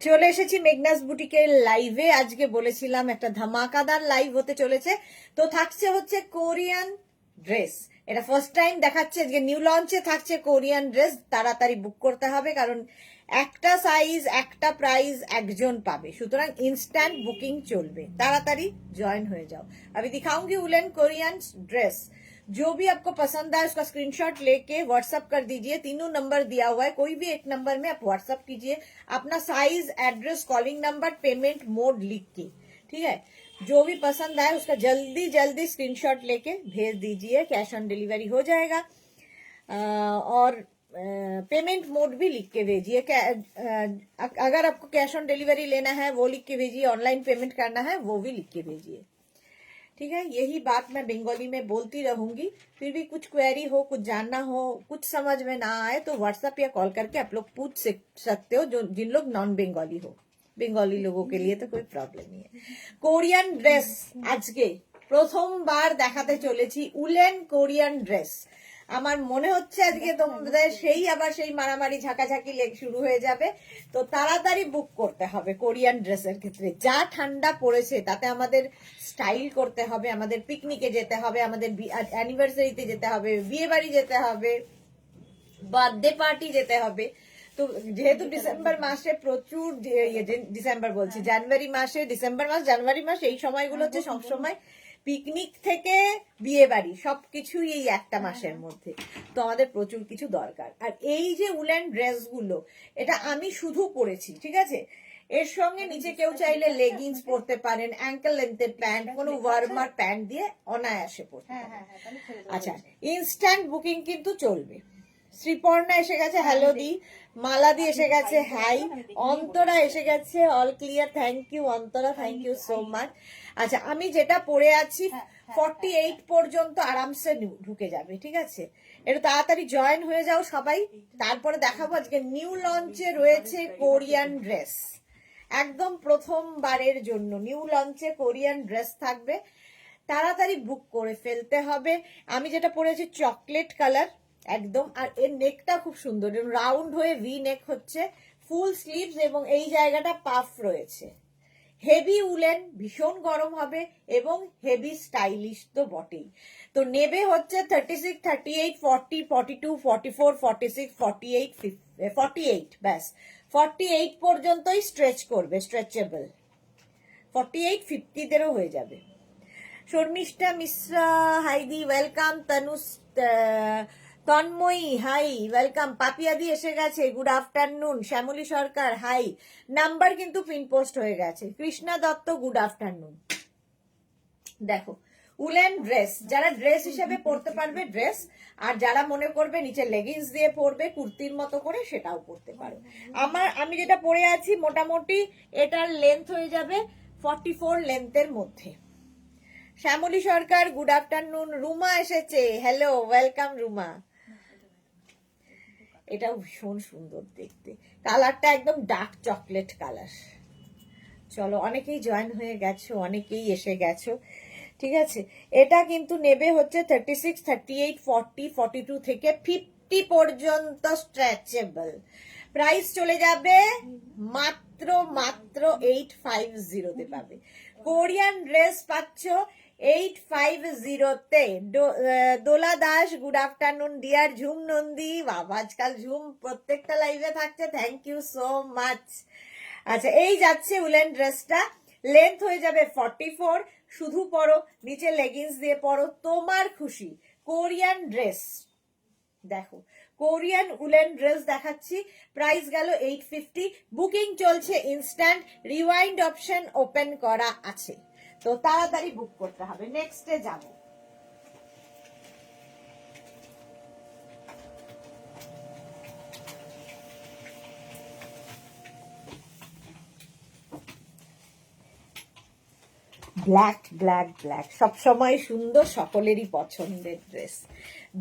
চলে এসেছি মেঘনাস বুটিকের লাইভে। আজকে বলেছিলাম একটা ধামাকাদার লাইভ হতে চলেছে, তো থাকছে হচ্ছে কোরিয়ান ড্রেস। এটা ফার্স্ট টাইম দেখাচ্ছে, আজকে নিউ লঞ্চে থাকছে কোরিয়ান ড্রেস। তাড়াতাড়ি বুক করতে হবে, কারণ একটা সাইজ একটা প্রাইস একজন পাবে, সুতরাং ইনস্ট্যান্ট বুকিং চলবে। তাড়াতাড়ি জয়েন হয়ে যাও। अभी दिखाऊंगी उलन कोरियन ड्रेस। जो भी आपको पसंद आए उसका स्क्रीनशॉट लेके व्हाट्सअप कर दीजिए। तीनों नंबर दिया हुआ है, कोई भी एक नंबर में आप व्हाट्सअप कीजिए अपना size, address, calling number, payment mode लिख के। ठीक है, जो भी पसंद आए उसका जल्दी जल्दी स्क्रीनशॉट लेके भेज दीजिए। कैश ऑन डिलीवरी हो जाएगा, और पेमेंट मोड भी लिख के भेजिए। अगर आपको कैश ऑन डिलीवरी लेना है वो लिख के भेजिए, ऑनलाइन पेमेंट करना है वो भी लिख के भेजिए। ठीक है, यही बात मैं बंगाली में बोलती रहूंगी। फिर भी कुछ क्वेरी हो, कुछ जानना हो, कुछ समझ में ना आए तो व्हाट्सएप या कॉल करके आप लोग पूछ सकते हो, जो जिन लोग नॉन बंगाली हो। बंगाली लोगों के लिए तो कोई प्रॉब्लम नहीं है। कोरियन ड्रेस आज के প্রথমবার দেখাতে চলেছি উলেন কোরিয়ান ড্রেস। আমার মনে হচ্ছে আজকে তোমাদের আবার সেই মারামারি ঝাঁকাঝাঁকি শুরু হয়ে যাবে, তো তাড়াতাড়ি বুক করতে হবে। কোরিয়ান ড্রেসের ক্ষেত্রে যা ঠান্ডা পড়েছে তাতে আমাদের স্টাইল করতে হবে, আমাদের পিকনিকে যেতে হবে, আমাদের অ্যানিভার্সারিতে যেতে হবে, বিয়ে বাড়ি যেতে হবে, বার্থডে পার্টি যেতে হবে। তো যেহেতু ডিসেম্বর মাসে প্রচুর ডিসেম্বর বলছি জানুয়ারি মাসে, ডিসেম্বর মাস, জানুয়ারি মাস, এই সময়গুলো হচ্ছে সবসময় পিকনিক থেকে বিয়ে বাড়ি সবকিছুই এই একটা মাসের মধ্যে। তো আমাদের প্রচুর কিছু দরকার। আর এই যে উলেন ড্রেসগুলো, এটা আমি শুধু পরেছি, ঠিক আছে। এর সঙ্গে নিচে কেউ চাইলে লেগিংস পরতে পারেন, অ্যাঙ্কেল লেন্থের প্যান্ট, কোনো ওয়ার্মার প্যান্ট দিয়ে অনায়াসে পরতে পারেন। আচ্ছা, ইনস্ট্যান্ট বুকিং কিন্তু চলবে। শ্রীপর্ণা এসে গেছে, হ্যালো দি। মালাদি এসে গেছে, হাই। অন্তরা এসে গেছে, all clear, thank you Antara, thank you so much. আচ্ছা, আমি যেটা পরে আছি 48 পর্যন্ত আরামসে ঢুকে যাবে, ঠিক আছে। একটু তাড়াতাড়ি জয়েন হয়ে যাও সবাই। তারপরে দেখাবো আজকে নিউ লঞ্চে রয়েছে কোরিয়ান ড্রেস। একদম প্রথমবারের জন্য নিউ লঞ্চে কোরিয়ান ড্রেস থাকবে, তাড়াতাড়ি বুক করে ফেলতে হবে। আমি যেটা পরেছি চকলেট কালার একদম, আর এর নেকটা খুব সুন্দর, রাউন্ড হয়ে ভি নেক হচ্ছে, ফুল স্লিভস, এবং এই জায়গাটা পাফ রয়েছে। হেভি উলেন, ভীষণ গরম হবে এবং হেভি স্টাইলিশ তো বটেই। তো নেবে হচ্ছে 36, 38, 40, 42, 44, 46, 48, 48, ব্যাস 48 পর্যন্তই স্ট্রেচ করবে, স্ট্রেচেবল। 48, 50-তেরও হয়ে যাবে। শর্মিষ্ঠা মিশ্রা, হাইদি ওয়েলকাম। তনুস, তন্ময়ী হাই, ওয়েলকাম। পাপিয়াদি এসে গেছে, good afternoon. Shyamali Sarkar hi. Number কিন্তু পিন পোস্ট হয়ে গেছে। Krishna Dutta, good afternoon. দেখো উলেন ড্রেস, যারা ড্রেস হিসেবে পরতে পারবে ড্রেস, আর যারা মনে করবে নিচে লেগিংস দিয়ে পরবে কুর্তির মতো করে, সেটাও পরতে পারো। আমি যেটা পরে আছি মোটামুটি এটার লেন্থ হয়ে যাবে 44 লেন্থের মধ্যে। শ্যামলী সরকার, গুড আফটারনুন। রুমা এসেছে, হ্যালো, ওয়েলকাম রুমা। এটাও ভীষণ সুন্দর দেখতে, কালারটা একদম ডার্ক চকলেট কালার। চলো, অনেকেই জয়েন হয়ে গেছো, অনেকেই এসে গেছো, ঠিক আছে। এটা কিন্তু নেবে হচ্ছে 36, 38, 40, 42 থেকে 50 পর্যন্ত স্ট্রেচেবল। প্রাইস চলে যাবে মাত্র 850-তে পাবে। কোরিয়ান ড্রেস পাচ্ছ 850-তে। দোলা দাস, গুড আফটারনুন ডিয়ার। ঝুম নন্দী, বাবা আজকাল ঝুম প্রত্যেকটা লাইভে থাকছে, থ্যাংক ইউ সো মাচ। আচ্ছা, এই যাচ্ছে উলেন ড্রেসটা, লেন্থ হয়ে যাবে 44। শুধু পরো, নিচে লেগিংস দিয়ে পরো, তোমার খুশি। কোরিয়ান ড্রেস দেখো, কোরিয়ান উলেন ড্রেস দেখাচ্ছি। প্রাইস গেল 850। বুকিং চলছে ইনস্ট্যান্ট, রিওয়াইন্ড অপশন ওপেন করা আছে, তো তাড়াতাড়ি বুক করতে হবে। নেক্সটে যাব। ব্ল্যাক ব্ল্যাক ব্ল্যাক সবসময় সুন্দর, সকলেরই পছন্দের ড্রেস,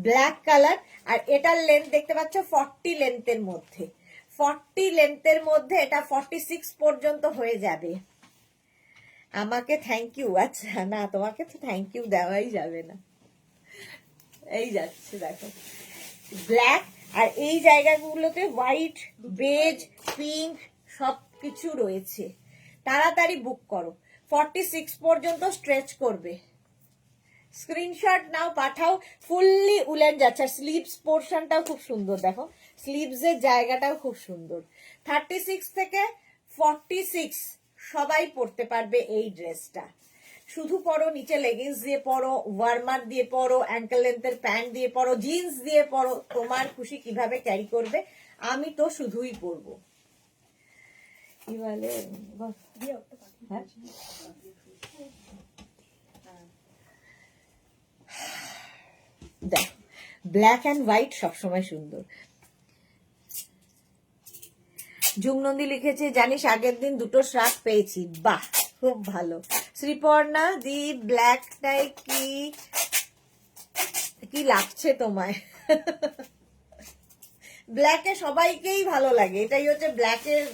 ব্ল্যাক কালার। আর এটার লেন্থ দেখতে পাচ্ছ 40 লেন্থের মধ্যে, 40 লেন্থের মধ্যে এটা 46 পর্যন্ত হয়ে যাবে। আমাকে থ্যাংক ইউ, আচ্ছা না, তোমাকে তো থ্যাংক ইউ দেওয়াই যাবে না। এই যাচ্ছে দেখো ব্ল্যাক, আর এই জায়গাগুলোতে হোয়াইট, বেজ, পিঙ্ক সব কিছু রয়েছে, তাড়াতাড়ি বুক করো। 46 পর্যন্ত স্ট্রেচ করবে। স্ক্রিনশট নাও, পাঠাও। ফুললি উলেন যাচ্ছে, স্লিভস পোর্শনটাও খুব সুন্দর, দেখো স্লিভস এর জায়গাটাও খুব সুন্দর। 36 থেকে 46 সবাই পরতে পারবে এই ড্রেসটা। শুধু পরো, নিচে লেগিংস দিয়ে পরো, ওয়ার্মার দিয়ে পরো, অ্যাঙ্কেল লেন্থের প্যান্ট দিয়ে পরো, জিন্স দিয়ে পরো, তোমার খুশি কিভাবে ক্যারি করবে। আমি তো শুধুই পরবো। কি বলে, হ্যাঁ দেখ, ব্ল্যাক অ্যান্ড হোয়াইট সবসময় সুন্দর। যুগনন্দী লিখেছে, জানিস আগের দিন দুটো শার্ট পেয়েছি। বাহ, খুব ভালো। শ্রীপর্ণা দি, ব্ল্যাকটাই কি কি লাগছে তোমায়? ব্ল্যাকে সবাইকেই ভালো লাগে, এটাই হচ্ছে ব্ল্যাকের,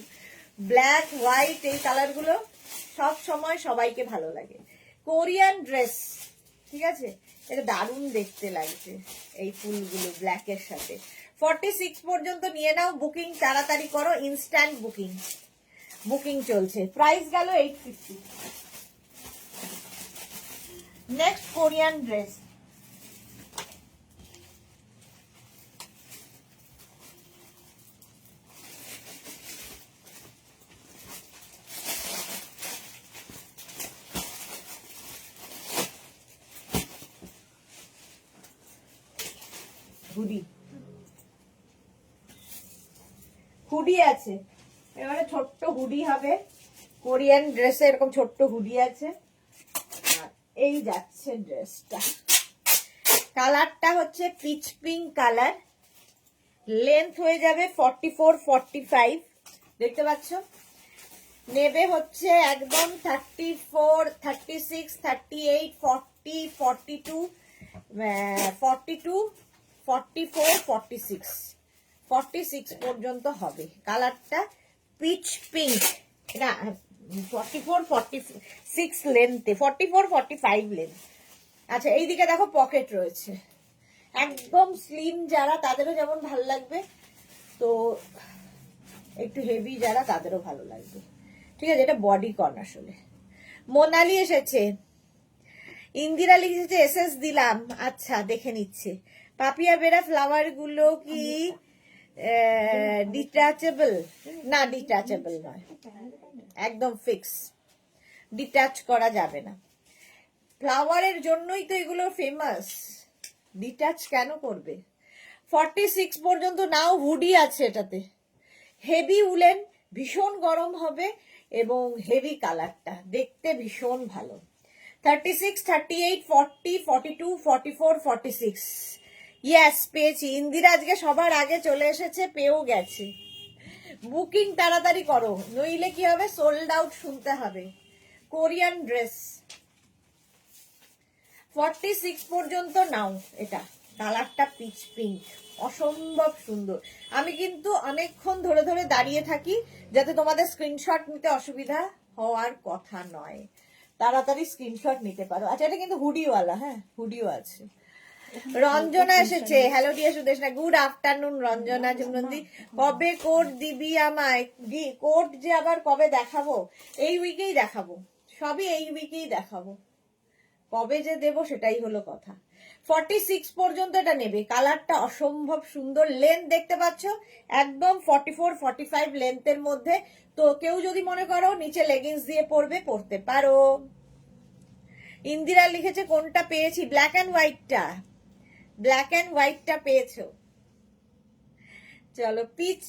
ব্ল্যাক হোয়াইট এই কালারগুলো সব সময় সবাইকে ভালো লাগে। কোরিয়ান ড্রেস, ঠিক আছে, এটা দারুণ দেখতে লাগছে এই ফুলগুলো ব্ল্যাকের সাথে। 46 পর্যন্ত নিয়ে নাও, বুকিং তাড়াতাড়ি করো, ইনস্ট্যান্ট বুকিং, বুকিং চলছে। প্রাইস গেল 850। Next Korean dress, hoodie, hoodie আছে, এবারে ছোট্ট হুডি হবে। কোরিয়ান ড্রেসে এরকম ছোট্ট হুডি আছে। আর এই যাচ্ছে ড্রেসটা, কালারটা হচ্ছে পিচ পিঙ্ক কালার, লেন্থ হয়ে যাবে 44 45, দেখতে পাচ্ছ। নেবে হচ্ছে একদম 34 36 38 40 42 42 44 46 46 পর্যন্ত হবে। কালারটা পিচ পিঙ্ক, না 44 46 লেন্থে, 44 45 লেন্থ। আচ্ছা, এইদিকে দেখো পকেট রয়েছে, একদম স্লিম যারা তাদেরও যেমন ভালো লাগবে, তো একটু হেভি যারা তাদেরও ভালো লাগবে, ঠিক আছে। এটা বডি কর্ন আসলে। মোনালি এসেছে, ইন্দিরা লিখেছে এসএস দিলাম, আচ্ছা দেখে নিচ্ছে। পাপিয়া বেরা ফ্লাওয়ার গুলো কি ডিটাচেবল? না, ডিটাচেবল নয়, একদম ফিক্স, ডিটাচ করা যাবে না। ফ্লাওয়ারের জন্যই তো এগুলো ফেমাস, ডিটাচ কেন করবে? 46 পর্যন্ত নাও, হুডি আছে এটাতে, হেভি উলেন, ভীষণ গরম হবে এবং হেভি কালারটা দেখতে ভীষণ ভালো। 36 38 40 42 44 46, ইয়েস পেয়েছি। ইন্দিরা আজকে সবার আগে চলে এসেছে, পেয়েও গেছে। বুকিং তাড়াতাড়ি করো, নইলে কি হবে, সোল্ড আউট শুনতে হবে। কোরিয়ান ড্রেস 46 পর্যন্ত নাও, এটা কালারটা পিচ পিঙ্ক, অসম্ভব সুন্দর। আমি কিন্তু অনেকক্ষণ ধরে ধরে দাঁড়িয়ে থাকি যাতে তোমাদের স্ক্রিনশট নিতে অসুবিধা হওয়ার কথা নয়, তাড়াতাড়ি স্ক্রিনশট নিতে পারো। আচ্ছা, এটা কিন্তু হুডিওয়ালা, হ্যাঁ হুডিও আছে। রঞ্জনা এসেছে, হ্যালো ডিয়া সুদেশ না, গুড আফটারনুন রঞ্জনা। জুমনন্দি, কবে কোড দিবি আমায়? কোড যে আবার কবে দেখাবো, এই উইকেই দেখাবো, সবই এই উইকেই দেখাবো, কবে যে দেব সেটাই হলো কথা। 46 পর্যন্ত এটা নেবে, কালারটা অসম্ভব সুন্দর, লেন্থ দেখতে পাচ্ছ একদম 44 45 লেন্থের মধ্যে। তো কেউ যদি মনে করো নিচে লেগিংস দিয়ে পরবে, পরতে পারো। ইন্দিরা লিখেছে কোনটা পেয়েছি, ব্ল্যাক অ্যান্ড হোয়াইটটা, ব্ল্যাক অ্যান্ড হোয়াইটটা পেয়েছো। চলো, পিচ,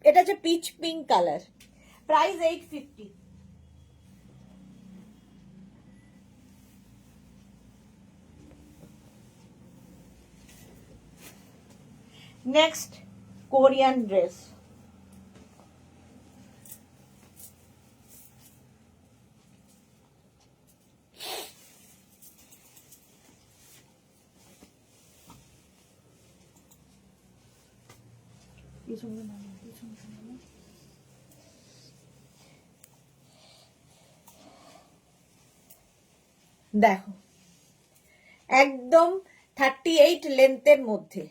এটা হচ্ছে pitch pink colour, price 850। Next Korean dress, দেখো একদম 38 লেন্থের মধ্যে,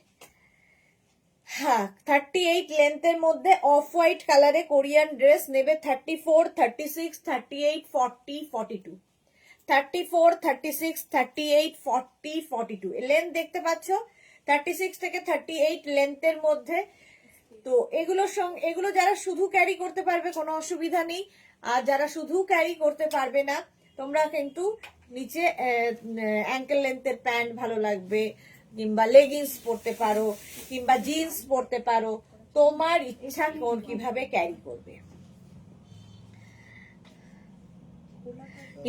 হ্যাঁ 38 লেন্থের মধ্যে অফ হোয়াইট কালারে কোরিয়ান ড্রেস নেবে 34, 36, 38, 40, 42, 34, 36, 38, 40, 42 লেন্থ দেখতে পাচ্ছ, 36 থেকে 38 লেন্থের মধ্যে। তো এগুলোর সঙ্গে এগুলো যারা শুধু ক্যারি করতে পারবে কোনো অসুবিধা নেই, আর যারা শুধু ক্যারি করতে পারবে না তোমরা কিন্তু নিচে অ্যাঙ্কেল লেন্থের প্যান্ট ভালো লাগবে, কিংবা লেগিংস পরতে পারো, কিংবা জিন্স পরতে পারো, তোমার ইচ্ছা কোন কিভাবে ক্যারি করবে।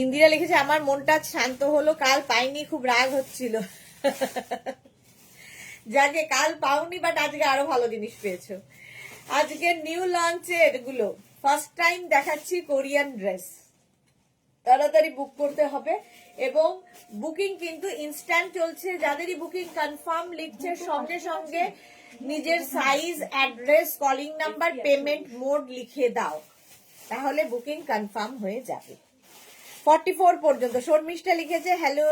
ইন্দিরা লিখেছে আমার মনটা শান্ত হলো, কাল পাইনি খুব রাগ হচ্ছিল। যাকে কাল পাওনি বাট আজকে আরো ভালো জিনিস পেয়েছো। আজকে নিউ লঞ্চের এগুলো ফার্স্ট টাইম দেখাচ্ছি কোরিয়ান ড্রেস, তাড়াতাড়ি বুক করতে হবে এবং বুকিং কিন্তু ইনস্ট্যান্ট চলছে। যাদেরই বুকিং কনফার্ম লিখছে সঙ্গে সঙ্গে নিজের size, address, calling number, payment mode লিখে দাও, তাহলে বুকিং কনফার্ম হয়ে যাবে। 44 পর্যন্ত শর্মিষ্ঠা লিখেছে hello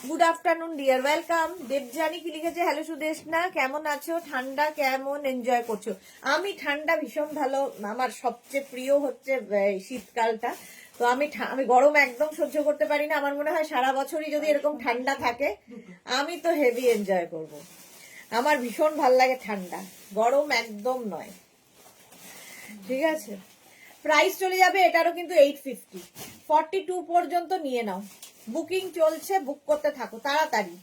good afternoon deer welcome. Debjani কি লিখেছে হ্যালো সুদেশনা কেমন আছো, ঠান্ডা কেমন এনজয় করছো। আমি ঠান্ডা ভীষণ ভালো, আমার সবচেয়ে প্রিয় হচ্ছে শীতকালটা। তো আমি গরম একদম সহ্য করতে পারি না, আমার মনে হয় সারা বছরই যদি এরকম ঠান্ডা থাকে আমি তো হেভি এনজয় করব। আমার ভীষণ ভাল লাগে ঠান্ডা, গরম একদম নয়। ঠিক আছে, প্রাইস চলে যাবে এটারও কিন্তু 850। 42 পর্যন্ত নিয়ে নাও, বুকিং চলছে, বুক করতে থাকো তাড়াতাড়ি।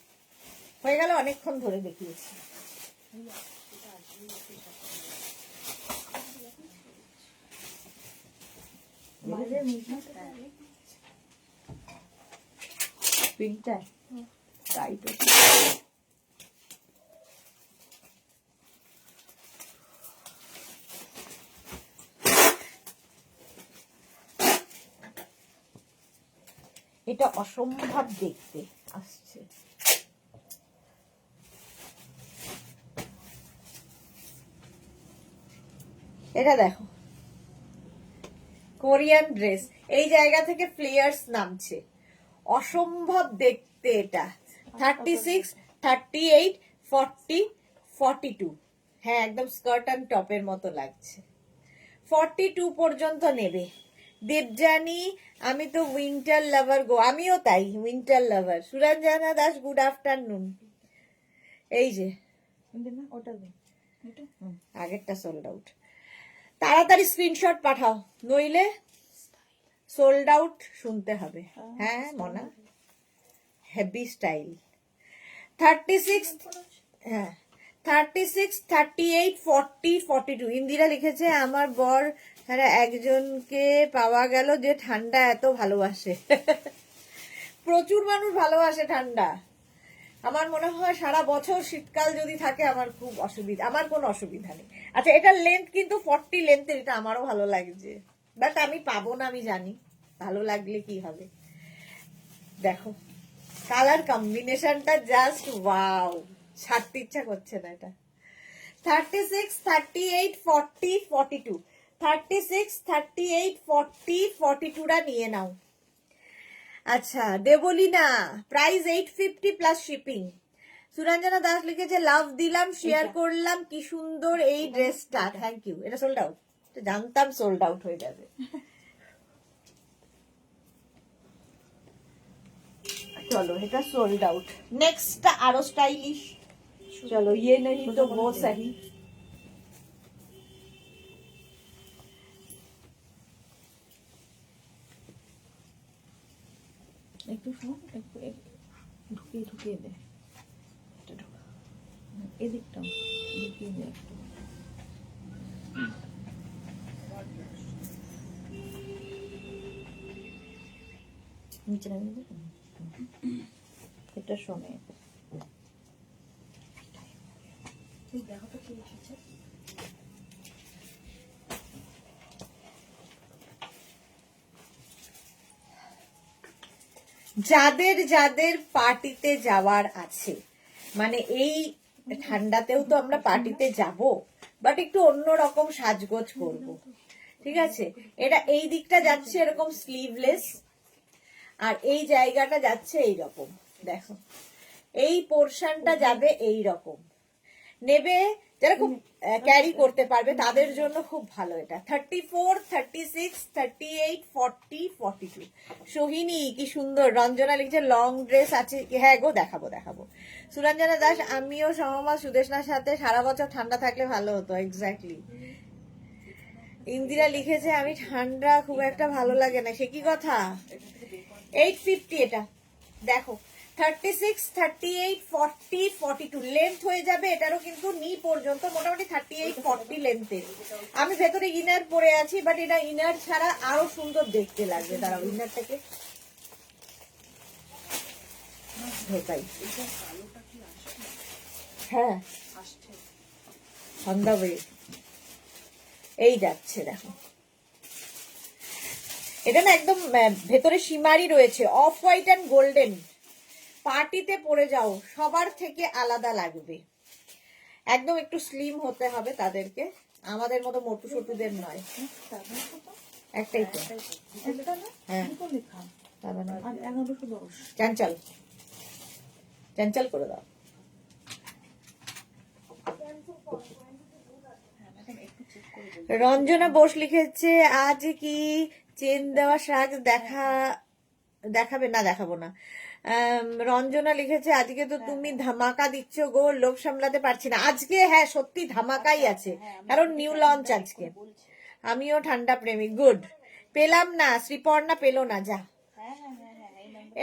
হয়ে গেল, অনেকক্ষণ ধরে দেখিয়েছি। পিনটা টাইট হচ্ছে। এটা অসম্ভব দেখতে আসছে। এটা দেখো কোরিয়ান ড্রেস, এই জায়গা থেকে ফ্লেয়ার্স নামছে, অসম্ভব দেখতে এটা। 36, 38, 40, 42, হ্যাঁ একদম স্কার্ট অ্যান্ড টপের মতো লাগছে। 42 পর্যন্ত নেবে। দেবজানি আমি তো উইন্টার লাভার গো, আমিও তাই winter lover. Suranjana Das good afternoon. এই যে আগেরটা সোল্ড আউট, তাড়াতাড়ি স্ক্রিনশট পাঠাও নইলে সোল্ড আউট শুনতে হবে। হ্যাঁ মনা হেভি স্টাইল। 36, হ্যাঁ 36, 38, 40, 42 ইন্দিরা লিখেছে আমার বর ছাড়া একজনকে পাওয়া গেল যে ঠান্ডা এত ভালোবাসে। প্রচুর মানুষ ভালোবাসে ঠান্ডা, আমার মনে হয় সারা বছর শীতকাল যদি থাকে আমার খুব অসুবিধা, আমার কোনো অসুবিধা নেই। আচ্ছা এটার লেন্থ কিন্তু 40 লেন্থের, এটা আমারও ভালো লাগছে বাট আমি পাবো না, আমি জানি। ভালো লাগলে কি হবে, দেখো কালার কম্বিনেশনটা জাস্ট ওয়াও, ছাড়তে ইচ্ছা করছে না এটা। 36, 38, 40, 42, 36, 38, 40, 42টা নিয়ে নাও। আচ্ছা Deblina price 850 plus shipping. Suranjana Das লিখেছে লাভ দিলাম, শেয়ার করলাম, কি সুন্দর এই ড্রেসটা, থ্যাংক ইউ। এটা সোল্ড আউট, জানতাম সোল্ড আউট হয়ে যাবে। চলো এটা সোল্ড আউট, নেক্সটটা আরো স্টাইলিশ। চলো ये नहीं तो वो सही। একটু ঢুকিয়ে ঢুকিয়ে দে, এদিকটা ঢুকিয়ে দে একটু। নিচে নামিয়ে দে, এটা শোনে। দেখো তো কি লিখেছে। যাদের যাদের পার্টিতে যাওয়ার আছে, মানে এই ঠান্ডাতেও তো আমরা পার্টিতে যাব বাট একটু অন্যরকম সাজগোজ করব, ঠিক আছে। এটা এই দিকটা যাচ্ছে এরকম স্লিভলেস, আর এই জায়গাটা যাচ্ছে এই রকম, দেখো এই পোর্শনটা যাবে এই রকম। নেবে যারা খুব ক্যারি করতে পারবে তাদের জন্য খুব ভালো এটা। 34, 36, 38, 40, 42। সোহিনী কি সুন্দর। রঞ্জনা লিখছে লং ড্রেস আছে, হ্যাঁ গো দেখাবো দেখাবো। সুরঞ্জনা দাস আমিও সহমত, সুদেশনার সাথে সারা বছর ঠান্ডা থাকলে ভালো হতো। এক্স্যাক্টলি। ইন্দিরা লিখেছে আমি ঠান্ডা খুব একটা ভালো লাগে না, সে কি কথা। 850 এটা দেখো, 36, 38, 40, 42 লেন্থ হয়ে যাবে। এটারও কিন্তু নি পর্যন্ত মোটামুটি 38, 40 লেন্থের। আমি ভেতরে ইনার পরে আছি, বাট এটা ইনার ছাড়া আরো সুন্দর দেখতে লাগবে। দাঁড়াও ইনারটাকে ঢোকাই। হ্যাঁ সন্ধ্যা হয়ে এই যাচ্ছে দেখো। এটা না একদম ভেতরে শিমারি রয়েছে, অফ হোয়াইট অ্যান্ড গোল্ডেন। পার্টিতে পরে যাও, সবার থেকে আলাদা লাগবে। একদম একটু স্লিম হতে হবে তাদেরকে, আমাদের মতো মোটু সোটুদের নয়। একটাই তো, হ্যাঁ চঞ্চল চঞ্চল করে দাও। রঞ্জনা বোস লিখেছে আজ কি চেন দেওয়া শাক দেখাবে না, দেখাবো না। রঞ্জনা লিখেছে আজকে তো তুমি ধামাকা দিচ্ছ গো, লোভ সামলাতে পারছি না। আজকে হ্যাঁ সত্যি ধামাকাই আছে, কারণ নিউ লঞ্চ আজকে। আমিও ঠান্ডা প্রেমী। গুড। পেলাম না, শ্রীপর্ণা পেলো না, যা।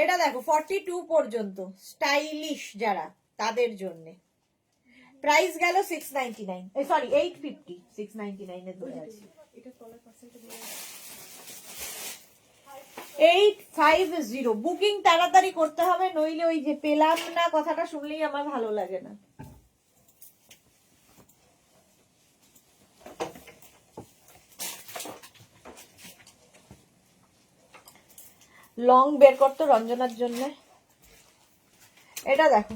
এটা দেখো 42 পর্যন্ত, স্টাইলিশ যারা তাদের জন্য। প্রাইস গেল 699, সরি 850, 699 এ ধরে আছে। 850 বুকিং তাড়াতাড়ি করতে হবে, নইলে ওই যে পেলাম না কথাটা শুনলেই আমার ভালো লাগে না। লং বের করতো রঞ্জনার জন্য। এটা দেখো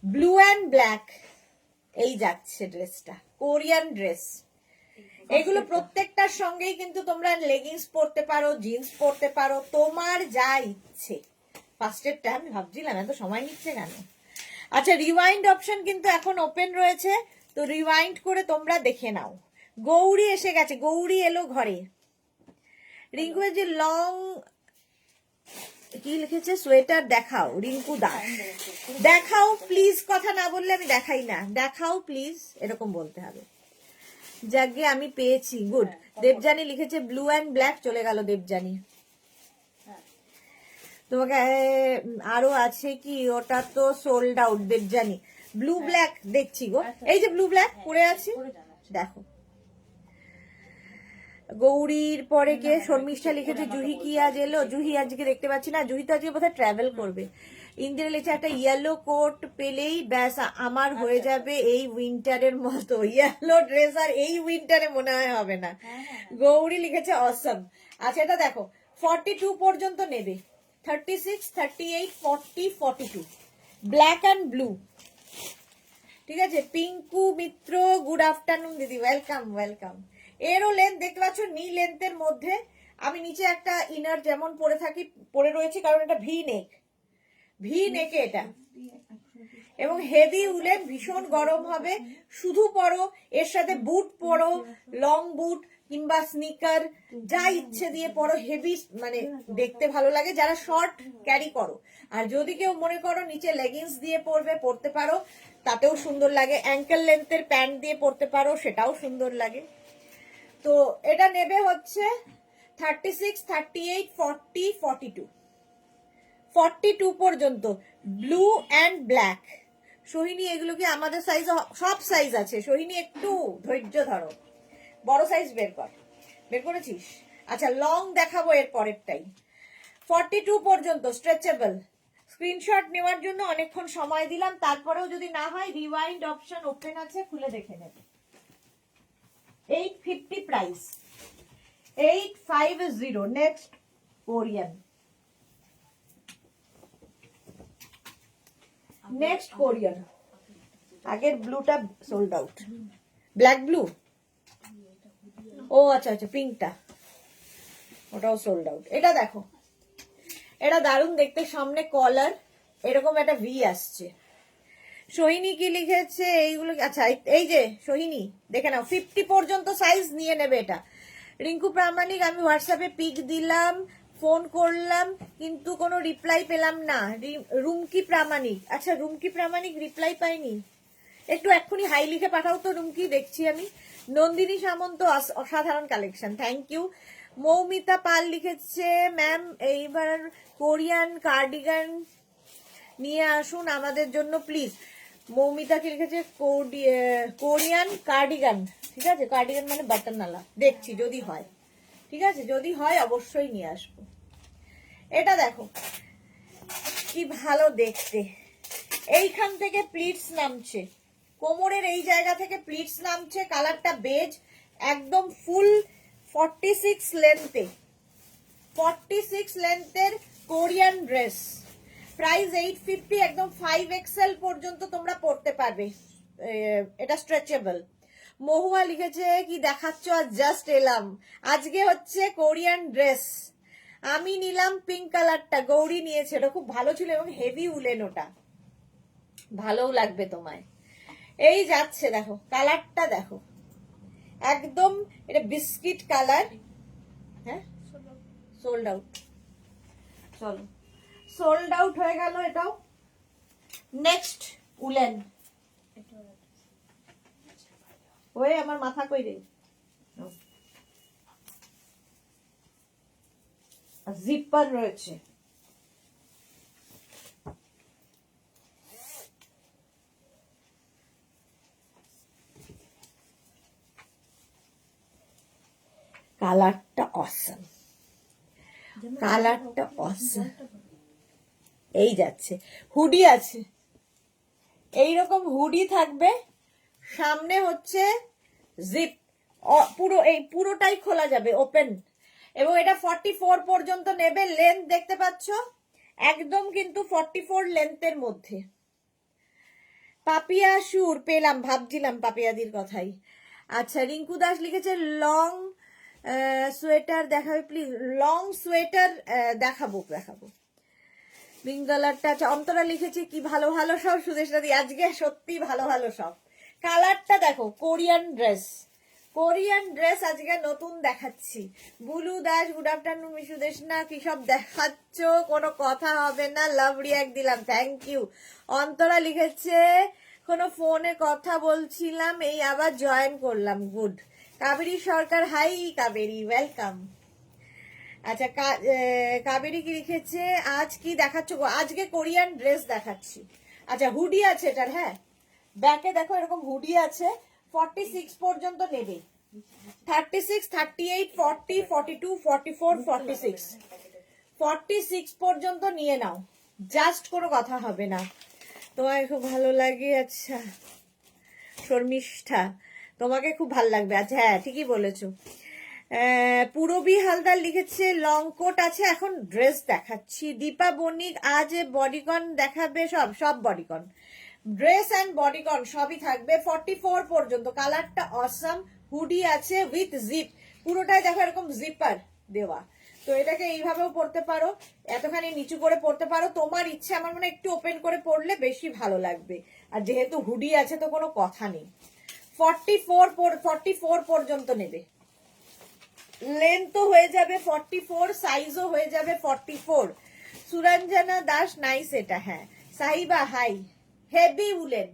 ব্লু অ্যান্ড ব্ল্যাক, এই যাচ্ছে ড্রেসটা, কোরিয়ান ড্রেস। এগুলো প্রত্যেকটার সঙ্গেই কিন্তু তোমরা লেগিংস পরতে পারো, জিন্স পরতে পারো, তোমার যা ইচ্ছে। ফার্স্টেরটা আমি ভাবছিলাম এত সময় নিচ্ছে কেন। আচ্ছা রিওয়াইন্ড অপশন কিন্তু এখন ওপেন রয়েছে, তো রিওয়াইন্ড করে তোমরা দেখে নাও। গৌরী এসে গেছে, গৌরী এলো ঘরে। রিঙ্কু যে লং কি লিখেছে, সোয়েটার দেখাও। রিঙ্কু দাস দেখাও প্লিজ, কথা না বললে আমি দেখাই না। দেখাও প্লিজ এরকম বলতে হবে। যাকে আমি পেয়েছি, গুড। দেবজানি লিখেছে ব্লু অ্যান্ড ব্ল্যাক, চলে গেল দেবজানি। তোমাকে আরো আছে কি, ওটা তো sold out. Debjani blue black দেখছি গো, এই যে ব্লু ব্ল্যাক পরে আছি দেখো। গৌরীর পরে কে, শর্মিষ্ঠা লিখেছে জুহি কি আজ এলো। জুহি আজকে দেখতে পাচ্ছি না, জুহি তো আজকে বোধহয় ট্রাভেল করবে। ইন্দিরা লিখেছে একটা ইয়েলো কোট পেলেই ব্যাস আমার হয়ে যাবে এই উইন্টারের মতো। ইয়েলো ড্রেস আর এই উইন্টারে মনে হয় হবে না। গৌরী লিখেছে অসম। আচ্ছা এটা দেখো 42 পর্যন্ত নেবে, 36, 38, 40, 42 ব্ল্যাক অ্যান্ড ব্লু। ঠিক আছে। পিঙ্কু মিত্র গুড আফটারনুন দিদি, ওয়েলকাম ওয়েলকাম। এরও লেন্থ দেখতে পাচ্ছ নি লেন্থের মধ্যে। আমি নিচে একটা ইনার যেমন পরে থাকি পরে রয়েছি, কারণ এটা ভি নেক, ভি নেকে এটা, এবং হেভি উলেন, ভীষণ গরম হবে। শুধু পরো, এর সাথে বুট পরো, লং বুট কিংবা স্নিকার যা ইচ্ছে দিয়ে পরো, হেভি মানে দেখতে ভালো লাগে। যারা শর্ট ক্যারি করো, আর যদি কেউ মনে করো নিচে লেগিংস দিয়ে পরতে পারো, তাতেও সুন্দর লাগে। অ্যাঙ্কেল লেন্থের প্যান্ট দিয়ে পরতে পারো, সেটাও সুন্দর লাগে। তো এটা নেবে হচ্ছে 36, 38, 40, 42, 42 পর্যন্ত ব্লু অ্যান্ড ব্ল্যাক। সোহিনী এগুলো কি আমাদের সাইজ? সব সাইজ আছে সোহিনী, একটু ধৈর্য ধরো। বড় সাইজ বের করেছিস? আচ্ছা লং দেখাবো এর পরেরটাই। 42 পর্যন্ত স্ট্রেচেবল। স্ক্রিনশট নেওয়ার জন্য অনেকক্ষণ সময় দিলাম, তারপরেও যদি না হয় রিওয়াইন্ড অপশন ওপেন আছে, খুলে দেখে নেবে। 850 price, 850। Next Korean, next Korean. আগের ব্লুটা সোল্ড আউট, ব্ল্যাক ব্লু। ও আচ্ছা আচ্ছা, পিঙ্কটা ওটাও সোল্ড আউট। এটা দেখো, এটা দারুণ দেখতে, সামনে কলার, এরকম একটা ভি আসছে। সোহিনী কি লিখেছে এইগুলো? আচ্ছা এই যে সোহিনী দেখে নাও, 50 পর্যন্ত সাইজ নিয়ে নেবে এটা। রিঙ্কু প্রামাণিক, আমি হোয়াটসঅ্যাপে পিক দিলাম, ফোন করলাম, কিন্তু কোনো রিপ্লাই পেলাম না। রুমকি প্রামাণিক, আচ্ছা রুমকি প্রামাণিক রিপ্লাই পাইনি, একটু এক্ষুনি হাই লিখে পাঠাও তো রুমকি, দেখছি আমি। নন্দিনী সামন্ত, অসাধারণ collection, thank you. Moumita Pal লিখেছে ম্যাম এইবার কোরিয়ান কার্ডিগান নিয়ে আসুন আমাদের জন্য প্লিজ। মৌমিতা কি লিখেছে? কোরিয়ান কার্ডিগান, ঠিক আছে, কার্ডিগান মানে বাটনওয়ালা, দেখছি যদি হয়, ঠিক আছে, যদি হয় অবশ্যই নিয়ে আসবো। এটা দেখো কি ভালো দেখতে, এইখান থেকে প্লিটস নামছে, কোমরের এই জায়গা থেকে প্লিটস নামছে, কালারটা বেজ, একদম ফুল 46 লেন্থে, 46 লেন্থের কোরিয়ান ড্রেস, প্রাইস 850, একদম 5XL পর্যন্ত তোমরা পড়তে পারবে, এটা স্ট্রেচেবল। মহুয়া লিখেছে কি দেখাচ্ছ, আজ জাস্ট এলাম, আজকে হচ্ছে কোরিয়ান ড্রেস, আমি নিলাম পিঙ্ক কালারটা, গৌরী নিয়েছে, ওটা খুব ভালো ছিল এবং হেভি উলেন, ওটা ভালোও লাগবে তোমায়। এই যাচ্ছে দেখো কালারটা দেখো, একদম এটা বিস্কিট কালার, হ্যাঁ সোল্ড আউট, চলো সোল্ড আউট হয়ে গেল এটাও। নেক্সট উলেন, ওই আমার মাথা কই রে, জিপার রয়েছে, কালারটা অসম, কালারটা অসম, এই যাচ্ছে, হুডি আছে, এইরকম হুডি থাকবে, সামনে হচ্ছে জিপ, পুরো এই পুরোটাই খোলা যাবে, ওপেন, এবং এটা 44 পর্যন্ত নেবে, লেন্থ দেখতে পাচ্ছ একদম কিন্তু 44 লেন্থের মধ্যে। পাপিয়া সুর পেলাম, ভাবছিলাম পাপিয়াদির কথাই। আচ্ছা রিঙ্কু দাস লিখেছে লং সোয়েটার দেখাবে প্লিজ, লং সোয়েটার দেখাবো দেখাবো। পিঙ্ক কালারটা, আচ্ছা অন্তরা লিখেছে কি ভালো ভালো সব সুদেশটা দি, আজকে সত্যি ভালো ভালো সব। কালারটা দেখো, কোরিয়ান ড্রেস, কোরিয়ান ড্রেস আজকে নতুন দেখাচ্ছি। বুলু দাস গুড আফটারনুন, মিশু দেশনা কি সব দেখাচ্ছ, কোনো কথা হবে না, লাভ রিয়াক্ট দিলাম, থ্যাংক ইউ। অন্তরা লিখেছে কোনো ফোনে কথা বলছিলাম, এই আবার জয়েন করলাম, good. Kaveri Sarkar, hi Kaveri, welcome. আচ্ছা কাবেরী কি লিখেছে আজ কি দেখাচ্ছ গো, আজকে কোরিয়ান ড্রেস দেখাচ্ছি। আচ্ছা হুডি আছে এটার, হ্যাঁ ব্যাকে দেখো এরকম হুডি আছে, 46 পর্যন্ত নেবে, 36, 38, 40, 42, 44, 46, 46 পর্যন্ত নিয়ে নাও, জাস্ট কোনো কথা হবে না, তোমায় খুব ভালো লাগে। আচ্ছা শর্মিষ্ঠা, তোমাকে খুব ভালো লাগবে, আচ্ছা হ্যাঁ ঠিকই বলেছো। পুরবী হালদার লিখেছে লং কোট আছে, এখন ড্রেস দেখাচ্ছি। দীপা বণিক আজ বডিকন দেখাবে, সব সব বডিকন, ড্রেস অ্যান্ড বডিকন সবই থাকবে 44 পর্যন্ত, কালারটা অসাম, হুডি আছে উইথ জিপ, পুরোটাই দেখো এরকম জিপার দেওয়া, তো এটাকে এইভাবেও পড়তে পারো, এতখানি নিচু করে পড়তে পারো, তোমার ইচ্ছে, আমার মনে একটু ওপেন করে পড়লে বেশি ভালো লাগবে, আর যেহেতু হুডি আছে তো কোনো কথা নেই। 44 পর্যন্ত নেবে, লেন্থও হয়ে যাবে 44, সাইজও হয়ে যাবে 44। সুরঞ্জনা দাস নাইস, এটা হ্যাঁ। Sahiba hi, heavy woollen,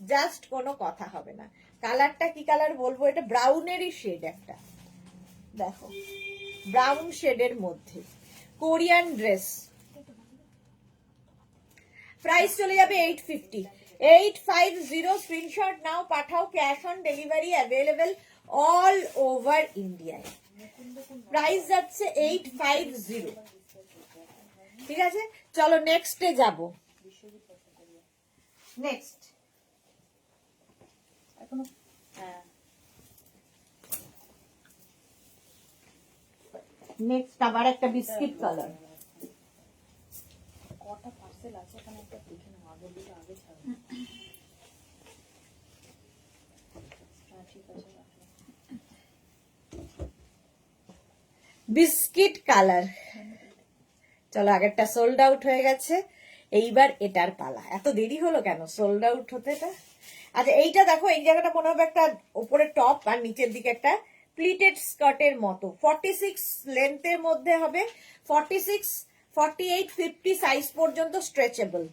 just কোনো কথা হবে না। কালারটা কি কালার বলবো, এটা ব্রাউনেরই শেড একটা, দেখো ব্রাউন শেডের মধ্যে, কোরিয়ান ড্রেস, প্রাইস চলে যাবে 850, 850, screenshot now Pathao, cash on delivery available all over ইন্ডিয়ায়, প্রাইস যাচ্ছে 850, ঠিক আছে। চলো নেক্সটে যাব, নেক্সট নেক্সট আবার একটা বিস্কিট কালার, কটা পার্সেল আছে এখানে একটা দেখে নাও, আগে দুটো আগে ছাড়ো, হ্যাঁ ঠিক আছে রাখো। বিস্কিট কালার, চলো আগেরটা সোল্ড আউট হয়ে গেছে, এইবার এটার পালা। এত দেরি হলো কেন সোল্ড আউট হতে এটা? আচ্ছা এইটা দেখো, এই জায়গাটা মনে হবে একটা উপরে টপ আর নিচের দিকে একটা প্লিটেড স্কার্টের মতো। 46 লেন্থের মধ্যে হবে, 46, 48, 50 সাইজ পর্যন্ত স্ট্রেচেবল।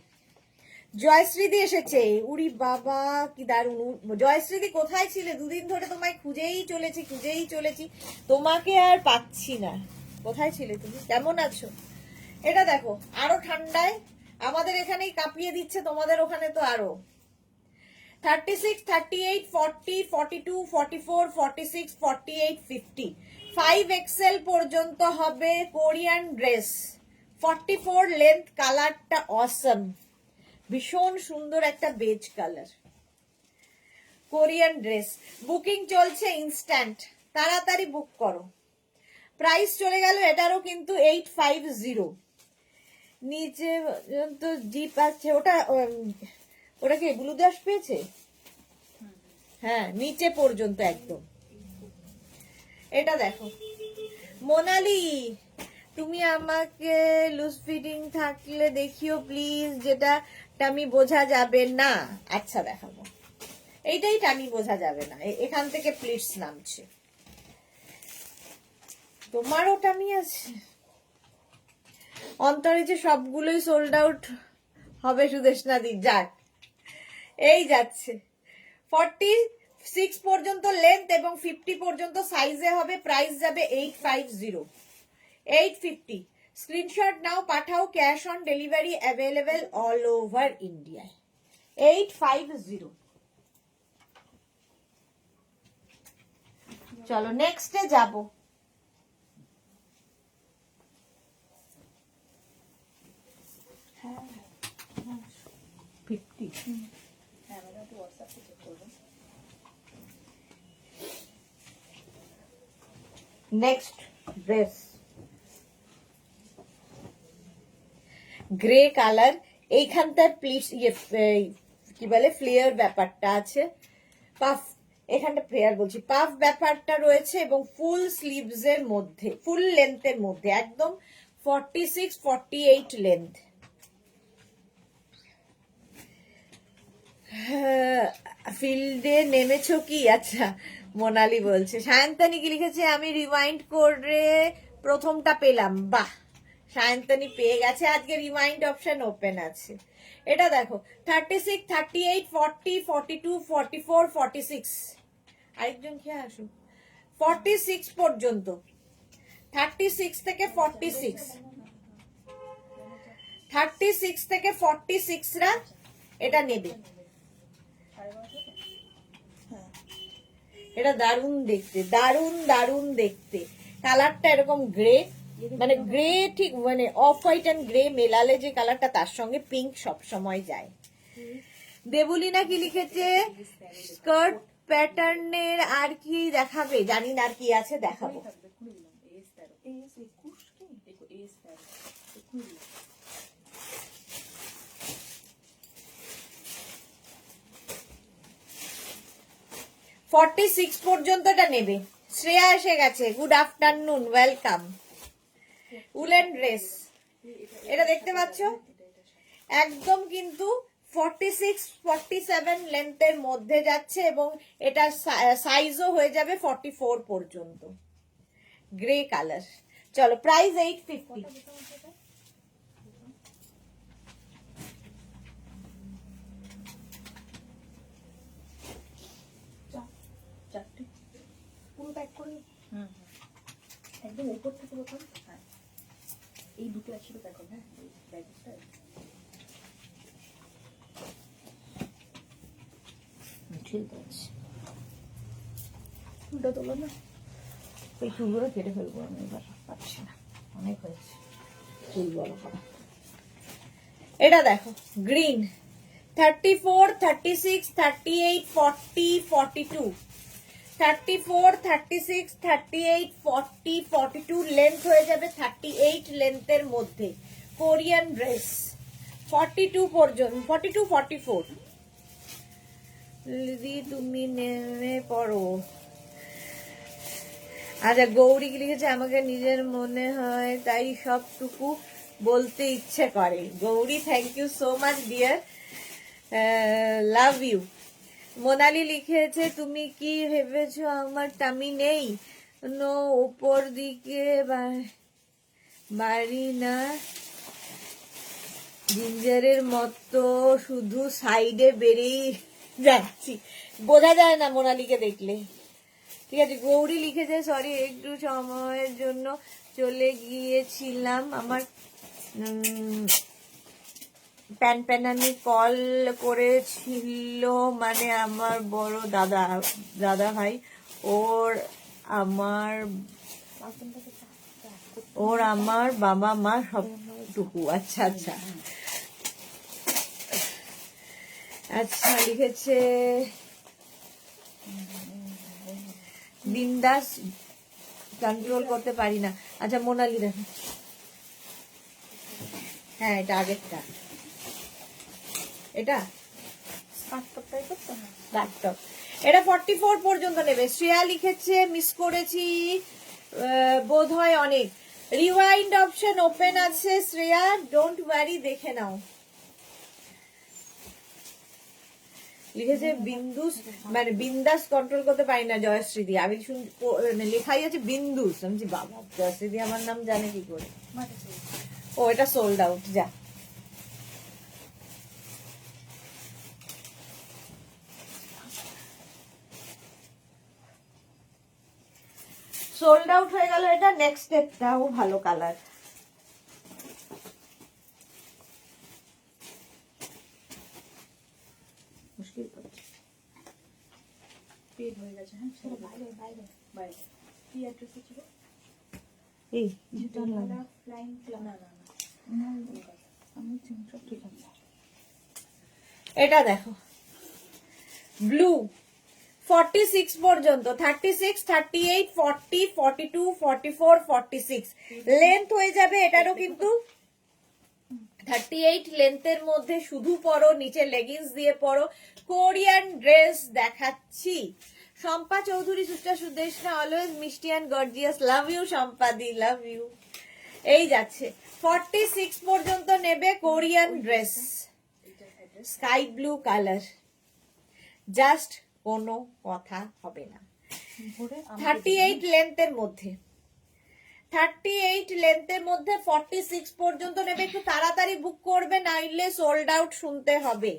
জয়শ্রীদি এসেছে, উড়ি বাবা কি দারুণ। জয়শ্রীদি কোথায় ছিলে? দুদিন ধরে তোমায় খুঁজেই চলেছি, তোমাকে আর পাচ্ছি না। কোথায় ছিলে তুমি? কেমন আছো? এটা দেখো, আরো ঠান্ডায় আমাদের এখানেই কাঁপিয়ে দিচ্ছে, তোমাদের ওখানে তো আরো। 36, 38, 40, 42, 44, 46, 48, 50, 5XL পর্যন্ত হবে কোরিয়ান ড্রেস। 44 লেন্থ, কালারটা অসম, ভীষণ সুন্দর একটা beige colour Korean dress. Booking চলছে ইনস্ট্যান্ট, তাড়াতাড়ি বুক করো। প্রাইস চলে গেল এটারও কিন্তু 850। নিচে তো জিপ আছে, ওটা কি ব্লু দাস পেয়েছে? হ্যাঁ, নিচে পর্যন্ত একদম। এটা দেখো মোনালি, তুমি আমাকে লুজ ফিটিং থাকলে দেখিও প্লিজ, যেটা টামি বোঝা যাবে না। আচ্ছা দেখাবো, এইটাই টামি বোঝা যাবে না, এখান থেকে প্লিটস নামছে। তোমারও টামি আছে? অন্তরে যে সবগুলোই সোল্ড আউট হবে সুদেশনা দি, যাক এই যাচ্ছে। 46 পর্যন্ত লেন্থ এবং 50 পর্যন্ত সাইজে হবে। প্রাইস যাবে 850, 850। Screenshot now, Pathao, cash on delivery available all over ইন্ডিয়ায়। 850। চলো নেক্সটে যাব। হ্যাঁ 50। হ্যাঁ ম্যাডাম একটু হোয়াটসঅ্যাপে চেক করবেন। নেক্সট ড্রেস গ্রে কালার, এইখানটায় প্লিজ কি বলে ফ্লেয়ার ব্যাপারটা আছে, পাফ, এখানটা ফ্লেয়ার বলছি, পাফ ব্যাপারটা রয়েছে এবং ফুল স্লিভস এর মধ্যে, ফুল লেন্থের মধ্যে একদম 46, 48 লেন্থ। ফিল্ডে নেমেছো কি? আচ্ছা মোনালি বলছে। সায়ন্তানি কি লিখেছে? আমি রিমাইন্ড করে প্রথমটা পেলাম। বাহ, সায়ন্তানি পেয়ে গেছে, আজকে রিমাইন্ড অপশন ওপেন আছে। এটা দেখো 36, 38, 40, 42, 44, 46। আরেকজন খেয়ে আসো। 46 পর্যন্ত, 36 থেকে 46, 36 থেকে 46 রা এটা নেবে। এটা দারুণ দেখতে, দারুণ দেখতে। কালারটা এরকম গ্রে, মানে গ্রে ঠিক মানে অফ হোয়াইট এন্ড গ্রে মেলালে যে কালারটা, তার সঙ্গে পিঙ্ক সব সময় যায়। দেবুলিনা কি লিখেছে? স্কার্ট প্যাটার্নের আর কি দেখাবে? জানি না আর কি আছে, দেখাবো। AS 21 কি? দেখো AS 21। 46 পর্যন্ত এটা নেবে। শ্রেয়া এসে গেছে, good afternoon, welcome. Woollen dress, এটা দেখতে পাচ্ছ একদম কিন্তু 46, 47 লেন্থের মধ্যে যাচ্ছে এবং এটা সাইজও হয়ে যাবে 44 পর্যন্ত। Grey colour. চলো প্রাইস 850। চারটে পুরো প্যাক করে একদম উপর থেকে প্রথম। হ্যাঁ এই দুটো একসাথে প্যাক করবে। হ্যাঁ এই ব্যাগটা ঠিক আছে, ফুলটা তোলো না, এই চুলগুলো কেটে ফেলবো আমি, এবার পাচ্ছি না, অনেক হয়েছে চুল বড় করা। এটা দেখো গ্রিন, 34, 36, 38, 40, 42, 34, 36, 38, 40, 42 লেন্থ হয়ে যাবে 38 লেন্থের মধ্যে। কোরিয়ান ড্রেস 42 পর্যন্ত, 42, 44। দিদি তুমি নেমে পড়ো। আচ্ছা গৌরী কি লিখেছে? আমাকে নিজের মনে হয় তাই সবটুকু বলতে ইচ্ছে করে। Gauri, thank you so much dear, love you. Monali লিখেছে তুমি কি ভেবেছো আমার টামি নেই? নো, উপর দিকে বাড়ি না, জিঞ্জারের মতো শুধু সাইডে বেরিয়ে যাচ্ছি, বোঝা যায় না মোনালিকে দেখলে। ঠিক আছে। গৌরী লিখেছে সরি একটু সময়ের জন্য চলে গিয়েছিলাম, আমার প্যানপ্যানানি কল করেছিল, মানে আমার বড় দাদা ভাই, ওর আমার বাবা মা সবটুকু। আচ্ছা আচ্ছা আচ্ছা। লিখেছে বিন্দাস, কন্ট্রোল করতে পারি না। আচ্ছা মোনালি দেখো, হ্যাঁ এটা আগেরটা, এটা ল্যাপটপ। এটা 44 পর্যন্ত নেবে। শ্রেয়া লিখেছে মিস করেছি বোধ হয় অনেক, রিওয়াইন্ড অপশন ওপেন আছে শ্রেয়া, ডোন্ট ওয়ারি, দেখে নাও। লিখেছে বিন্দুস, মানে বিন্দাস কন্ট্রোল করতে পারি না জয়শ্রী দি। আমি লেখাই আছে বিন্দুস, আমি বাবা জয়শ্রী দি আমার নাম জানে কি করে। ও এটা সোল্ড আউট, যা। সোল্ড আউট হয়ে গেল এটা। নেক্সট স্টেপটাও ভালো কালার। মুশকিল করছে, পেড হয়ে গেছে। হ্যাঁ সেটা বাইরে বাইরে বাইরে। কি অ্যাড্রেসে ছিল? এই ফ্লাইং ক্লাব। না না না, আমি সব ঠিক আছে। এটা দেখো ব্লু 46 পর্যন্ত, 36, 38, 40, 42, 44, 46 লেন্থ হয়ে যাবে এটারও। কিন্তু 38 লেন্থের মধ্যে শুধু পরো, নিচে লেগিংস দিয়ে পরো, কোরিয়ান ড্রেস দেখাচ্ছি। শম্পা চৌধুরী, সিস্টার সুদেশনা, অলওয়েজ মিষ্টি অ্যান্ড গর্জিয়াস, লাভ ইউ শম্পাদি, লাভ ইউ। এই যাচ্ছে 46 পর্যন্ত নেবে Korean dress, sky blue colour, just কোনো কথা হবে না। 38 লেন্থের মধ্যে, 38 লেন্থের মধ্যে 46 পর্যন্ত নেবে। একটু তাড়াতাড়ি বুক করবে, নাইলে সোল্ড আউট শুনতে হবে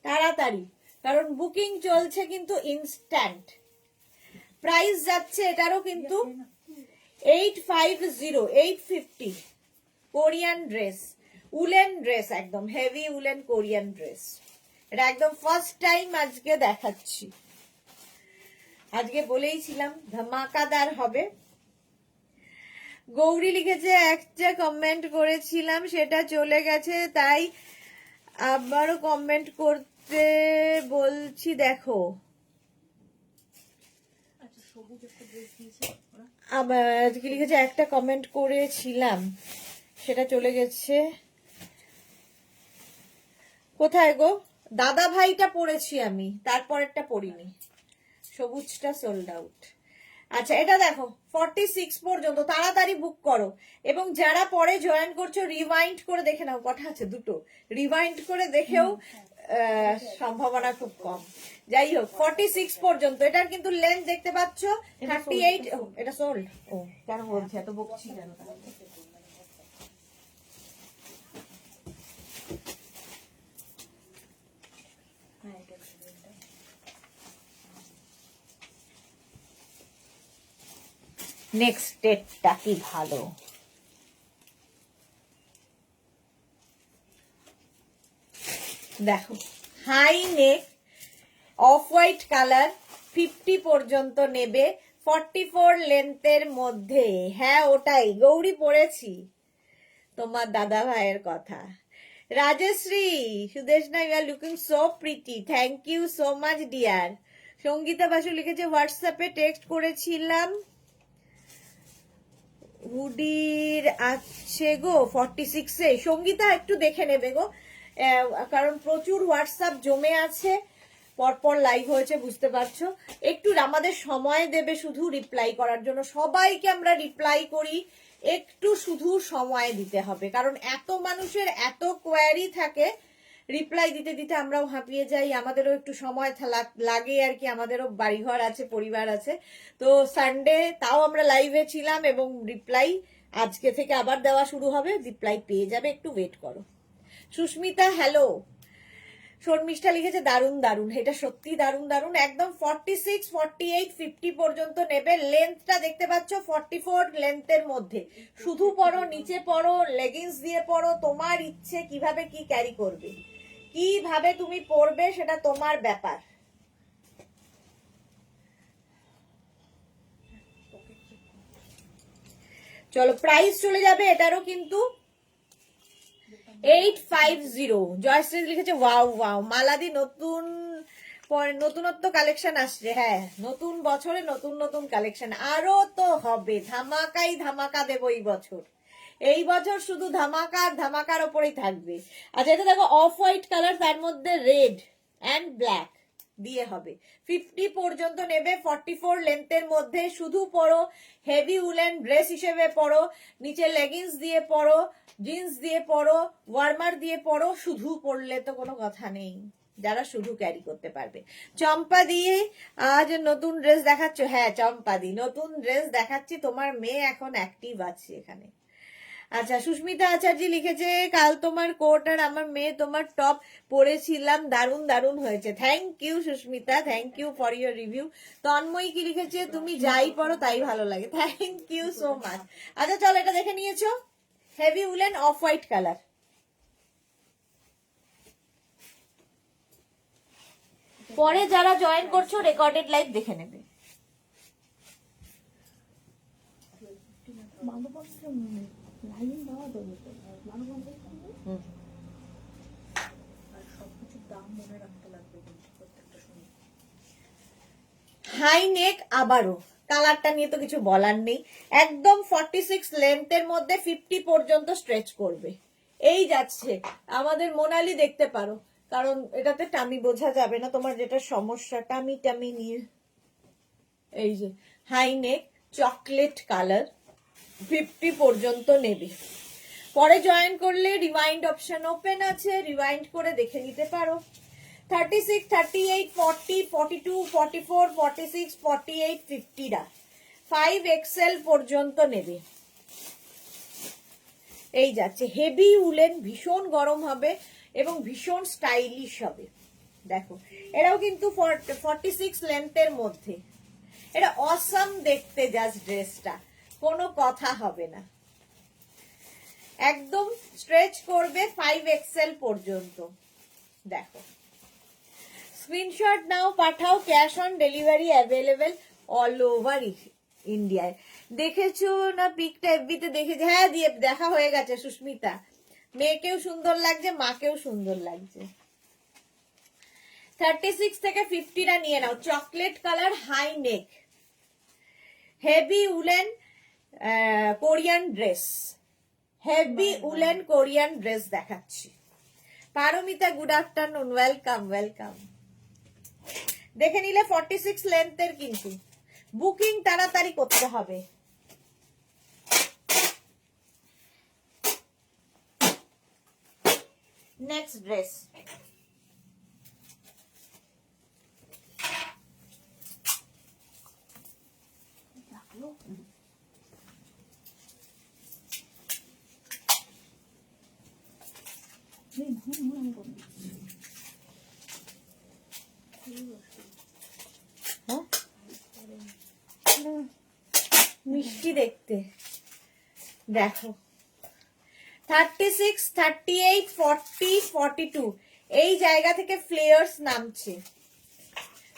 তাড়াতাড়ি, কারণ বুকিং চলছে কিন্তু ইনস্ট্যান্ট। প্রাইস যাচ্ছে এটারও কিন্তু 850, 850। কোরিয়ান ড্রেস, উলেন ড্রেস, একদম হেভি উলেন কোরিয়ান ড্রেস। এটা একদম ফার্স্ট টাইম আজকে দেখাচ্ছি। আজকে বলেইছিলাম ধামাকাদার হবে। গৌরী লিখেছে একটা কমেন্ট করেছিলাম সেটা চলে গেছে, তাই আবারও কমেন্ট করতে বলছি, দেখো। আবার কি লিখেছে, একটা কমেন্ট করেছিলাম সেটা চলে গেছে কোথায় গো? দাদা ভাইটা পড়েছি আমি, তারপরেরটা পড়িনি। সবুজটা সোল্ড আউট। আচ্ছা এটা দেখো 46 পর্যন্ত, তাড়াতাড়ি বুক করো। এবং যারা পরে জয়েন করছো রিওয়াইন্ড করে দেখে নাও, কটা আছে? দুটো। রিওয়াইন্ড করে দেখেও সম্ভাবনা খুব কম। যাই হোক 46 পর্যন্ত। এটার কিন্তু লেন্থ দেখতে পাচ্ছ 38। এটা সোল্ড। ও কেন বলছে এত বকছি কেন? নেক্সট ডেটটা কি ভালো, দেখো high neck, off white colour, 50 পর্যন্ত নেবে, 44 লেন্থের মধ্যে। হ্যাঁ ওটাই গৌরী পড়েছি, তোমার দাদা ভাইয়ের কথা। Rajashree Sudeshna, you are looking so pretty, thank you so much dear. Sangeeta Basu লিখেছে হোয়াটসঅ্যাপে টেক্সট করেছিলাম, হুডির আছে গো 46-এ। সঙ্গীতা একটু দেখে নেবে গো, কারণ প্রচুর হোয়াটসঅ্যাপ জমে আছে। পরপর লাইভ হয়েছে, বুঝতে পারছো। একটু আমাদের সময় দেবে শুধু রিপ্লাই করার জন্য, সবাইকে আমরা রিপ্লাই করি, একটু শুধু সময় দিতে হবে, কারণ এত মানুষের এত কোয়ারি থাকে, রিপ্লাই দিতে দিতে আমরাও হাঁপিয়ে যাই, আমাদেরও একটু সময় লাগে আর কি, আমাদেরও বাড়িঘর আছে, পরিবার আছে। তো সানডে তাও আমরা লাইভে ছিলাম এবং রিপ্লাই আজকে থেকে আবার দেওয়া শুরু হবে, রিপ্লাই পেয়ে যাবে, একটু ওয়েট করো। সুস্মিতা হ্যালো, শর্মিষ্ঠা লিখেছে দারুন দারুন, এটা সত্যি দারুন দারুন, একদম 46, 48, 50 পর্যন্ত নেবে। লেন্থটা দেখতে পাচ্ছ 44 লেন্থের মধ্যে, শুধু পরো, নিচে পরো, লেগিংস দিয়ে পরো, তোমার ইচ্ছে কিভাবে কি ক্যারি করবে, কিভাবে তুমি পরবে সেটা তোমার ব্যাপার। চলো প্রাইস চলে যাবে এটারও কিন্তু 850। জয়শ্রী লিখেছে ওয়াও ওয়াও, মালাদি নতুনত্ব কালেকশন আসছে। হ্যাঁ, নতুন বছরে নতুন নতুন কালেকশন আরো তো হবে, ধামাকাই ধামাকা দেবো এই বছর। এই বছর শুধু ধামাকা আর ধামাকার ওপরেই থাকবে। আচ্ছা, এটা দেখো অফ হোয়াইট কালার, তার মধ্যে রেড অ্যান্ড ব্ল্যাক দিয়ে হবে। 50 পর্যন্ত নেবে, 44 লেন্থের মধ্যে, শুধু পরো, হেভি উলেন ড্রেস হিসেবে পরো, নিচে লেগিংস দিয়ে পরো, জিন্স দিয়ে পরো, ওয়ার্মার দিয়ে পরো, শুধু পরলে তো কোনো কথা নেই, যারা শুধু ক্যারি করতে পারবে। চম্পা দিয়ে আজ নতুন ড্রেস দেখাচ্ছ? হ্যাঁ চম্পা দি, নতুন ড্রেস দেখাচ্ছি, তোমার মেয়ে এখন অ্যাক্টিভ আছে এখানে। আচ্ছা, সুস্মিতা আচার্য লিখেছে কাল তোমার কোট আর আমার মেয়ে তোমার টপ পরেছিলাম, দারুন দারুন হয়েছে। Thank you Susmita, thank you for your review. Tanmoyee কি লিখেছে, তুমি যাই পরো তাই ভালো লাগে, থ্যাংক ইউ সো মাচ। আচ্ছা চলো এটা দেখে নিয়েছো, heavy woollen of white colour. পরে যারা জয়েন করছো রেকর্ডেড লাইভ দেখে নেবে। লাইন দেওয়া দরকার, আর সবকিছুর দাম মনে রাখতে লাগবে কিন্তু প্রত্যেকটা সময়। হাই নেক আবারও, কালারটা নিয়ে তো কিছু বলার নেই, একদম 46 লেন্থের মধ্যে 50 পর্যন্ত স্ট্রেচ করবে। এই যাচ্ছে আমাদের মোনালি, দেখতে পারো, কারণ এটাতে টামি বোঝা যাবে না, তোমার যেটা সমস্যা টামি টামি নিয়ে। এই যে হাই নেক চকলেট কালার, 50 পর্যন্ত নেবে। পরে জয়েন করলে রিওয়াইন্ড অপশন ওপেন আছে, রিওয়াইন্ড করে দেখে নিতে পারো। 36, 38, 40, 42, 44, 46, 48, 50 রা 5XL পর্যন্ত নেবে। এই যাচ্ছে হেভি উলেন, ভীষণ গরম হবে এবং ভীষণ স্টাইলিশ হবে। দেখো এটাও কিন্তু 46 লেন্থের মধ্যে, এটা অসাম দেখতে, জাস্ট ড্রেসটা কোনো কথা হবে না, একদম স্ট্রেচ করবে 5XL পর্যন্ত। দেখো screenshot now, Pathao, cash on delivery available all over ইন্ডিয়ায়। দেখেছো না পিকটা এফবিতে? দেখেছি, হ্যাঁ দিয়ে দেখা হয়ে গেছে সুস্মিতা, মেয়েকেও সুন্দর লাগছে, মাকেও সুন্দর লাগছে। 36 থেকে 50 টা নিয়ে নাও, chocolate colour, high neck, heavy woollen Korean dress, heavy woollen Korean dress দেখাচ্ছি। Paromita good afternoon, welcome welcome. দেখে নিলে 46 লেন্থের, কিন্তু বুকিং তাড়াতাড়ি করতে হবে। নেক্সট ড্রেস, মিষ্টি দেখতে। দেখো 36, 38, 40, 42 এই জায়গা থেকে ফ্লেয়ার্স নামছে,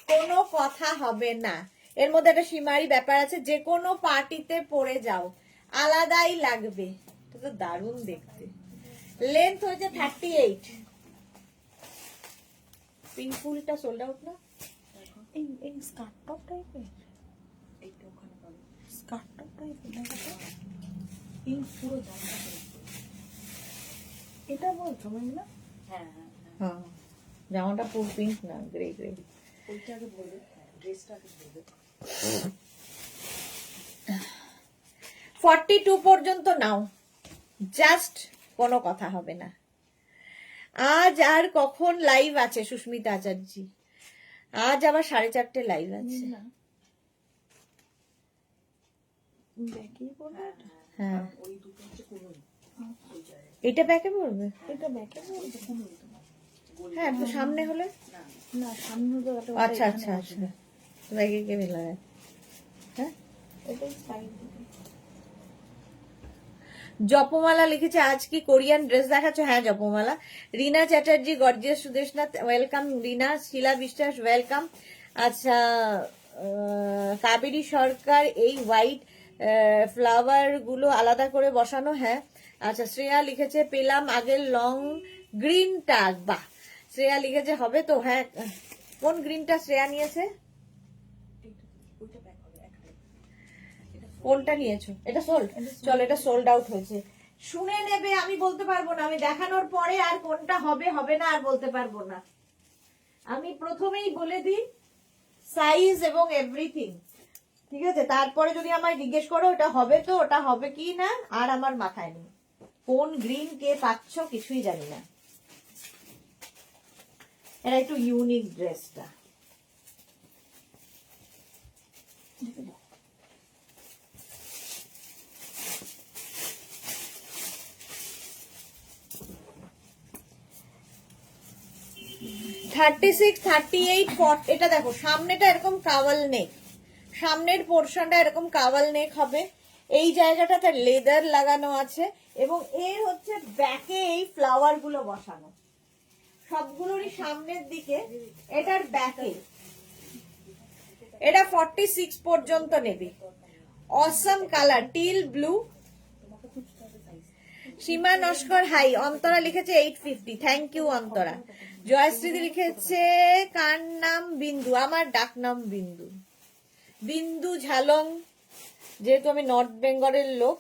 কোনো কথা হবে না। এর মধ্যে একটা সীমারি ব্যাপার আছে, যে কোনো পার্টিতে পরে যাও আলাদাই লাগবে, এটা তো দারুণ দেখতে। লেন্থ হয়েছে 38। পিঙ্ক ফুলটা সোল্ড আউট না, এই স্কার্ট টপ টাইপের, এইটা ওখানে পাবে স্কার্ট টপ টাইপের, দেখো পিঙ্ক পুরো জামা। এটা বলছো মেঘনা? হ্যাঁ হ্যাঁ হ্যাঁ। জামাটা ফুল পিঙ্ক না, গ্রে গ্রে। ওইটা আগে বলবে, ড্রেসটা আগে বলবে। 42 পর্যন্ত নাও, জাস্ট কোনো কথা হবে না। আজ আর কখন লাইভ আছে সুস্মিতা আচার্যি? আজ আবার 4:30 লাইভ আছে। না ব্যাকেই পড়বে এটা? হ্যাঁ, ওই দুটো হচ্ছে কোনো ওই জায়গায় এটা ব্যাকে পড়বে। এটা ব্যাকে পড়বে কোনো তোমার হ্যাঁ, তো সামনে হলে না না সামনে তো একটা আচ্ছা আচ্ছা আচ্ছা, ব্যাকে কে লাগায়? হ্যাঁ, এটাই সাইড দিকে। জপমালা লিখেছে আজ কি কোরিয়ান ড্রেস দেখাচ্ছ? হ্যাঁ জপমালা। রিনা চ্যাটার্জি, গর্জিয়াস সুদেশনাথ, ওয়েলকাম। রিনা, শিলা বিশ্বাস, ওয়েলকাম। আচ্ছা, কাবেরী সরকার, এই হোয়াইট ফ্লাওয়ার গুলো আলাদা করে বসানো। হ্যাঁ। আচ্ছা, শ্রেয়া লিখেছে পেলাম আগের লং গ্রিনটা। বাহ, শ্রেয়া লিখেছে হবে তো। হ্যাঁ, কোন গ্রিনটা শ্রেয়া নিয়েছে? ওইটা ব্যাক হবে একটা। কোনটা নিয়েছো? এটা সোল্ড? চলো, এটা সোল্ড আউট হয়েছে। শুনে নেবে, আমি বলতে পারবো না। আমি দেখানোর পরে আর কোনটা হবে হবে না আর বলতে পারবো না। আমি প্রথমেই বলে দিই সাইজ এবং এভরিথিং, ঠিক আছে? তারপরে যদি আমায় জিজ্ঞেস করো ওটা হবে তো, ওটা হবে কি না, আর আমার মাথায় নেই। কোন গ্রিন কে পাচ্ছ কিছুই জানি না। এটা একটু ইউনিক ড্রেসটা। Thirty six, 38, 40। এটা দেখো, সামনেটা এরকম কাওয়াল নেক, সামনের পোর্শনটা এরকম কাওয়াল নেক হবে। এই জায়গাটাতে লেদার লাগানো আছে এবং এর হচ্ছে ব্যাকে এই ফ্লাওয়ার গুলো বসানো, সবগুলোরই সামনের দিকে। এটার ব্যাকে এটা 46 পর্যন্ত নেবে। Awesome colour, teal blue. Seema Naskar hi. Antara লিখেছে 850, থ্যাংক ইউ অন্তরা। জয়শ্রীদি লিখেছে কার নাম বিন্দু? আমার ডাক নাম বিন্দু, বিন্দু ঝালং। যেহেতু আমি নর্থ বেঙ্গলের লোক,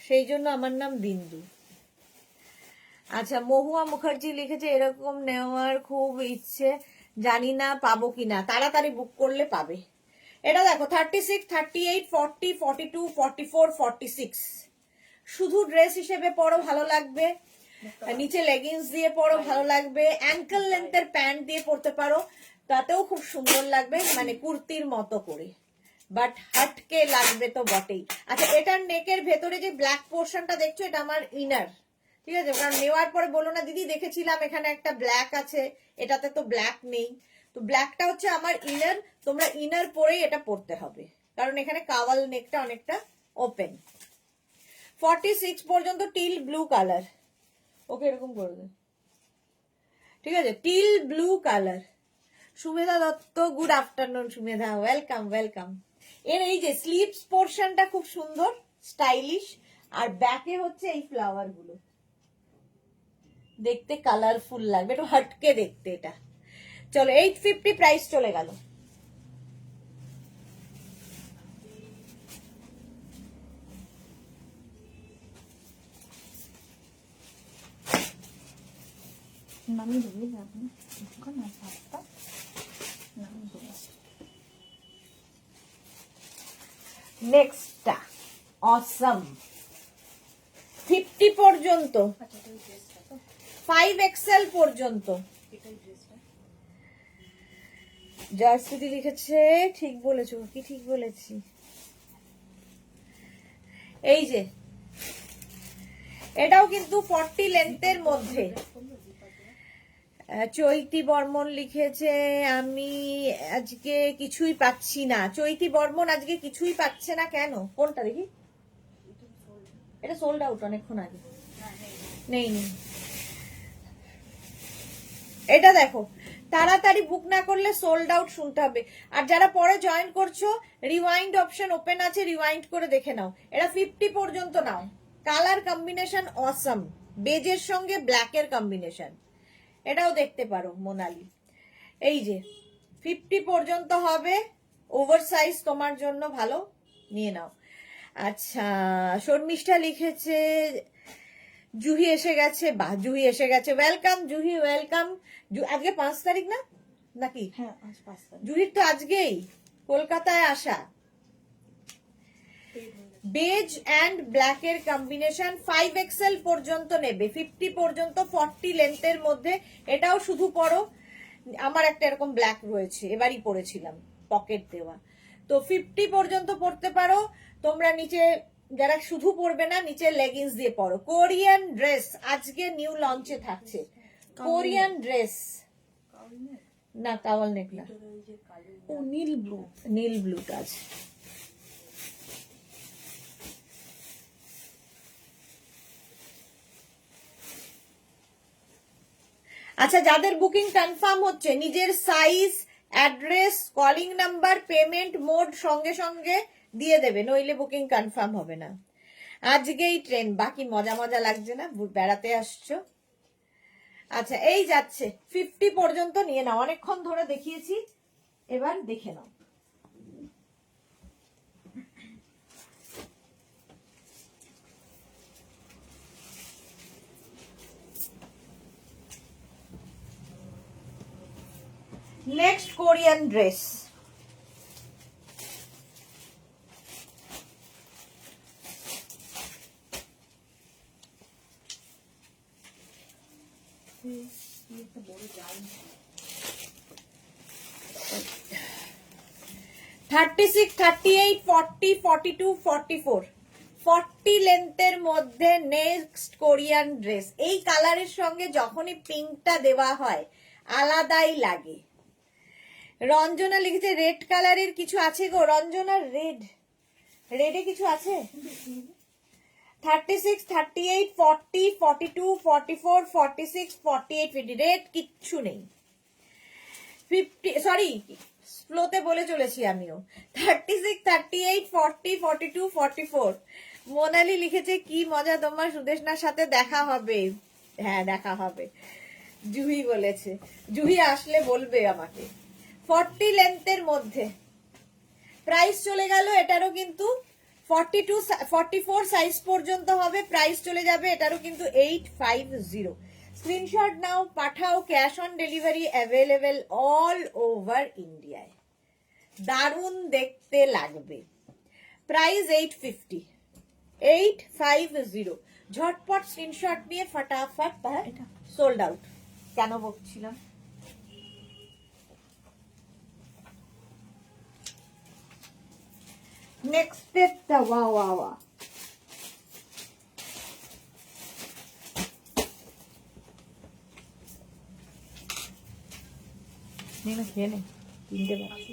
সেই জন্য আমার নাম বিন্দু। আচ্ছা, মহুয়া মুখার্জি লিখেছে এরকম নেওয়ার খুব ইচ্ছে, জানি না পাবো কিনা। তাড়াতাড়ি বুক করলে পাবে। এটা দেখো 36, 38, 40, 42, 44, 46। শুধু ড্রেস হিসেবে পরো ভালো লাগবে, নিচে লেগিংস দিয়ে পরো ভালো লাগবে, অ্যাঙ্কেল লেন্থের প্যান্ট দিয়ে পরতে পারো, তাতেও খুব সুন্দর লাগবে, মানে কুর্তির মতো করে। বাট হাটকে লাগবে তো বটেই। আচ্ছা, এটার নেকের ভেতরে যে ব্ল্যাক পোর্শনটা দেখছো, এটা আমার ইনার, ঠিক আছে? কারণ নেওয়ার পরে বলো না দিদি দেখেছিলাম এখানে একটা ব্ল্যাক আছে, এটাতে তো ব্ল্যাক নেই। তো ব্ল্যাকটা হচ্ছে আমার ইনার, তোমরা ইনার পরেই এটা পরতে হবে, কারণ এখানে কাওয়াল নেকটা অনেকটা ওপেন। 46 পর্যন্ত টিল ব্লু কালার। ওকে, এরকম করবে, ঠিক আছে? Teal blue colour. Sumedha Dutta, good afternoon Sumedha, welcome welcome. এর এই যে স্লিভস পোর্শনটা খুব সুন্দর স্টাইলিশ, আর ব্যাকে হচ্ছে এই ফ্লাওয়ার গুলো, দেখতে কালারফুল লাগবে, একটু হটকে দেখতে এটা। চলো, 850 প্রাইস চলে গেল। নামিয়ে দেবে আপনি না পাঁচটা নামিয়ে দেবে। নেক্সটটা অসম, 50 পর্যন্ত, আচ্ছা এটাই ড্রেসটা তো, 5XL পর্যন্ত। এটাই ড্রেসটা। জয়শ্রুতি লিখেছে ঠিক বলেছো, কি ঠিক বলেছি? এই যে এটাও কিন্তু 40 লেন্থের মধ্যে। চৈতি বর্মন লিখেছে আমি আজকে কিছুই পাচ্ছি না। চৈতি বর্মন আজকে কিছুই পাচ্ছে না কেন? কোনটা দেখি? এটা সোল্ড আউট অনেকক্ষণ আগে, নেই নেই। এটা দেখো, তাড়াতাড়ি বুক না করলে সোল্ড আউট শুনতে হবে। আর যারা পরে জয়েন করছো, রিওয়াইন্ড অপশন ওপেন আছে, রিওয়াইন্ড করে দেখে নাও। এটা 50 পর্যন্ত নাও। কালার কম্বিনেশন অসম, বেজের সঙ্গে ব্ল্যাকের কম্বিনেশন, এটাও দেখতে পারো মোনালি। এই যে 50 পর্যন্ত হবে, ওভার সাইজ তোমার জন্য ভালো, নিয়ে নাও। আচ্ছা, শর্মিষ্ঠা লিখেছে জুহি এসে গেছে, বাহ জুহি এসে গেছে, ওয়েলকাম জুহি, ওয়েলকাম। আজকে 5 তারিখ না নাকি? হ্যাঁ আজ 5 তারিখ। জুহির তো আজকেই কলকাতায় আসা। বেজ অ্যান্ড ব্ল্যাক এর কম্বিনেশন 5XL পর্যন্ত নেবে, 50 পর্যন্ত, 40 লেন্থের মধ্যে। এটাও শুধু পরো, আমার একটা এরকম ব্ল্যাক রয়েছে, এবারই পরেছিলাম, পকেট দেওয়া। তো 50 পর্যন্ত পরতে পারো তোমরা। নিচে যারা শুধু পরবে না, নিচে লেগিংস দিয়ে পরো। কোরিয়ান ড্রেস আজকে নিউ লঞ্চে থাকছে, কোরিয়ান ড্রেস। না টাওয়াল নেক না, ও নীল ব্লু, নীল ব্লু কাজ। আচ্ছা, যাদের বুকিং কনফার্ম হচ্ছে নিজের size, address, calling number, payment mode সঙ্গে সঙ্গে দিয়ে দেবে, নইলে বুকিং কনফার্ম হবে না। আজকেই ট্রেন, বাকি মজা মজা লাগছে না, বেড়াতে আসছো। আচ্ছা এই যাচ্ছে 50 পর্যন্ত নিয়ে নাও, অনেকক্ষণ ধরে দেখিয়েছি, এবার দেখে নাও। নেক্সট কোরিয়ান ড্রেস, একটা বড় জাল। 36, 38, 40, 42, 44, 40 লেন্থের মধ্যে নেক্সট কোরিয়ান ড্রেস। এই কালারের সঙ্গে যখনই পিঙ্কটা দেওয়া হয় আলাদাই লাগে। রঞ্জনা লিখেছে রেড কালারের কিছু আছে গো, রঞ্জনা রেড, রেডে কিছু আছে? 36, 38, 40, 42, 44, 46, 48, 50, রেড কিচ্ছু নেই। 50, সরি স্লোতে বলে চলেছি আমিও। 36, 38, 40, 42, 44। মোনালি লিখেছে কি মজা তোমার সুদেশনার সাথে দেখা হবে। হ্যাঁ দেখা হবে, জুহি বলেছে, জুহি আসলে বলবে আমাকে। 40 লেন্থের মধ্যে, প্রাইস চলে গেল এটারও কিন্তু 42, 44 সাইজ পর্যন্ত হবে, প্রাইস চলে যাবে এটারও কিন্তু 850। Screenshot now, Pathao, cash on delivery available all over ইন্ডিয়ায়। দারুণ দেখতে লাগবে, প্রাইস 850, 850। ঝটপট স্ক্রিনশট নিয়ে ফটাফট, এটা সোল্ড আউট। কেন বকছিলাম? নেক্সট একটা ওয়া ওয়া ওয়া, খেয়ে নে, কিনতে পারছি।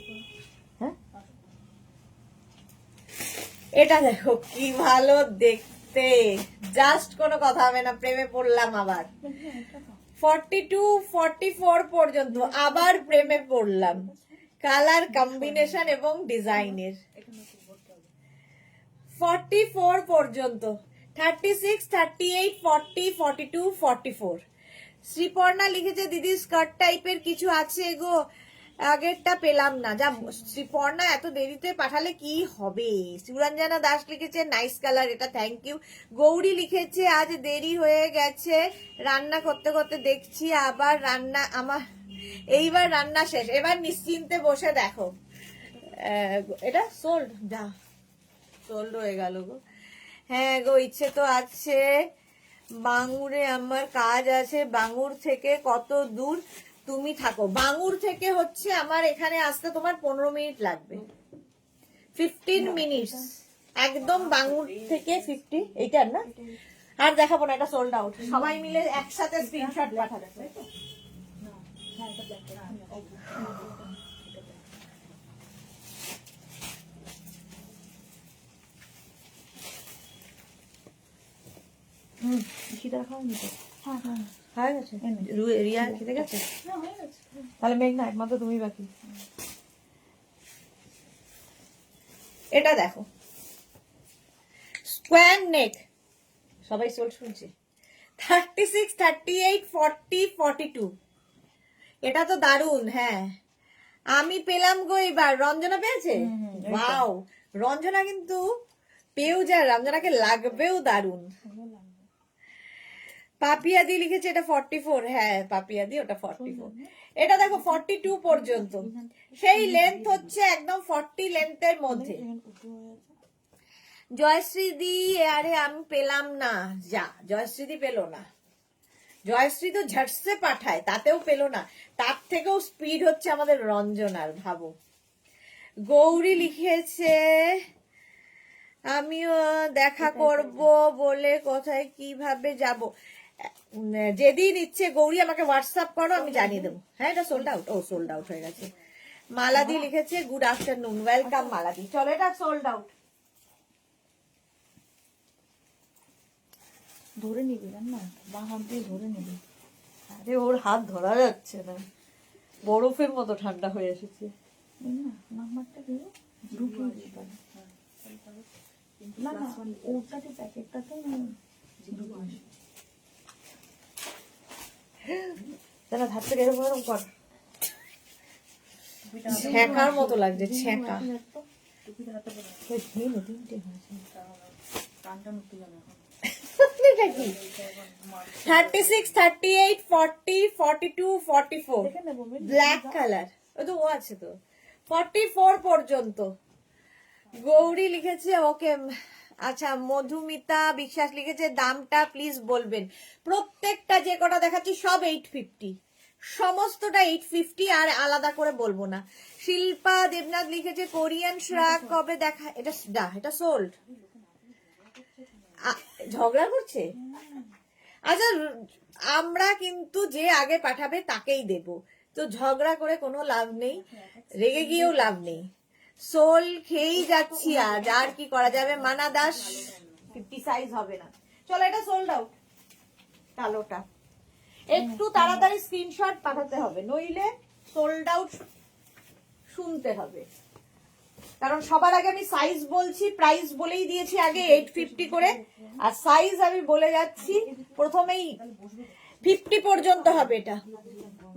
হ্যাঁ এটা দেখো কি ভালো দেখতে, জাস্ট কোনো কথা হবে না, প্রেমে পড়লাম আবার। 42, 44 পর্যন্ত আবার প্রেমে পড়লাম, কালার কম্বিনেশন এবং ডিজাইনের। 44 পর্যন্ত, 36, 38, 40, 42, 44। শ্রীপর্ণা লিখেছে দিদি স্কার্ট টাইপের কিছু আছে গো, আগেরটা পেলাম না। যা শ্রীপর্ণা এত দেরিতে পাঠালে কি হবে। সুরঞ্জনা দাস লিখেছে নাইস কালার, এটা থ্যাংক ইউ। গৌরী লিখেছে আজ দেরি হয়ে গেছে, রান্না করতে করতে দেখছি আবার রান্না, আমার এইবার রান্না শেষ, এবার নিশ্চিন্তে বসে দেখো। এটা সোল্ড, যা সোল্ড হয়ে গেল গো। হ্যাঁ গো ইচ্ছে তো আছে, বাঙুরে আমার কাজ আছে। বাঙুর থেকে কত দূর তুমি থাকো? বাঙুর থেকে হচ্ছে আমার এখানে আসতে তোমার 15 মিনিট লাগবে, 15 মিনিটস একদম। বাঙুর থেকে 50, এইটার না আর দেখাবো না, এটা সোল্ড আউট। সবাই মিলে একসাথে স্ক্রিনশট পাঠাবে। সেটা খাওনি তো? হ্যাঁ হ্যাঁ হয়ে গেছে, রিয়া খেতে গেছে, না হয়ে গেছে। তাহলে মেঘনা একমাত্র তুমি বাকি। এটা দেখো স্কোয়ার নেক, সবাই সোল শুনছে। 36, 38, 40, 42, এটা তো দারুন। হ্যাঁ আমি পেলাম গো এবার, রঞ্জনা পেয়েছে। ওয়াও, রঞ্জনা কিন্তু পেয়েও যায়, রঞ্জনাকে লাগবেও দারুন। পাপিয়াদি লিখেছে এটা 44, হ্যাঁ পাপিয়াদি ওটা 44, এটা দেখো 42 পর্যন্ত, সেই লেন্থ হচ্ছে একদম 40 লেন্থের মধ্যে। জয়শ্রীদি আরে আমি পেলাম না, যা জয়শ্রীদি পেলো না, জয়শ্রী তো ঝটসে পাঠায় তাতেও পেলো না, তার থেকেও স্পিড হচ্ছে আমাদের রঞ্জনার, ভাবো। গৌরী লিখেছে আমিও দেখা করব বলে কোথায় কিভাবে যাব, যেদিন ইচ্ছে গৌরী আমাকে হোয়াটসঅ্যাপ করো, আমি জানিয়ে দেবো। হ্যাঁ এটা সোল্ড আউট, ও সোল্ড আউট হয়ে গেছে। মালাদি লিখেছে গুড আফটারনুন, ওয়েলকাম মালাদি। চলো এটা সোল্ড আউট। ধরে নিবি না, বা হাত দিয়ে ধরে নিবি। আরে ওর হাত ধরা যাচ্ছে না, বরফের মতো ঠান্ডা হয়ে এসেছে। নাম্বারটা দিও, ঢুকিয়ে দিই তাহলে। না না ওটাতে প্যাকেটটাতে দাদা হাত থেকে এরকম এরকম কর, ছ্যাঁকার মতো লাগছে, ছ্যাঁকা। তিনটে হয়েছে, কানটা নতুন যাবে এখন। 36, 38, 40, 42, 44 ব্ল্যাক কালার, ওই তো ও আছে তো 44 পর্যন্ত। গৌরী লিখেছে ওকে, আচ্ছা মধুমিতা বিশ্বাস লিখেছে দামটা প্লিজ বলবেন। প্রত্যেকটা যে কটা দেখাচ্ছি সব 850, সমস্তটা 850, আর আলাদা করে বলবো না। শিল্পা দেবনাথ লিখেছে কোরিয়ান শ্রাগ কবে দেখা, এটা সোল্ড। ঝগড়া করছে, আচ্ছা আমরা কিন্তু যে আগে পাঠাবে তাকেই দেব, তো ঝগড়া করে কোনো লাভ নেই, রেগে গিয়েও লাভ নেই, সোল খেয়েই যাচ্ছি আজ, আর কি করা যাবে। মানা দাস 50 সাইজ হবে না, চলো এটা সোল্ড আউট। কালোটা একটু তাড়াতাড়ি স্ক্রিনশট পাঠাতে হবে, নইলে সোল্ড আউট শুনতে হবে, কারণ সবার আগে আমি সাইজ বলছি, প্রাইস বলেই দিয়েছি আগে 850 করে, আর সাইজ আমি বলে যাচ্ছি প্রথমেই 50 পর্যন্ত হবে। এটা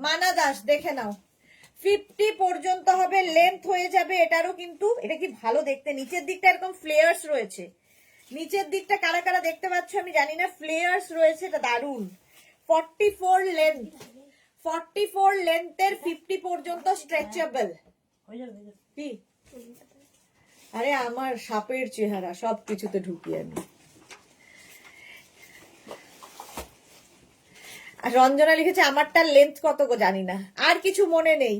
মানা দাস দেখে নাও, 50 পর্যন্ত হবে, লেন্থ হয়ে যাবে এটারও, কিন্তু এটা কি ভালো দেখতে, নিচের দিকটা এরকম ফ্লেয়ার্স রয়েছে, নিচের দিকটা কারা কারা দেখতে পাচ্ছ আমি জানি না, ফ্লেয়ার্স রয়েছে, এটা দারুন। 44 লেন্থ, 44 লেন্থের 50 পর্যন্ত স্ট্রেচেবল। কি আরে আমার সাপের চেহারা সব কিছুতে ঢুকি আমি। রঞ্জনা লিখেছে আমারটার লেন্থ কত গো জানি না, আর কিছু মনে নেই,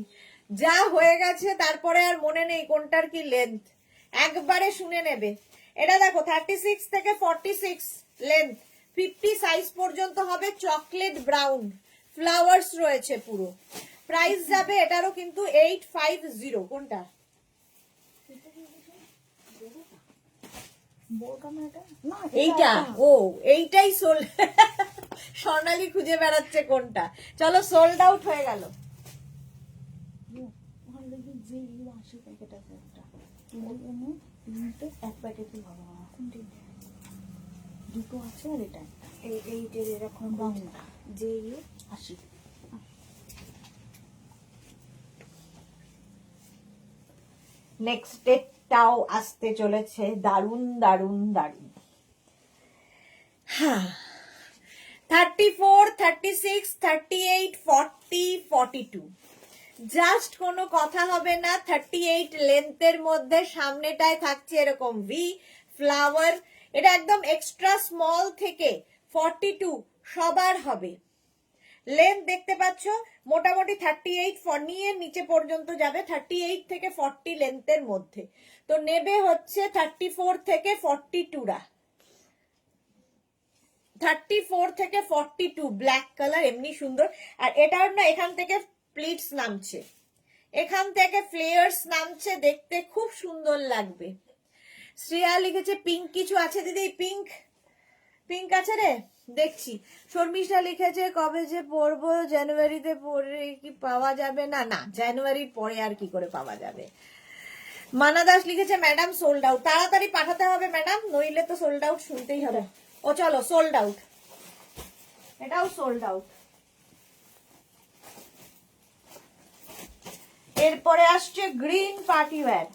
যা হয়ে গেছে তারপরে আর মনে নেই কোনটার কি লেন্থ, একবারে শুনে নেবে। এটা দেখো 36 থেকে 46 লেন্থ, 50 সাইজ পর্যন্ত হবে, চকলেট ব্রাউন, ফ্লাওয়ার্স রয়েছে পুরো। প্রাইস যাবে এটারও কিন্তু 850। কোনটা এইটা? ও এইটাই সোল্ড, স্বর্ণালী খুঁজে বেড়াচ্ছে কোনটা। চলো সোল্ড আউট হয়ে গেল। এক প্যাকেটই হবে, দুটো আছে আর এটা এইটের এরকম বাংলা যে 80। নেক্সট ডেটটাও আসতে চলেছে, দারুন দারুন দারুন। হ্যাঁ 34, 36, 38, 40, 42, জাস্ট কোনো কথা হবে না। 38 লেন্থের মধ্যে সামনেটায় থাকছে এরকম ভি ফ্লাওয়ার, এটা একদম এক্সট্রা স্মল থেকে 42 সবার হবে। লেন্থ দেখতে পাচ্ছ মোটামুটি 38 নিয়ে নিচে পর্যন্ত যাবে, 38 থেকে 40 লেন্থের মধ্যে। তো নেবে হচ্ছে 34 থেকে 42রা, 34 থেকে 42 ব্ল্যাক কালার, এমনি সুন্দর। আর এটার না এখান থেকে প্লিটস নামছে, এখান থেকে ফ্লেয়ার্স নামছে, দেখতে খুব সুন্দর লাগবে। শ্রেয়া লিখেছে পিঙ্ক কিছু আছে দিদি, পিঙ্ক পিঙ্ক আছে রে দেখছি। শর্মিষ্ঠা লিখেছে কবে যে পড়বো, জানুয়ারিতে পড়ে কি পাওয়া যাবে না? না জানুয়ারির পরে আর কি করে পাওয়া যাবে। মানা দাস লিখেছে ম্যাডাম সোল্ড আউট, তাড়াতাড়ি পাঠাতে হবে ম্যাডাম, নইলে তো সোল্ড আউট শুনতেই হবে। ও চলো সোল্ড আউট, এটাও সোল্ড আউট। এরপরে আসছে গ্রিন পার্টি ওয়্যার,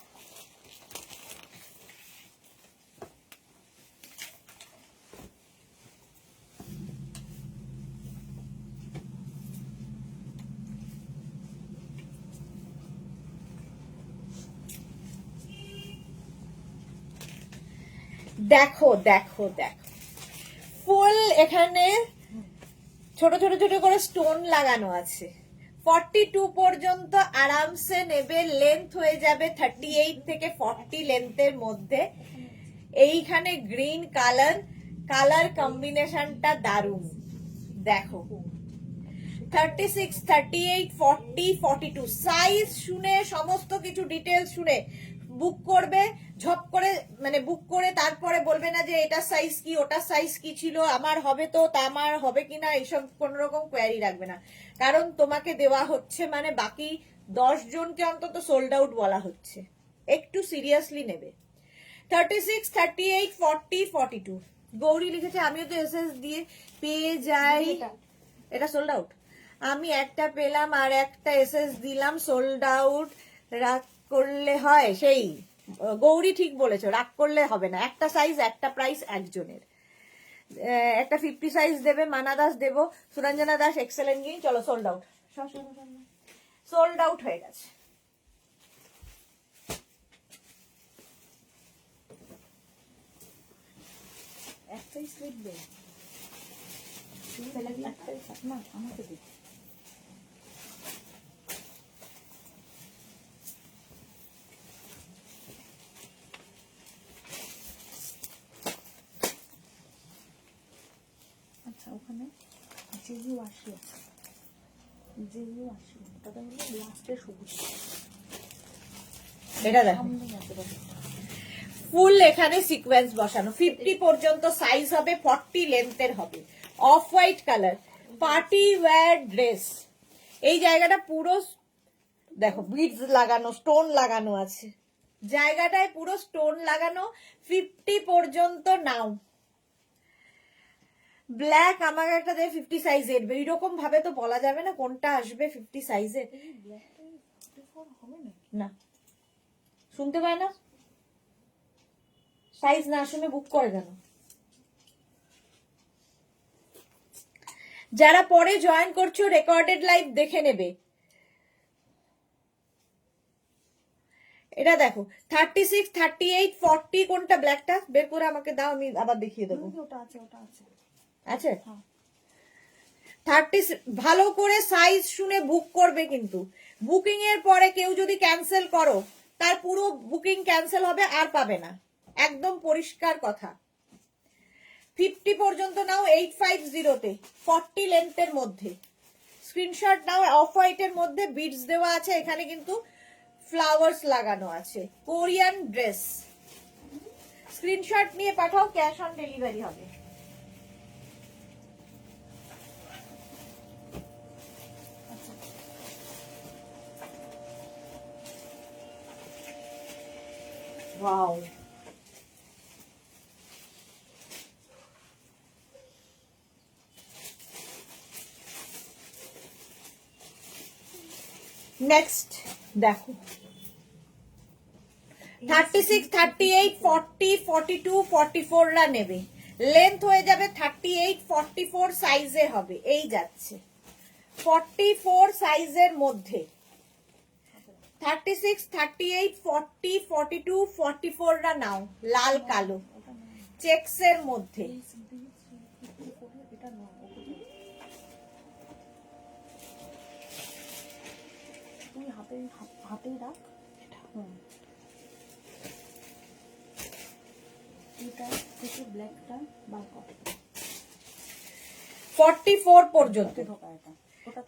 দেখো দেখো দেখো, ফুল এখানে ছোট ছোট ছোট করে স্টোন লাগানো আছে। 42 পর্যন্ত আরামসে নেবে, লেন্থ হয়ে যাবে 38 থেকে 40 লেন্থের মধ্যে। এইখানে গ্রিন কালার কম্বিনেশনটা দারুণ। দেখো 36, 38, 40, 42 সাইজ শুনে, সমস্ত কিছু ডিটেলস শুনে বুক করবে ঝপ করে, মানে বুক করে তারপরে বলবে না যে এটা সাইজ কি, ওটা সাইজ কি ছিল, আমার হবে তো, তা আমার হবে কিনা, এইসব কোন রকম কোয়ারি রাখবে না। কারণ তোমাকে দেওয়া হচ্ছে মানে বাকি 10 জনকে অন্তত সোল্ড আউট বলা হচ্ছে, একটু সিরিয়াসলি নেবে। 36, 38, 40, 42 গৌরী লিখেছে আমিও তো এসএস দিয়ে পেয়ে যাই, এটা সোল্ড আউট। আমি একটা পেলাম আর একটা এসএস দিলাম, সোল্ড আউট। রাগ করলে হয়, সেই গৌরী ঠিক বলেছো, রাগ করলে হবে না, একটা সাইজ একটা প্রাইস একজনের। একটা 50 সাইজ দেবে, মানা দাস দেবো, সুরঞ্জনা দাস এক্সেলেন্ট গিয়ে, চলো সোল্ড আউট, সোল্ড আউট হয়ে গেছে। একটাই স্লিপ দে, একটাই থাক না, আমাকে দে। আচ্ছা, ওখানে জিইউ আসলো, জিইউ আসলো, ওটা হলো লাস্টের সবুজ, এটা দেখো সামনে আছে বাবা। ফুল এখানে সিকোয়েন্স বসানো, 50 পর্যন্ত সাইজ হবে, 40 লেন্থের হবে, of white colour, party wear dress. এই জায়গাটা পুরো দেখো বিডস লাগানো, স্টোন লাগানো আছে, জায়গাটায় পুরো স্টোন লাগানো। 50 পর্যন্ত নাও। ব্ল্যাক আমাকে একটা দেয় 50 সাইজের, এইরকম ভাবে তো বলা যাবে না কোনটা আসবে 50 সাইজের। না, শুনতে পায় না, সাইজ না শুনে বুক করে কেন? যারা পরে জয়েন করছো রেকর্ডেড লাইভ দেখে নেবে। এটা দেখো 36, 38, 40 কোনটা ব্ল্যাকটা বের করে আমাকে দাও, আমি আবার দেখিয়ে দেবো। ওটা আছে, ওটা আছে, আছে হ্যাঁ। 30, ভালো করে সাইজ শুনে বুক করবে, কিন্তু বুকিং এর পরে কেউ যদি ক্যান্সেল করো তার পুরো বুকিং ক্যান্সেল হবে, আর পাবে না, একদম পরিষ্কার কথা। 50 পর্যন্ত নাও 850-তে, 40 লেন্থের মধ্যে স্ক্রিনশট নাও। অফ হোয়াইটের মধ্যে বিডস দেওয়া আছে, এখানে কিন্তু ফ্লাওয়ার্স লাগানো আছে, কোরিয়ান ড্রেস। স্ক্রিনশট নিয়ে পাঠাও, ক্যাশ অন ডেলিভারি হবে। ওয়াও, নেক্সট দেখো 36, 38, 40, 42, 44 রা নেবে, লেন্থ হয়ে যাবে 38, 44 সাইজে হবে, এই যাচ্ছে 44 সাইজের মধ্যে। 36, 38, 40, 42, 44 রা নাও, লাল কালো চেকস এর মধ্যে। এটা না, তুই হাতেই রাখ, এটা থেকে ব্ল্যাকটা বার কর, 44 পর্যন্ত। ঢোকা এটা,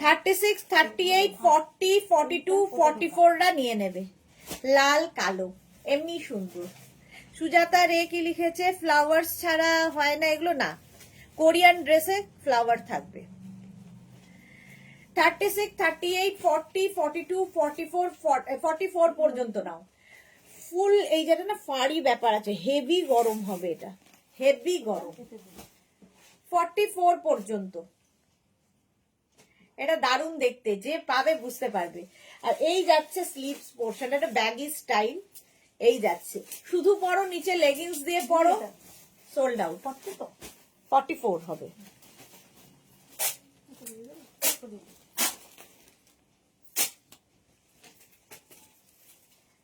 36, 38, 40, 42, 44 রা নিয়ে নেবে, লাল কালো এমনি সুন্দর। সুজাতা রে কি লিখেছে, ফ্লাওয়ার্স ছাড়া হয় না এগুলো, না কোরিয়ান ড্রেসে ফ্লাওয়ার থাকবে। 36, 38, 40, 42, 44, 44 পর্যন্ত নাও। ফুল এই যেটা না ফাড়ি ব্যাপার আছে, হেভি গরম হবে, এটা হেভি গরম। 44 পর্যন্ত, এটা দারুণ দেখতে, যে পাবে বুঝতে পারবে। আর এই যাচ্ছে স্লিভস পোর্শন, এটা ব্যাগি স্টাইল, এই যাচ্ছে, শুধু পরো নিচে লেগিংস দিয়ে পরো, সোল্ড আউট। 44 হবে।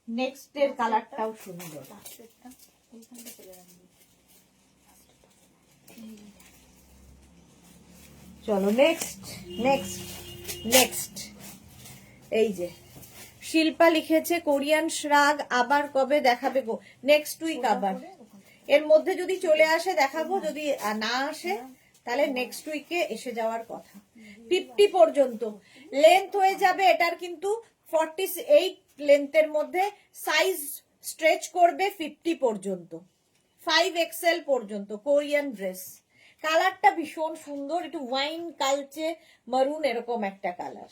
নেক্সট এর কালারটাও সুন্দর, লাস্টেরটা ওইখানটা চলে রাখবি। চলো নেক্সট নেক্সট নেক্সট। এই যে শিল্পা লিখেছে কোরিয়ান শ্রাগ আবার কবে দেখাবে গো? নেক্সট উইক আবার। এর মধ্যে যদি চলে আসে দেখাবো, যদি না আসে তাহলে নেক্সট উইকে এসে যাওয়ার কথা। 50 পর্যন্ত লেন্থ হয়ে যাবে এটার, কিন্তু 48 লেন্থের মধ্যে সাইজ স্ট্রেচ করবে 50 পর্যন্ত, 5XL পর্যন্ত কোরিয়ান ড্রেস। কালারটা ভীষণ সুন্দর, একটু ওয়াইন কালচে মারুন এরকম একটা কালার।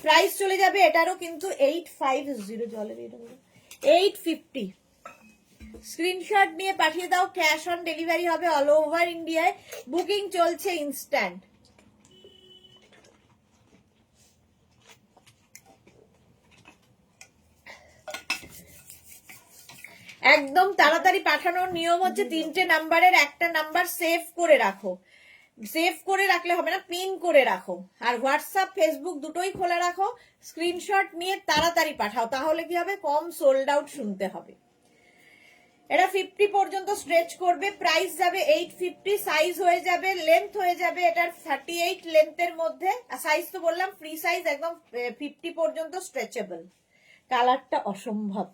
প্রাইস চলে যাবে এটারও কিন্তু 850, জলের 850। স্ক্রিনশট নিয়ে পাঠিয়ে দাও, ক্যাশ অন ডেলিভারি হবে অল ওভার ইন্ডিয়ায়, বুকিং চলছে ইনস্ট্যান্ট। একদম তাড়াতাড়ি পাঠানোর নিয়ম হচ্ছে 3টে নাম্বারের একটা নাম্বার সেভ করে রাখো। সেভ করে রাখলে হবে না, পিন করে রাখো। আর হোয়াটসঅ্যাপ ফেসবুক দুটোই খোলা রাখো, স্ক্রিনশট নিয়ে তাড়াতাড়ি পাঠাও, তাহলে কি হবে, কম সোল্ড আউট শুনতে হবে। এটা 50 পর্যন্ত স্ট্রেচ করবে, প্রাইস যাবে 850, সাইজ হয়ে যাবে, লেন্থ হয়ে যাবে এটার 38 লেন্থের মধ্যে। সাইজ তো বললাম ফ্রি সাইজ, একদম 50 পর্যন্ত স্ট্রেচেবল। কালারটা অসম্ভব।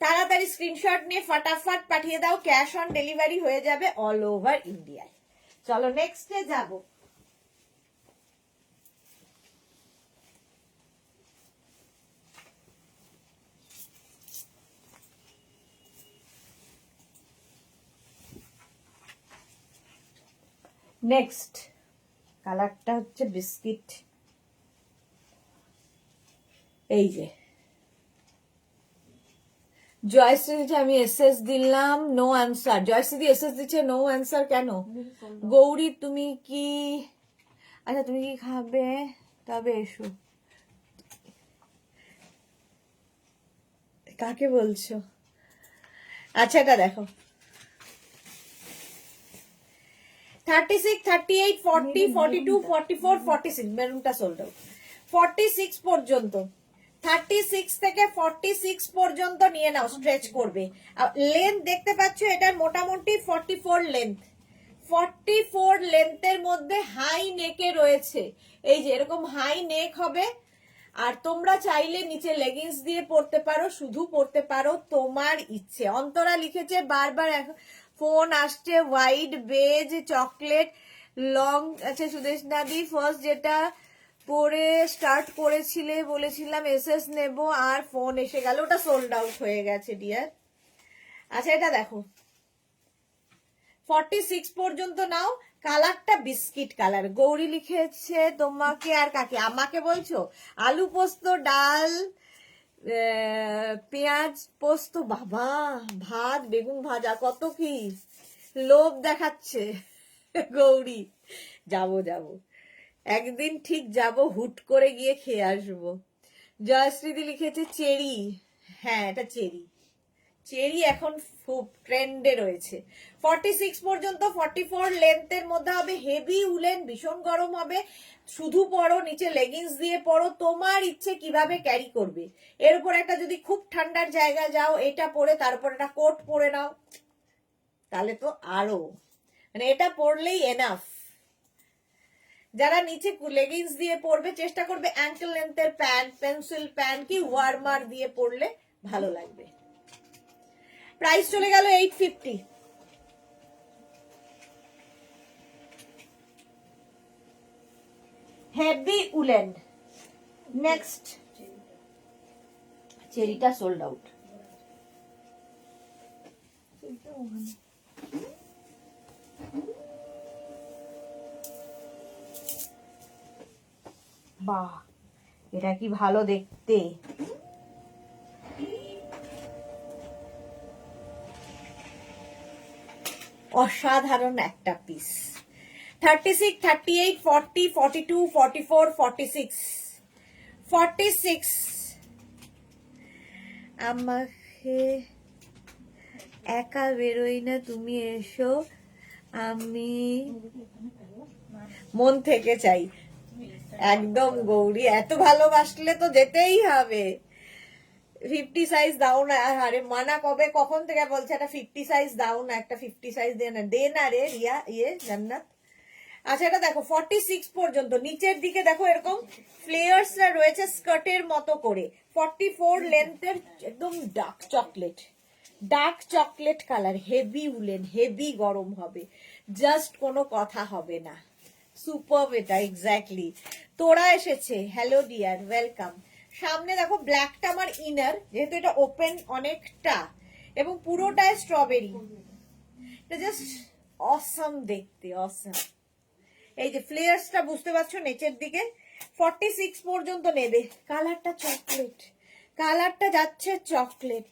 তাড়াতাড়ি স্ক্রিনশট নিয়ে ফটাফট পাঠিয়ে দাও, ক্যাশ অন ডেলিভারি হয়ে যাবে অল ওভার ইন্ডিয়ায়। চলো নেক্সটে যাব। নেক্সট কালারটা হচ্ছে বিস্কিট। এই যে জয়শ্রী, আমি এসএস দিলাম, নো অ্যান্সার। জয়শ্রী এসএস দিচ্ছে, নো অ্যান্সার কেন? গৌরী তুমি কি, আচ্ছা তুমি কি খাবে? তবে এসো। কাকে বলছো? আচ্ছা এটা দেখো, 36, 38, 40, 42, 44, 46, মেরুনটা সোল্ড আউট। 46 পর্যন্ত, 36 থেকে 46 পর্যন্ত নিয়ে নাও, স্ট্রেচ করবে। লেন্থ দেখতে পাচ্ছ এটার মোটামুটি 44 লেন্থ, 44 লেন্থের মধ্যে হাই নেকে রয়েছে। এই যে এরকম হাই নেক হবে। আর তোমরা চাইলে নিচে লেগিংস দিয়ে পরতে পারো, শুধু পরতে পারো, তোমার ইচ্ছে। অন্তরা লিখেছে বারবার ফোন আসছে, হোয়াইট, বেজ, চকলেট, লং আছে। সুদেশ নাদি ফার্স্ট যেটা পরে স্টার্ট করেছিলে বলেছিলাম এসএস নেব, আর ফোন এসে গেল, ওটা সোল্ড আউট হয়ে গেছে ডিয়ার। আচ্ছা এটা দেখো 46 পর্যন্ত নাও। কালারটা বিস্কিট কালার। গৌরী লিখেছে তোমাকে আর কাকে, আমাকে বলছো? আলু পোস্ত, ডাল, পেঁয়াজ পোস্ত, বাবা ভাত, বেগুন ভাজা, কত কি লোভ দেখাচ্ছে গৌরী। যাব যাব, একদিন ঠিক যাব, হুট করে গিয়ে খেয়ে আসবো। জয়শ্রীদি লিখেছে চেরি, হ্যাঁ এটা চেরি। চেরি এখন খুব ট্রেন্ডে রয়েছে। 46 পর্যন্ত, 44 লেন্থের মধ্যে হবে, হেভি উলেন, ভীষণ গরম হবে। শুধু পরো, নিচে লেগিংস দিয়ে পরো, তোমার ইচ্ছে কিভাবে ক্যারি করবে। এর উপর একটা যদি খুব ঠান্ডার জায়গায় যাও, এটা পরে তারপর একটা কোট পরে নাও, তাহলে তো আরো, মানে এটা পরলেই এনাফ। যারা নিচে লেগিংস দিয়ে পরবে চেষ্টা করবে অ্যাঙ্কেল লেন্থের প্যান্ট, পেন্সিল প্যান্ট কি ওয়ার্মার দিয়ে পরলে ভালো লাগবে। প্রাইস চলে গেল 850। Heavy woollen. নেক্সট চেরিটা সোল্ড আউট। বাহ এটা কি ভালো দেখতে, অসাধারণ একটা পিস। 36, 38, 40, 42, 44, 46, 46। আমাকে একা বেরোই না, তুমি এসো, আমি মন থেকে চাই। একদম গৌরী, এত ভালোবাসলে তো যেতেই হবে। 50 সাইজ দাও না। আরে মানা কবে কখন থেকে বলছে একটা 50 সাইজ দাও না, একটা 50 সাইজ দে না রে রিয়া, জান্নাত আচ্ছা এটা দেখো 46 পর্যন্ত, নিচের দিকে দেখো এরকম ফ্লেয়ার্স রয়েছে স্কার্টের মতো করে। 44 লেন্থের, একদম dark chocolate colour, heavy woollen, heavy গরম হবে, জাস্ট কোনো কথা হবে না। সুপারব এটা, এক্স্যাক্টলি। তোরা এসেছে, হ্যালো ডিয়ার, ওয়েলকাম। সামনে দেখো ব্ল্যাকটা আমার ইনার, যেহেতু এটা ওপেন অনেকটা এবং পুরোটায় স্ট্রবেরি, এটা জাস্ট অসম দেখতে, অসম। এই যে ফ্লেয়ার্সটা বুঝতে পারছো নিচের দিকে। 46 পর্যন্ত নেবে। কালারটা চকলেট, কালারটা যাচ্ছে chocolate.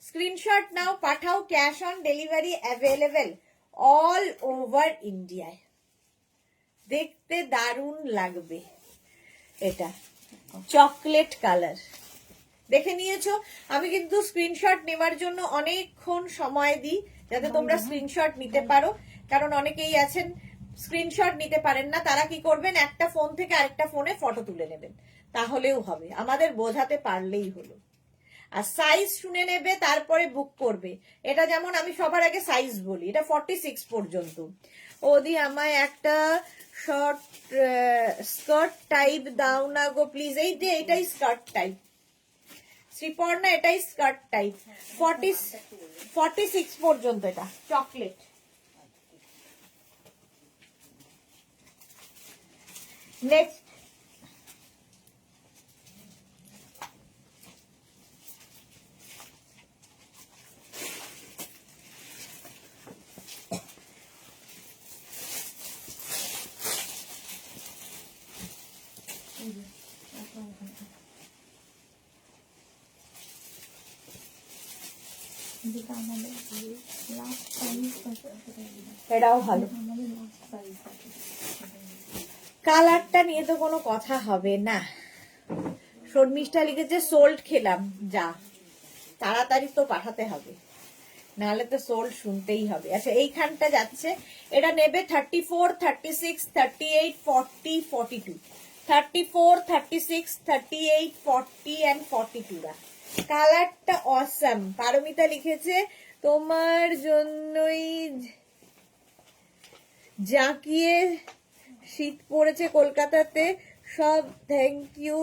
Screenshot now, Pathao, cash on delivery available all over ইন্ডিয়ায়। দেখতে দারুণ লাগবে এটা, চকলেট কালার। দেখে নিয়েছো? আমি কিন্তু স্ক্রিনশট নেওয়ার জন্য অনেকক্ষণ সময় দিই, যাতে তোমরা স্ক্রিনশট নিতে পারো। কারণ অনেকেই আছেন স্ক্রিনশট নিতে পারেন না, তারা কি করবেন, একটা ফোন থেকে আরেকটা ফোনে ফটো তুলে নেবেন, তাহলেও হবে, আমাদের বোঝাতে পারলেই হলো। আর সাইজ শুনে নেবে, তারপরে বুক করবে। এটা যেমন আমি সবার আগে সাইজ বলি, এটা 46 পর্যন্ত। ওদি আমায় একটা শর্ট স্কার্ট টাইপ দাও না গো প্লিজ। এই যে এটাই স্কার্ট টাইপ, শ্রীপর্ণা, এটাই স্কার্ট টাইপ। 46 পর্যন্ত এটা চকলেট। নেক্সট এটাও ভালো। কালারটা নিয়ে তো কোনো কথা হবে না। শর্মিষ্ঠা লিখেছে সোল্ড খেলাম, যা তাড়াতাড়ি তো পাঠাতে হবে, নাহলে তো সোল্ড শুনতেই হবে। আচ্ছা এইখানটা যাচ্ছে, এটা নেবে 34, 36, 38, 40, 42। 34, 36, 38, 40 and 42 রা। কালারটা অসাম। পারমিতা লিখেছে তোমার জন্যই জাঁকিয়ে শীত পড়েছে কলকাতাতে, সব থ্যাংক ইউ,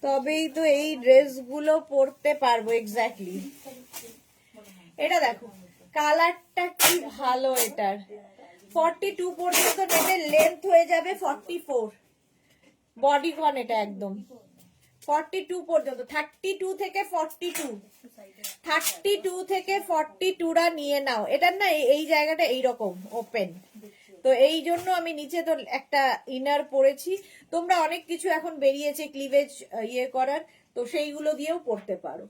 তবেই তো এই ড্রেসগুলো পরতে পারবো। এক্স্যাক্টলি, এটা দেখো কালারটা কি ভালো এটার। 42 পর্যন্ত নেবে, লেন্থ হয়ে যাবে 44, বডি কন এটা একদম। 42 পর্যন্ত, 32 থেকে 42, 32 থেকে 42 রা নিয়ে নাও। এটার না এই জায়গাটা এইরকম ওপেন, তো এই জন্য আমি নিচে তো একটা ইনার পরেছি। তোমরা অনেক কিছু এখন বেরিয়েছে ক্লিভেজ ইয়ে করার, তো সেইগুলো দিয়েও পরতে পারো।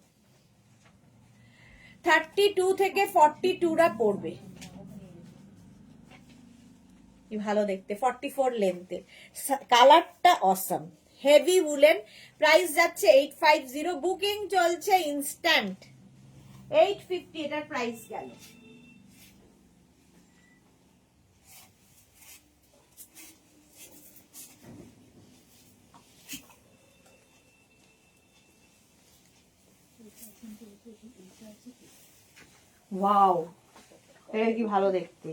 32 থেকে 42 রা পড়বে, কি ভালো দেখতে। 44 লেন্থে, কালারটা অসাম, হেভি উলেন। প্রাইস যাচ্ছে 850, বুকিং চলছে ইনস্ট্যান্ট। 850 এটার প্রাইস গেল। ওয়াও, এটা কি ভালো দেখতে।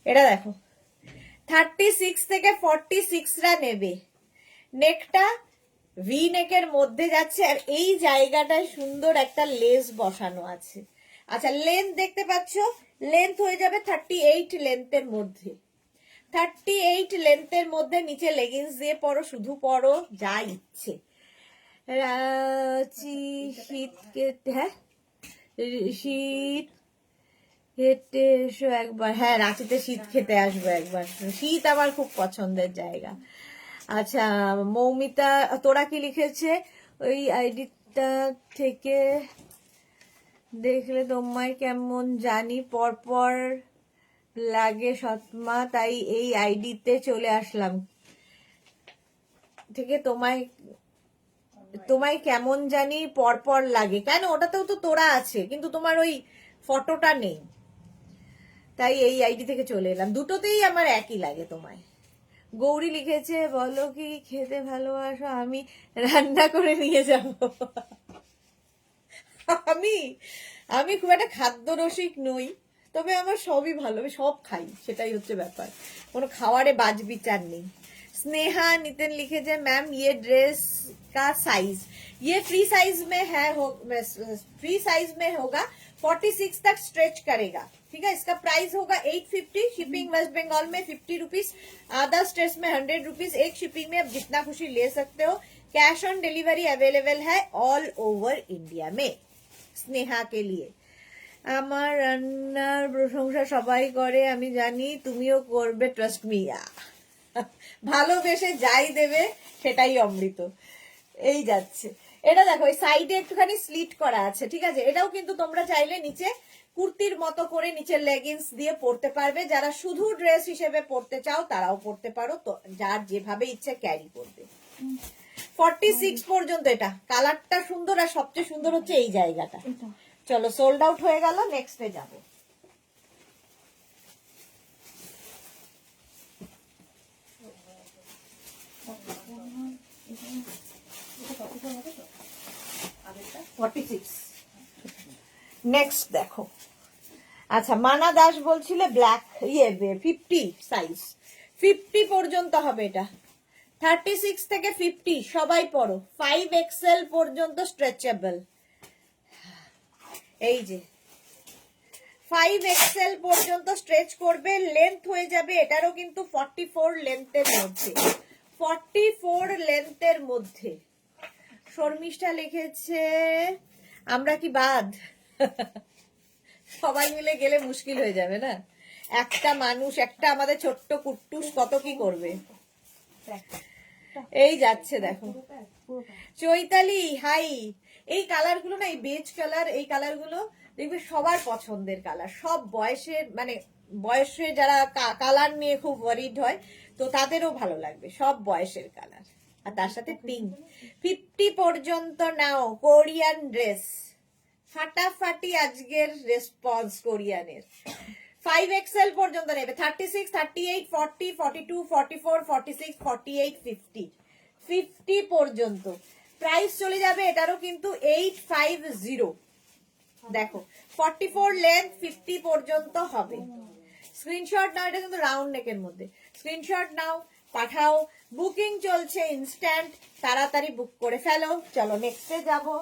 এটা দেখো 36 থেকে 46 রা নেবে। নেকটা ভি নেকের মধ্যে যাচ্ছে, আর এই জায়গাটায় সুন্দর একটা লেস বসানো আছে। আচ্ছা লেন্থ দেখতে পাচ্ছ, লেন্থ হয়ে যাবে 38 লেন্থের মধ্যে। 38 লেন্থের মধ্যে নিচে লেগিংস দিয়ে পরো, শুধু পরো যা ইচ্ছে। শীত কেটে, হ্যাঁ শীত খেতে এসো একবার। হ্যাঁ রাঁচিতে শীত খেতে আসবো একবার, শীত আমার খুব পছন্দের জায়গা। আচ্ছা মৌমিতা, তোরা কি লিখেছে? ওই আইডিটা থেকে দেখলে তোমায় কেমন জানি পরপর লাগে সৎমা, তাই এই আইডিতে চলে আসলাম। থেকে তোমায় কেমন জানি পরপর লাগে কেন? ওটাতেও তো তোরা আছে, কিন্তু তোমার ওই ফটোটা নেই, তাই এই আইডি থেকে চলে এলাম। দুটোতেই আমার একই লাগে তোমায়। গৌরী লিখেছে বলো কি খেতে ভালোবাসো, আমি রান্না করে নিয়ে যাব। আমি আমি খুব একটা খাদ্য রসিক নই, তবে আমার সবই ভালো, আমি সব খাই, সেটাই হচ্ছে ব্যাপার, কোনো খাওয়ারে বাজ বিচার নেই। स्नेहा नितिन लिखे थे मैम ये ड्रेस का साइज, ये फ्री साइज में है, फ्री साइज में होगा, 46 तक स्ट्रेच करेगा, ठीक है। इसका प्राइस होगा 850, शिपिंग वेस्ट बंगाल में 50 रुपीज, आधा स्ट्रेच में 100 रुपीज, एक शिपिंग में आप जितना खुशी ले सकते हो। कैश ऑन डिलीवरी अवेलेबल है ऑल ओवर इंडिया में। स्नेहा के लिए আমার রান্নার প্রশংসা সবাই করে, আমি জানি তুমিও করবে, ট্রাস্ট মি। ভালোবেসে যাই দেবে সেটাই অমৃত। এই যাচ্ছে, এটা দেখো এই সাইডে একটুখানি স্লিট করা আছে, ঠিক আছে। এটাও কিন্তু তোমরা চাইলে নিচে কুর্তির মতো করে নিচে লেগিংস দিয়ে পরতে পারবে, যারা শুধু ড্রেস হিসেবে পরতে চাও তারাও পরতে পারো, তো যার যেভাবে ইচ্ছে ক্যারি করবে। 46 পর্যন্ত, এটা কালারটা সুন্দর, আর সবচেয়ে সুন্দর হচ্ছে এই জায়গাটা। চলো সোল্ড আউট হয়ে গেল, নেক্সটে যাবো। নেক্সট দেখো, আচ্ছা মানা দাস বলছিল ব্ল্যাক 50 সাইজ, 50 পর্যন্ত হবে এটা, 36 থেকে 50 সবাই পড়ো, 5XL পর্যন্ত স্ট্রেচেবল। এই যে 5XL পর্যন্ত স্ট্রেচ করবে, লেন্থ হয়ে যাবে এটারও কিন্তু 44 লেন্থের মধ্যে, 44 লেন্থের মধ্যে। শর্মিষ্ঠা লিখেছে আমরা কি বাদ, সবাই মিলে গেলে মুশকিল হয়ে যাবে না, একটা মানুষ, একটা আমাদের ছোট্ট কুট্টুস কত কি করবে। এই যাচ্ছে দেখো, চৈতালি হাই। এই কালার গুলো না, এই বেজ কালার, এই কালার গুলো দেখবে সবার পছন্দের কালার, সব বয়সের, মানে বয়সে যারা কালার নিয়ে খুব ওয়ারিড হয় তো তাদেরও ভালো লাগবে, সব বয়সের কালার। আর তার সাথে পিঙ্ক। 50 পর্যন্ত নাও কোরিয়ান ড্রেস, ফাটাফাটি আজকের রেসপন্স কোরিয়ানের। 5XL পর্যন্ত নেবে, 36, 38, 40, 42, 44, 46, 48, 50, 50 পর্যন্ত। প্রাইস চলে যাবে এটারও কিন্তু 850। দেখো 44 লেন্থ, 50 পর্যন্ত হবে। স্ক্রিনশট নাও, এটা কিন্তু রাউন্ড নেকের মধ্যে, স্ক্রিনশট নাও, পাঠাও, বুকিং চলছে ইনস্ট্যান্ট, তাড়াতাড়ি বুক করে ফেলো। চলো নেক্সটে যাবো।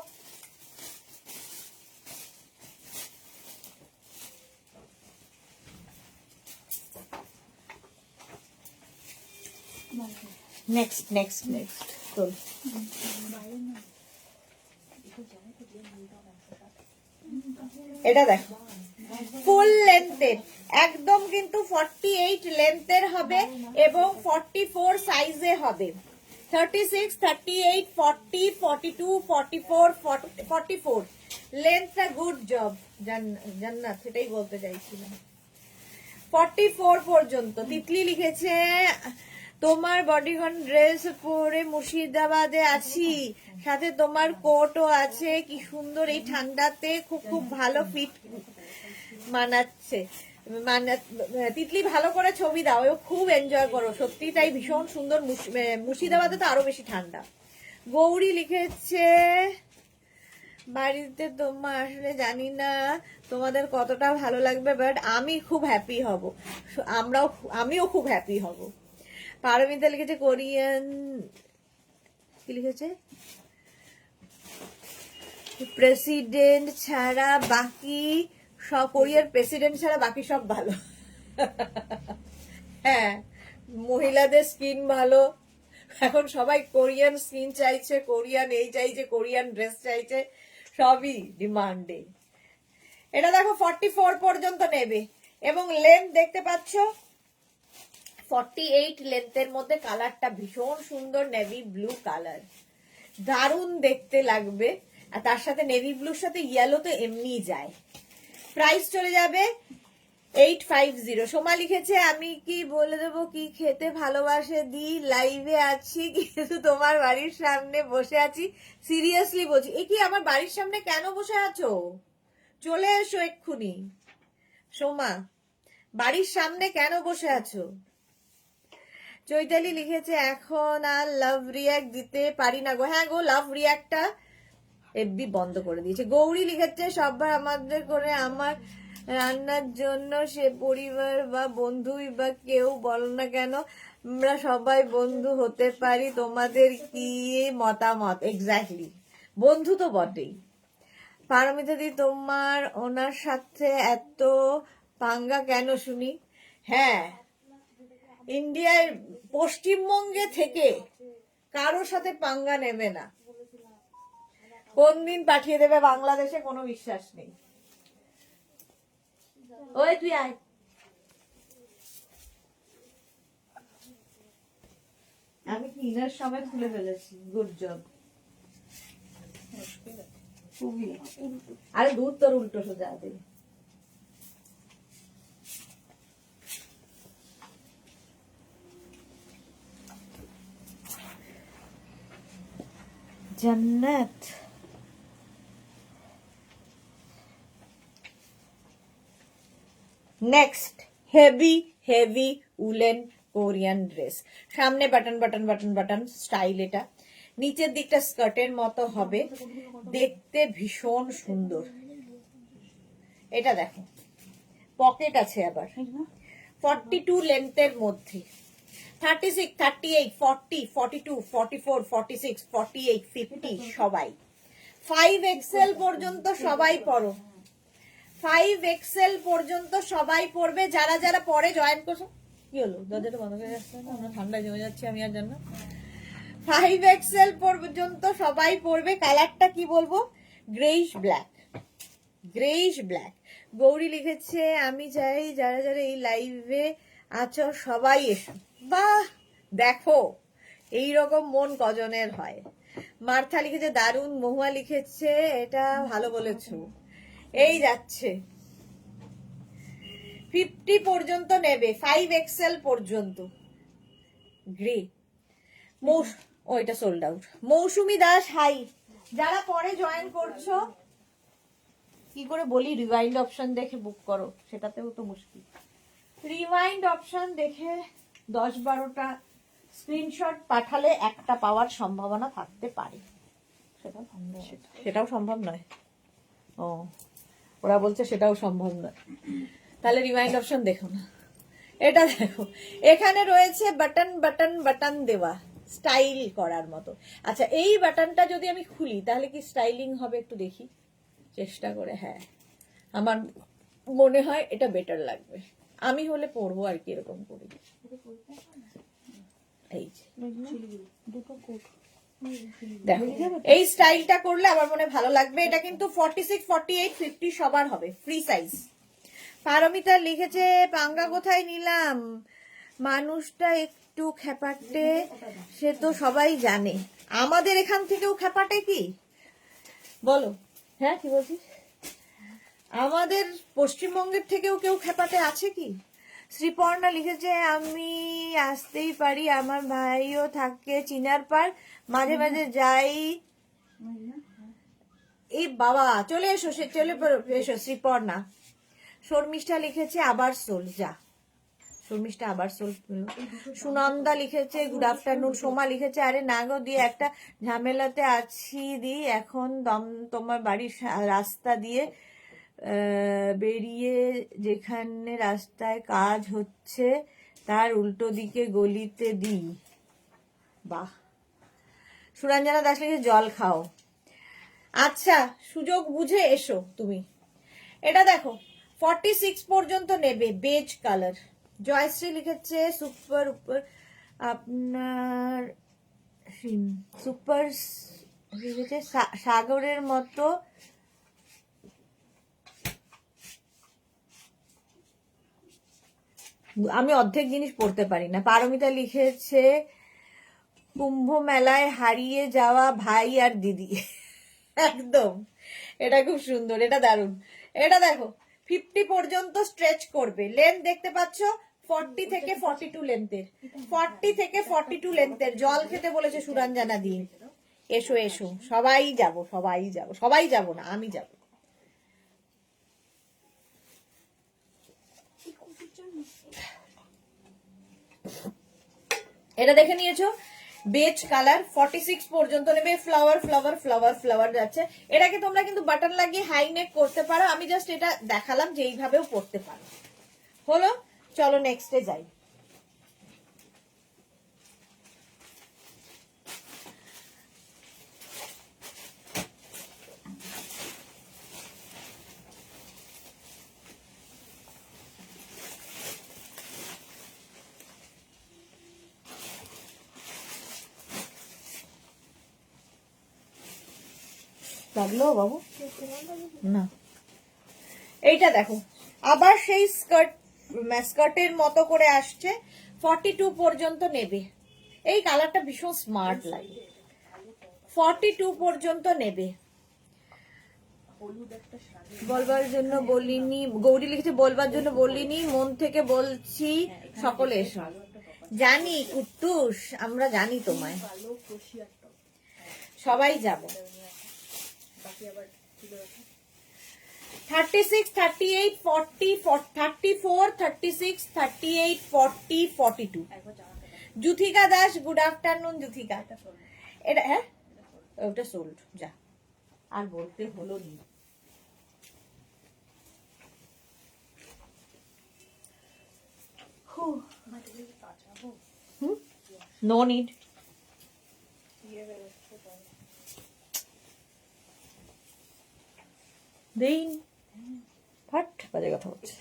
নেক্সট নেক্সট নেক্সট চল, এটা দেখো ফুল লেন্থের, একদম কিন্তু 48 লেন্থের হবে এবং 44 সাইজে হবে। 36, 38, 40, 42, 44, 44 লেন্থটা গুড জব জান্নাত, সেটাই বলতে চাইছিলাম। 44 পর্যন্ত। তিতলি লিখেছে তোমার বডিকন ড্রেস পরে মুর্শিদাবাদে আছি, সাথে তোমার কোটও আছে, কি সুন্দর এই ঠান্ডাতে, খুব খুব ভালো ফিট মানাচ্ছে। তিতলি ভালো করে ছবি দাও, ও খুব এনজয় করো, সত্যি তাই, ভীষণ সুন্দর। মুর্শিদাবাদে তো আরো বেশি ঠান্ডা। গৌরী লিখেছে বাড়িতে তোমার আসলে জানি না তোমাদের কতটা ভালো লাগবে, বাট আমি খুব হ্যাপি হব, আমিও খুব হ্যাপি হব। পারমিতা লিখেছে কোরিয়ান, কি লিখেছে, প্রেসিডেন্ট ছাড়া বাকি সব, কোরিয়ার প্রেসিডেন্ট ছাড়া বাকি সব ভালো। হ্যাঁ, মহিলাদের স্কিন ভালো, এখন সবাই কোরিয়ান স্কিন চাইছে, কোরিয়ান এই চাইছে, কোরিয়ান ড্রেস চাইছে, সবই ডিমান্ডে। এটা দেখো 44 পর্যন্ত নেবে এবং লেন্থ দেখতে পাচ্ছ 48 লেন্থের মধ্যে। কালারটা ভীষণ সুন্দর, নেভি ব্লু কালার, দারুণ দেখতে লাগবে। আর তার সাথে নেভি ব্লুর সাথে ইয়েলো তো এমনি যায়। প্রাইস চলে যাবে 850। সোমা লিখেছে আমি কি বলে দেবো কি খেতে ভালোবাসে দি, লাইভে আছি কিন্তু তোমার বাড়ির সামনে বসে আছি, সিরিয়াসলি বলছি। এ কি আমার বাড়ির সামনে কেন বসে আছো, চলে এসো এক্ষুনি। সোমা, বাড়ির সামনে কেন বসে আছো? চৈতালি লিখেছে এখন আর লাভ রিয়াক্ট দিতে পারি না গো। হ্যাঁ গো, লাভ রিয়াক্টটা এফবি বন্ধ করে দিয়েছে। গৌরী লিখেছে সবার আমাদের করে আমার রান্নার জন্য, সে পরিবার বা বন্ধুই বা কেউ বলো না কেন, আমরা সবাই বন্ধু হতে পারি, তোমাদের কি মতামত? এক্স্যাক্টলি, বন্ধু তো বটেই। পারমিতা দি, তোমার ওনার সাথে এত পাঙ্গা কেন শুনি? হ্যাঁ, ইন্ডিয়ার পশ্চিমবঙ্গে থেকে কারোর সাথে পাঙ্গা নেবে না, কোন দিন পাঠিয়ে দেবে বাংলাদেশে কোনো বিশ্বাস নেই। ওই তুই আয়। আমি ক্লিনার সময় খুলে ফেলেছি, গুড জব। খুবই, আরে দূর তোর উল্টো সোজা দেবে। Jannat, next heavy heavy woollen Korean dress. সামনে button button button button style, এটা নিচের দিকটা স্কার্টের মতো হবে, দেখতে ভীষণ সুন্দর। এটা দেখো, পকেট আছে আবার, 42 লেন্থের মধ্যে, 36, 38, 40, 42, 44, 46, 48, 50 সবাই। 5XL পর্যন্ত সবাই পরো, 5XL পর্যন্ত সবাই পরবে। যারা যারা পরে জয়েন করছো, কি হলো দরজাটা বন্ধ করে যাচ্ছে না, আমরা ঠান্ডায় জমে যাচ্ছি আমি আর জানো। 5XL পর্যন্ত সবাই পরবে। কালারটা কি বলবো, greyish black, greyish black. Gauri লিখেছে আমি চাই যারা যারা এই লাইভে আছো সবাই এসো। বাহ, দেখো এইরকম মন কজনের হয়। মার্থা লিখেছে দারুণ। মহুয়া লিখেছে এটা ভালো বলেছো। এই যাচ্ছে 50 পর্যন্ত নেবে, 5XL পর্যন্ত। গ্রে ওইটা সোল্ড আউট। মৌসুমী দাস হাই, যারা পরে জয়েন করছো কি করে বলি, রিওয়াইন্ড অপশন দেখে বুক করো, সেটাতেও তো মুশকিল। রিওয়াইন্ড অপশন দেখে 10-12টা স্ক্রিনশট পাঠালে একটা পাওয়ার সম্ভাবনা থাকতে পারে। সেটাও সম্ভব নয়। ও, ওরা বলছে সেটাও সম্ভব নয়, তাহলে রিমাইন্ড অপশন দেখো না। এটা দেখো, এখানে রয়েছে বাটন বাটন বাটন দেওয়া, স্টাইল করার মতো। আচ্ছা, এই বাটনটা যদি আমি খুলি তাহলে কি স্টাইলিং হবে একটু দেখি চেষ্টা করে। হ্যাঁ, আমার মনে হয় এটা বেটার লাগবে, আমি হলে পরবো আর কি এরকম করে। এই যে দেখো, এই স্টাইলটা করলে আমার মনে ভালো লাগবে। এটা কিন্তু 46, 48, 50 সবার হবে, ফ্রি সাইজ। পারমিতা লিখেছে পাঙ্গা কোথায় নিলাম, মানুষটা একটু খেপাটে, সে তো সবাই জানে। আমাদের এখান থেকেও খেপাটে কি বলো? হ্যাঁ, কি বলছিস? আমাদের পশ্চিমবঙ্গের থেকেও কেউ খেপাটে আছে কি? শ্রীপর্ণা লিখেছে আমি আসতেই পারি, আমার ভাইও থাকে চিনার পার, মাঝে মাঝে যাই। এই বাবা, চলে এসো, সে চলে এসো শ্রীপর্ণা। শর্মিষ্ঠা লিখেছে আবার সোল, যা শর্মিষ্ঠা আবার সোল। সুনন্দা লিখেছে গুড আফটারনুন। সোমা লিখেছে আরে না গো দিয়ে একটা ঝামেলাতে আছি দি, এখন তোমার বাড়ির রাস্তা দিয়ে বেরিয়ে যেখানে রাস্তায় কাজ হচ্ছে তার উল্টো দিকে গলিতে দিই। বাহ। সুরঞ্জনা দাস লিখেছে জল খাও। আচ্ছা, সুযোগ বুঝে এসো তুমি। এটা দেখো 46 পর্যন্ত নেবে, বেজ কালার। জয়শ্রী লিখেছে সুপার উপর আপনার সুপার লিখেছে সাগরের মতো। আমি অর্ধেক জিনিস পড়তে পারি না। পারমিতা লিখেছে কুম্ভ মেলায় হারিয়ে যাওয়া ভাই আর দিদি। একদম, এটা খুব সুন্দর, এটা দারুণ। এটা দেখো 50 পর্যন্ত স্ট্রেচ করবে, লেন্থ দেখতে পাচ্ছ 40 থেকে 42 লেন্থের, 40 থেকে 42 লেন্থের। জল খেতে বলেছে সুরঞ্জনা দি। এসো এসো, সবাই যাব, সবাই যাব, সবাই যাব না, আমি যাব। এটা দেখে নিয়েছো, বেজ কালার, 46 পর্যন্ত নেবে। ফ্লাওয়ার ফ্লাওয়ার ফ্লাওয়ার ফ্লাওয়ার যাচ্ছে। এটাকে তোমরা কিন্তু বাটন লাগিয়ে হাই নেক করতে পারো, আমি জাস্ট এটা দেখালাম যে এইভাবেও পরতে পারো। হলো, চলো নেক্সটে যাই। লাগলো বাবু না, এইটা দেখো আবার সেই স্কার্টের মতো করে আসছে, 42 পর্যন্ত নেবে। এই কালারটা ভীষণ স্মার্ট লাগে, 42 পর্যন্ত নেবে। বলবার জন্য বলিনি, গৌরী লিখেছে বলবার জন্য বলিনি, মন থেকে বলছি সকলে এসো। জানি কুট্টুস, আমরা জানি তোমায়, সবাই যাব। 36, 38, 40, 34, 36, 38, 40, 42। জুথিকা দাস, গুড আফটারনুন জুথিকা। এটা হ্যাঁ, ওটা সোল্ড, যা আর বলতে হলো নি। No need. দেইন ফাট বাজে কথা হচ্ছে।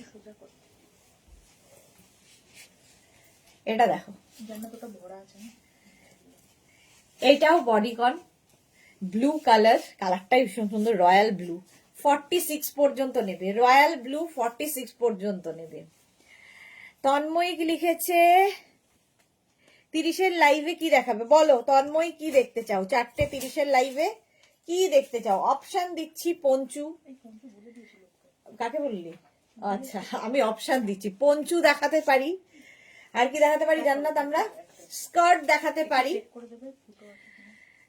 এটা দেখো, এইটাও বডিকন ব্লু কালার, কালারটাই ভীষণ সুন্দর, রয়্যাল ব্লু। 46 পর্যন্ত নেবে, রয়্যাল ব্লু 46 পর্যন্ত নেবে। তন্ময়ী কি লিখেছে, 30-এর লাইভে কি দেখাবে বলো তন্ময়ী, কি দেখতে চাও? 4টে 30-এর লাইভে কি দেখতে চাও? অপশন দিচ্ছি। পঞ্চু, কাকে বললি? আচ্ছা, আমি অপশন দিচ্ছি। পঞ্চু দেখাতে পারি, আর কি দেখাতে পারি জান্নাত? আমরা স্কার্ট দেখাতে পারি,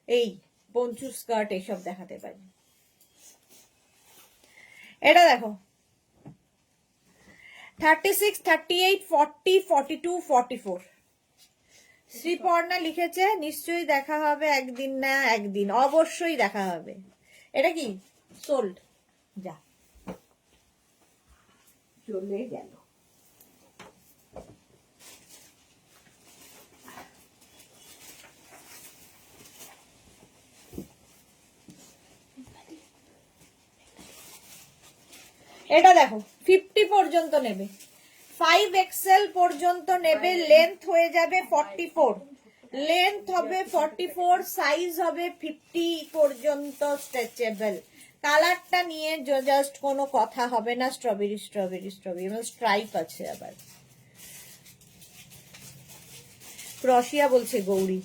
এই পঞ্চু স্কার্ট এইসব দেখাতে পারি। এটা দেখো 36, 38, 40, 42, 44। শ্রীপর্ণা লিখেছে নিশ্চয়ই দেখা হবে একদিন না একদিন, অবশ্যই দেখা হবে। এটা কি সোল্ড, যা চলে গেল। এটা দেখো 50 পর্যন্ত নেবে, 5XL পর্যন্ত নেবে, লেন্থ হয়ে যাবে 44, লেন্থ হবে 44, সাইজ হবে 50 পর্যন্ত স্ট্রেচেবল। কালারটা নিয়ে জাস্ট কোনো কথা হবে না, স্ট্রবেরি স্ট্রবেরি স্ট্রবেরি, মানে স্ট্রাইপ আছে আবার। ক্রশিয়া বলছে গৌরী।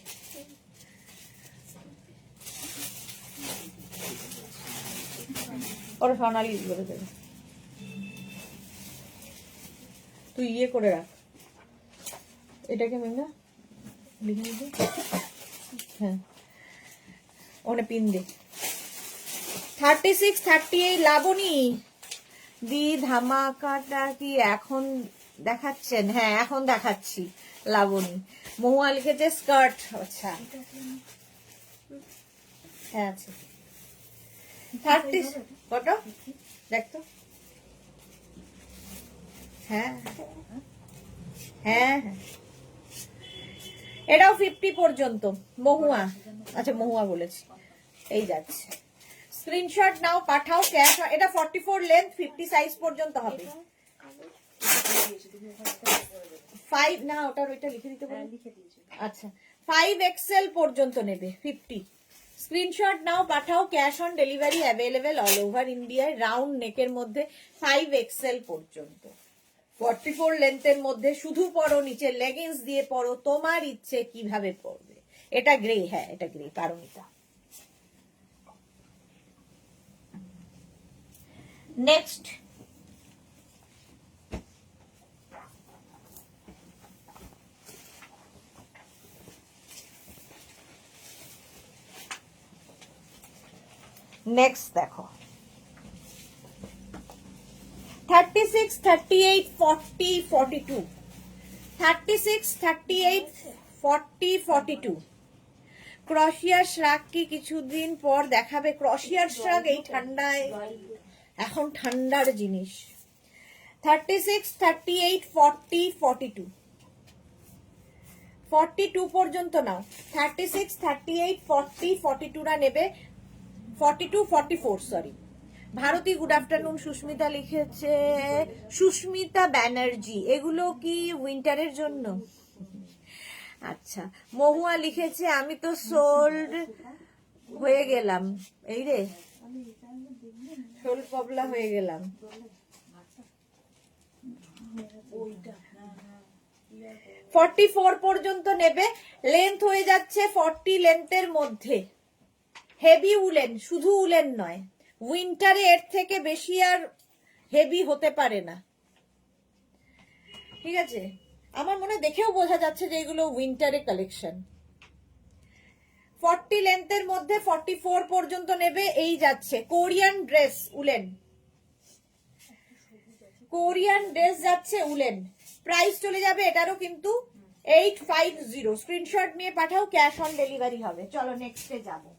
ওরা সোনালি বলে দেবে, তুই ইয়ে করে রাখ এটাকে, মেঘনা লিখে নিবি, হ্যাঁ ওখানে পিন দে। 36, 38 লাবণী দি ধামাকাটা কি এখন দেখাচ্ছেন? হ্যাঁ এখন দেখাচ্ছি লাবণী। মহুয়া লিখেছে স্কার্ট, আচ্ছা হ্যাঁ আছে। 30 কত দেখতো, হ্যাঁ হ্যাঁ হ্যাঁ, এটাও 50 পর্যন্ত। মহুয়া, আচ্ছা মহুয়া বলেছি, এই যাচ্ছে। স্ক্রিনশট নাও, পাঠাও, ক্যাশ। এটা 44 লেন্থ, 50 সাইজ পর্যন্ত হবে। 5 না, ওটার ওইটা লিখে দিতে পারি, আচ্ছা 5XL পর্যন্ত নেবে, 50। Screenshot now, Pathao, cash on delivery available all over ইন্ডিয়ায়। রাউন্ড নেকের মধ্যে 5XL পর্যন্ত, 44 লেন্থের মধ্যে। শুধু পরো, নিচে লেগিংস দিয়ে পরো, তোমার ইচ্ছে কিভাবে পরবে। এটা গ্রে, হ্যাঁ এটা গ্রে, কারণ এটা। নেক্সট নেক্সট দেখো 36, 38, 40, 42। 36, 38, 40, 42। ক্রশিয়ার শ্রাগ কি কিছুদিন পর দেখাবে? ক্রশিয়ার শ্রাগ এই ঠান্ডায় এখন ঠান্ডার জিনিস। 36, 38, 40, 42 42 পর্যন্ত নাও। 36, 38, 40, 42রা নেবে। 42, 44 sorry. Bharati good afternoon. Susmita লিখেছে, সুস্মিতা ব্যানার্জি, এগুলো কি উইন্টারের জন্য? আচ্ছা। মহুয়া লিখেছে, আমি তো সোল্ড হয়ে গেলাম। এই রে, সোল পবলা হয়ে গেলাম। 44 পর্যন্ত নেবে। লেন্থ হয়ে যাচ্ছে 40 লেন্থের মধ্যে। হেভি উলেন, শুধু উলেন নয়, উইন্টারে এর থেকে বেশি আর হেভি হতে পারে না। ঠিক আছে, আমার মনে দেখেও বোঝা যাচ্ছে যে এগুলো উইন্টারে কালেকশন। 40 লেন্থের মধ্যে 44 পর্যন্ত নেবে। এই যাচ্ছে Korean dress woollen, Korean dress যাচ্ছে উলেন। প্রাইস চলে যাবে এটারও কিন্তু 850। স্ক্রিনশট নিয়ে পাঠাও, ক্যাশ অন ডেলিভারি হবে। চলো নেক্সটে যাবো।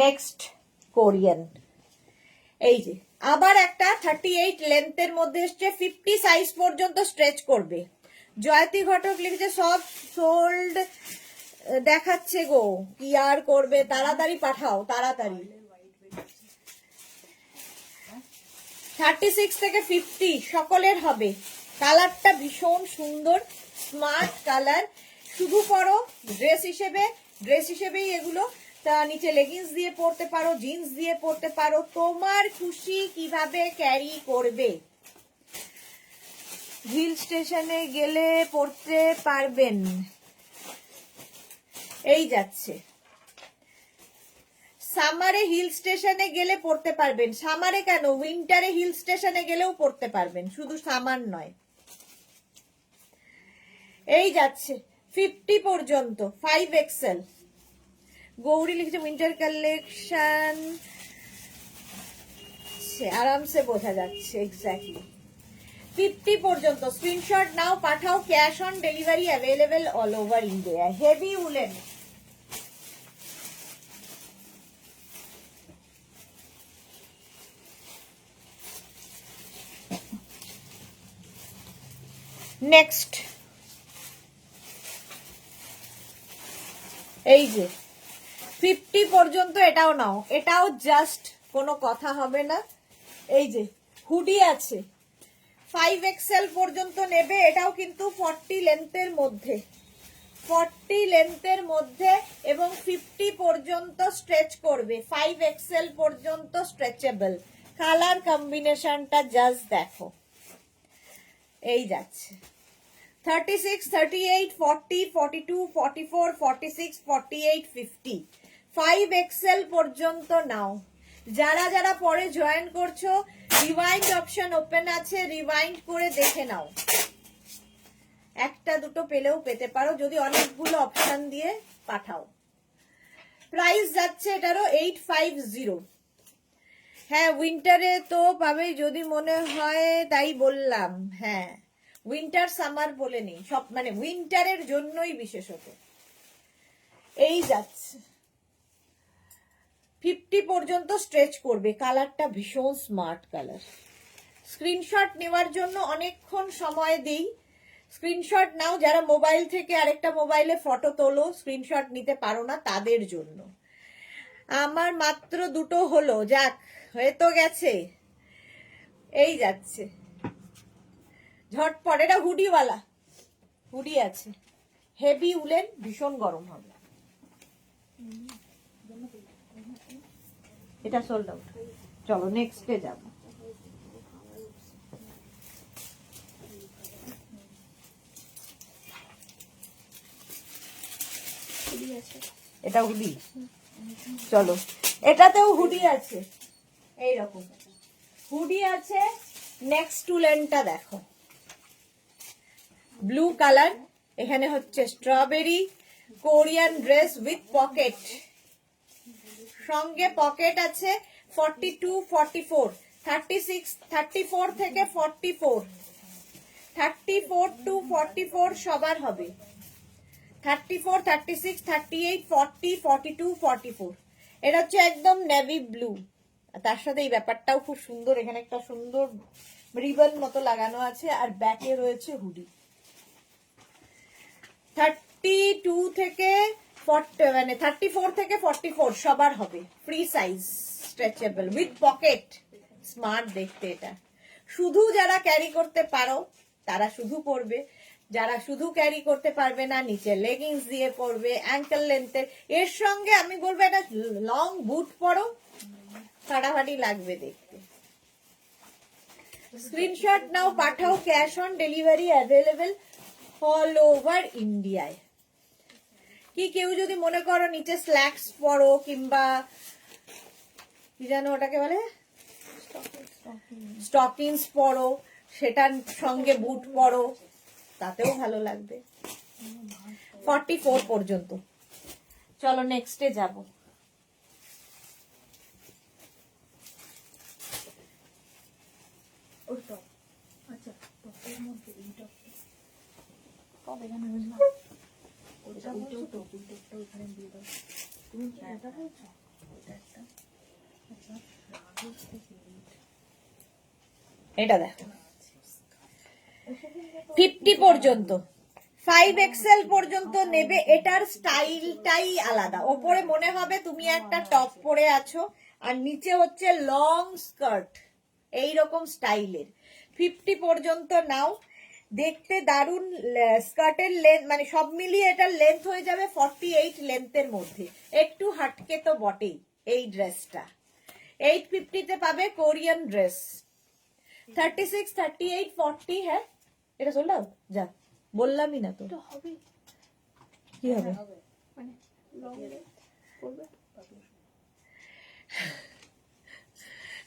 নেক্সট কোরিয়ান, এই যে আবার একটা 38 লেন্থের মধ্যে এসছে, 50 সাইজ পর্যন্ত স্ট্রেচ করবে। জয়তী ঘটক লিখেছে, সব সোল্ড দেখাচ্ছে গো, কি আর করবে, তাড়াতাড়ি পাঠাও তাড়াতাড়ি। 36 থেকে 50 সকলের হবে। কালারটা ভীষণ সুন্দর, স্মার্ট কালার। শুধু পরো ড্রেস হিসেবেই এগুলো। তা নিচে লেগিংস দিয়ে পরতে পারো, জিন্স দিয়ে পরতে পারো, তোমার খুশি কিভাবে ক্যারি করবে। হিল স্টেশনে গেলে পরতে পারবেন। এই যাচ্ছে, সামারে হিল স্টেশনে গেলে পরতে পারবেন। সামারে কেন, উইন্টারে হিল স্টেশনে গেলেও পরতে পারবেন, শুধু সামার নয়। এই যাচ্ছে 50 পর্যন্ত, 5XL। গৌরী লিখছে উইন্টার কালেকশন, আরামসে বোঝা যাচ্ছে। এক্স্যাক্টলি 50 পর্যন্ত। Screenshot now, Pathao, cash on delivery available all over India. Heavy woollen. Next, এই যে 50 পর্যন্ত, এটাও নাও, এটাও জাস্ট কোনো কথা হবে না। এই যে হুডি আছে, 5XL পর্যন্ত নেবে। এটাও কিন্তু 40 লেন্থের মধ্যে, 40 লেন্থের মধ্যে এবং 50 পর্যন্ত স্ট্রেচ করবে। 5XL পর্যন্ত স্ট্রেচেবল। কালার কম্বিনেশনটা জাস্ট দেখো। এই যাচ্ছে 36, 38, 40, 42, 44, 46, 48, 50, 5XL পর্যন্ত নাও। যারা যারা পরে জয়েন করছো, রিওয়াইন্ড অপশন ওপেন আছে, রিওয়াইন্ড করে দেখে নাও। একটা দুটো পেলেও পেতে পারো যদি অনেকগুলো অপশন দিয়ে পাঠাও। প্রাইস যাচ্ছে এটারও 850। হ্যাঁ, উইন্টারে তো পাবে যদি মনে হয়, তাই বললাম। হ্যাঁ, উইন্টার সামার বলে নেই, সব মানে উইন্টারের জন্যই বিশেষত। এই যাচ্ছে 50 পর্যন্ত স্ট্রেচ করবে। কালারটা ভীষণ স্মার্ট কালার। স্ক্রিনশট নেওয়ার জন্য অনেকক্ষণ সময় দিই। স্ক্রিনশট নাও, যারা মোবাইল থেকে আরেকটা মোবাইলে ফটো তোলো, স্ক্রিনশট নিতে পারো না তাদের জন্য। আমার মাত্র দুটো হলো, যাক হয়ে তো গেছে। এই যাচ্ছে ঝটপট। এটা হুডিওয়ালা, হুডি আছে, হেভি উলেন, ভীষণ গরম হবে। এটা সোল্ড আউট। চলো নেক্সটে যাব। এটা হুডি, চলো এটাতেও হুডি আছে, এইরকম হুডি আছে। নেক্সট উলেনটা দেখো, ব্লু কালার, এখানে হচ্ছে strawberry, Korean dress with pocket, সঙ্গে পকেট আছে। 42, 44, 36, 34 থেকে 44, 34 to 44 সবার হবে। 34, 36, 38, 40, 42, 44। এটা হচ্ছে একদম নেভি ব্লু, তার সাথে এই ব্যাপারটাও খুব সুন্দর, এখানে একটা সুন্দর রিবন মতো লাগানো আছে, আর ব্যাকে রয়েছে হুডি। 32 থেকে 40, মানে 34 থেকে 44 সবার হবে, free size, stretchable with pocket, smart দেখতে এটা। শুধু যারা ক্যারি করতে পারো তারা শুধু পরবে, যারা শুধু ক্যারি করতে পারবে না নিচে লেগিংস দিয়ে পরবে অ্যাঙ্কেল লেন্থের। এর সঙ্গে আমি বলবো একটা লং বুট পরো, ফাটাফাটি লাগবে দেখতে। Screenshot now, Pathao, cash on delivery available all over ইন্ডিয়ায়। কি কেউ যদি মনে করো নিচে স্ল্যাক্স পরো, কিংবা কি জানো ওটাকে বলে, স্টকিংস পরো, সেটার সঙ্গে বুট পরো, তাতেও ভালো লাগবে। 44 পর্যন্ত। চলো নেক্সটে যাব। আচ্ছা, টপের মধ্যে এই টপটা কবে জানো না, ওটা ওইটাও টপ, ওই টপটা ওখানে দিয়ে দাও। তুমি কি এটা বলছো? ওটা একটা আচ্ছা, রাগের থেকে এটা দেখো 50 পর্যন্ত, 5XL পর্যন্ত নেবে। এটার স্টাইলটাই আলাদা, ওপরে মনে হবে তুমি একটা টপ পরে আছো, আর নিচে হচ্ছে লং স্কার্ট, এইরকম স্টাইলের। 50 পর্যন্ত নাও, দেখতে দারুন। স্কার্টের লেন্থ মানে সব মিলিয়ে এটার লেন্থ হয়ে যাবে 48 লেন্থের মধ্যে, একটু হাটকে তো বটেই এই ড্রেসটা। 850 তে পাবে কোরিয়ান ড্রেস। 36, 38, 40, হ্যাঁ এটা সোল্ড আউট, যা বললামই না তো। হবে কি হবে? মানে লং করবে।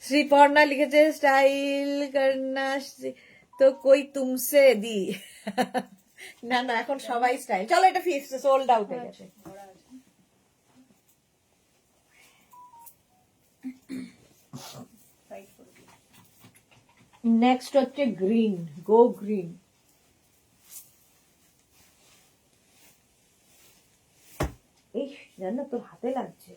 শ্রীপর্ণা লিখেছে স্টাইল করনা তো কই তুমসে দি। না না, এখন সবাই স্টাইল। চলো এটা ফিক্স, সোল্ড আউট হয়ে গেছে। নেক্সট হচ্ছে গ্রিন, গো গ্রিন। এই জানো তোর হাতে লাগছে।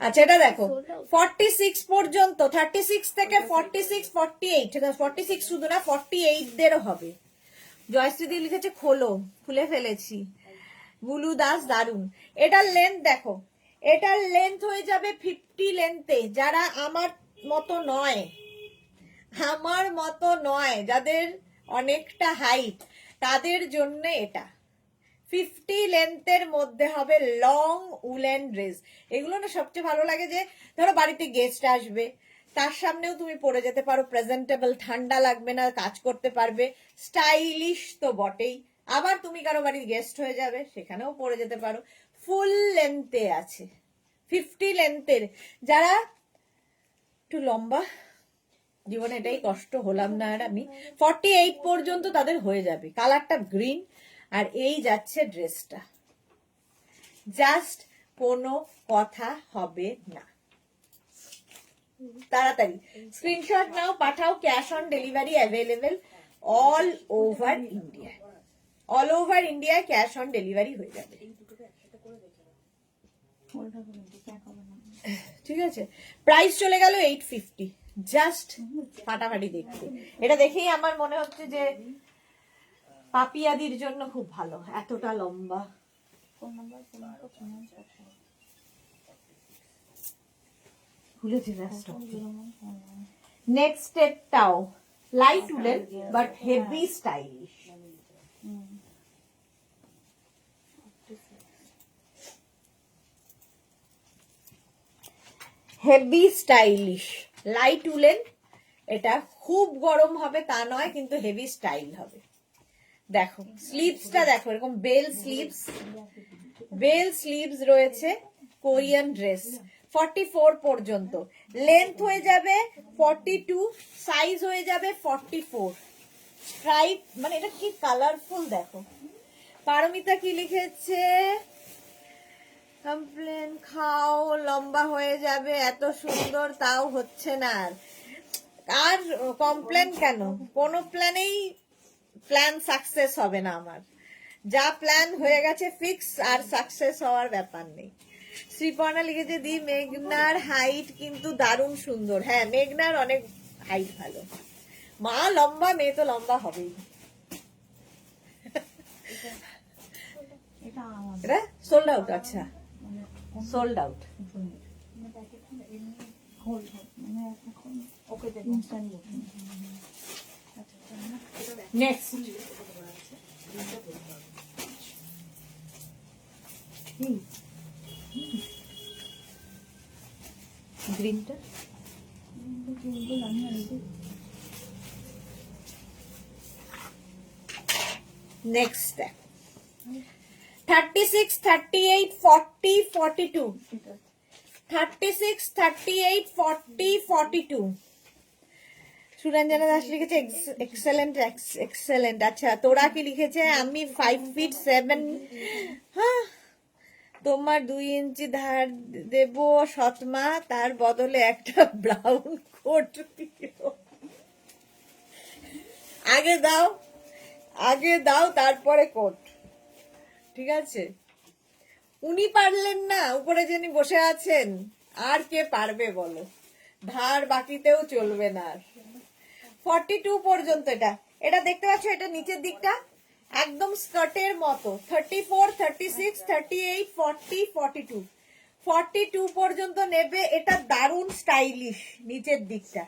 আচ্ছা এটা দেখো 46 পর্যন্ত, 36 থেকে 46, 48, 46 শুধু না 48 দেরও হবে। জয়শ্রীদি লিখেছে খোলো, খুলে ফেলেছি। বুলু দাস দারুন। এটার লেন্থ দেখো, এটার লেন্থ হয়ে যাবে 50 লেন্থে। যারা আমার মতো নয়, আমার মতো নয়, যাদের অনেকটা হাইট, তাদের জন্য এটা 50 লেন্থের মধ্যে হবে লং উলেন ড্রেস। এগুলো না সবচেয়ে ভালো লাগে, যে ধরো বাড়িতে গেস্ট আসবে, তার সামনেও তুমি পরে যেতে পারো, প্রেজেন্টেবল, ঠান্ডা লাগবে না, কাজ করতে পারবে, স্টাইলিশ তো বটেই। আবার তুমি কারো বাড়ির গেস্ট হয়ে যাবে, সেখানেও পরে যেতে পারো। ফুল লেন্থে আছে, 50 লেন্থের। যারা একটু লম্বা, জীবনে এটাই কষ্ট হলাম না আর আমি, 48 পর্যন্ত তাদের হয়ে যাবে। কালারটা গ্রিন, আর এই যাচ্ছে ড্রেসটা, জাস্ট কোনো কথা হবে না। তাড়াতাড়ি screenshot now, Pathao, cash on delivery available all over India. All over India cash on delivery হয়ে যাবে। ঠিক আছে, প্রাইস চলে গেল 850, জাস্ট ফাটাফাটি দেখতে। এটা দেখেই আমার মনে হচ্ছে যে পাপিয়াদির জন্য খুব ভালো, এতটা লম্বা। ভুলেছি নেক্সট স্টেপটাও light woollen but heavy stylish. Heavy stylish light woollen. এটা খুব গরম হবে তা নয়, কিন্তু হেভি স্টাইল হবে। দেখো স্লিভসটা দেখো, এরকম বেল স্লিভস, বেল স্লিভস রয়েছে। কোরিয়ান ড্রেস 44 পর্যন্ত, লেন্থ হয়ে যাবে 42, সাইজ হয়ে যাবে 44। স্ট্রাইপ, মানে এটা কি কালারফুল দেখো। পারমিতা কি লিখেছে, কমপ্লেন খাও লম্বা হয়ে যাবে, এত সুন্দর তাও হচ্ছে না। আর কমপ্লেন কেন, কোনো প্ল্যান সাকসেস হবে না আমার। যা প্ল্যান হয়ে গেছে ফিক্স, আর সাকসেস হওয়ার ব্যাপার নেই। শ্রীপর্ণা লিখেছে দি মেঘনার হাইট কিন্তু দারুণ সুন্দর। হ্যাঁ, মেঘনার অনেক হাইট ভালো। মা লম্বা, মেয়ে তো লম্বা হবেই। এটা সোল্ড আউট? আচ্ছা, সোল্ড আউট। নেক্সট গ্রিনটা নেক্সট 36, 38, 40, 42, 36, 38, 40, 42। সুরঞ্জনা দাস লিখেছে এক্সেলেন্ট এক্সেলেন্ট। আচ্ছা, তোরা কি লিখেছে, আমি 5 feet 7। হ্যাঁ, তোমার 2 ইঞ্চি ধার দেব সৎমা, তার বদলে একটা ব্রাউন কোট দিও। আগে দাও তারপরে কোট, ঠিক আছে? উনি পারলেন না, উপরে যিনি বসে আছেন, আর কে পারবে বলো? ধার বাকিতেও চলবে না আর। 42 পর্যন্ত এটা দেখতে পাচ্ছ, এটা নিচের দিকটা একদম স্কার্টের মতো। 34, 36, 38, 40, 42, 42 পর্যন্ত নেবে। এটা দারুণ স্টাইলিশ, নিচের দিকটা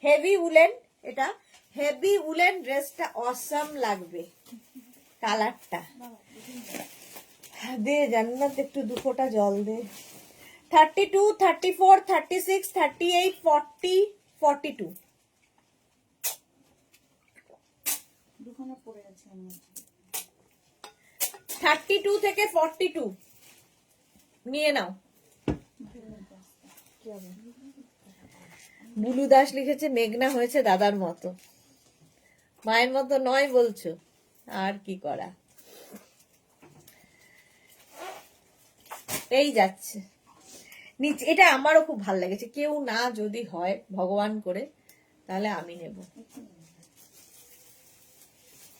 হেভি উলেন। এটা হেভি উলেন, ড্রেসটা অসাম লাগবে। কালারটা দে জান্নাত, একটু 2 ফোঁটা জল দে। 32, 34, 36, 38, 40, 42। 32 থেকে 42 নিয়ে নাও। বুলু দাস লিখেছে মেঘনা হয়েছে দাদার মতো। মায়ের মতো নয় বলছো, আর কি করা। এই যাচ্ছে নিচে। এটা আমারও খুব ভালো লেগেছে। কেউ না যদি হয় ভগবান করে, তাহলে আমি নেব।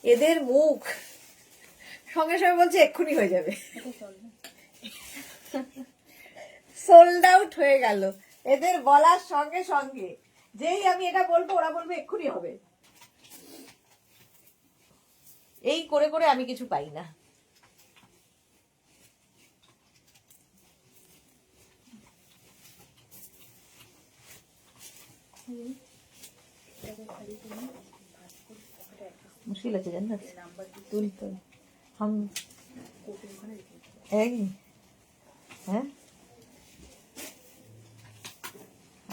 এদের মুখ সঙ্গে সঙ্গে বলছে এক্ষুনি হয়ে যাবে, সোল্ড আউট হয়ে গেল। এদের বলার সঙ্গে সঙ্গে যেই আমি এটা বলবো, ওরা বলবে এক্ষুনি হবে। এই করে করে আমি কিছু পাই না। মুশকিল আছে জান্নাত, তুলতে হাম হ্যাঁ।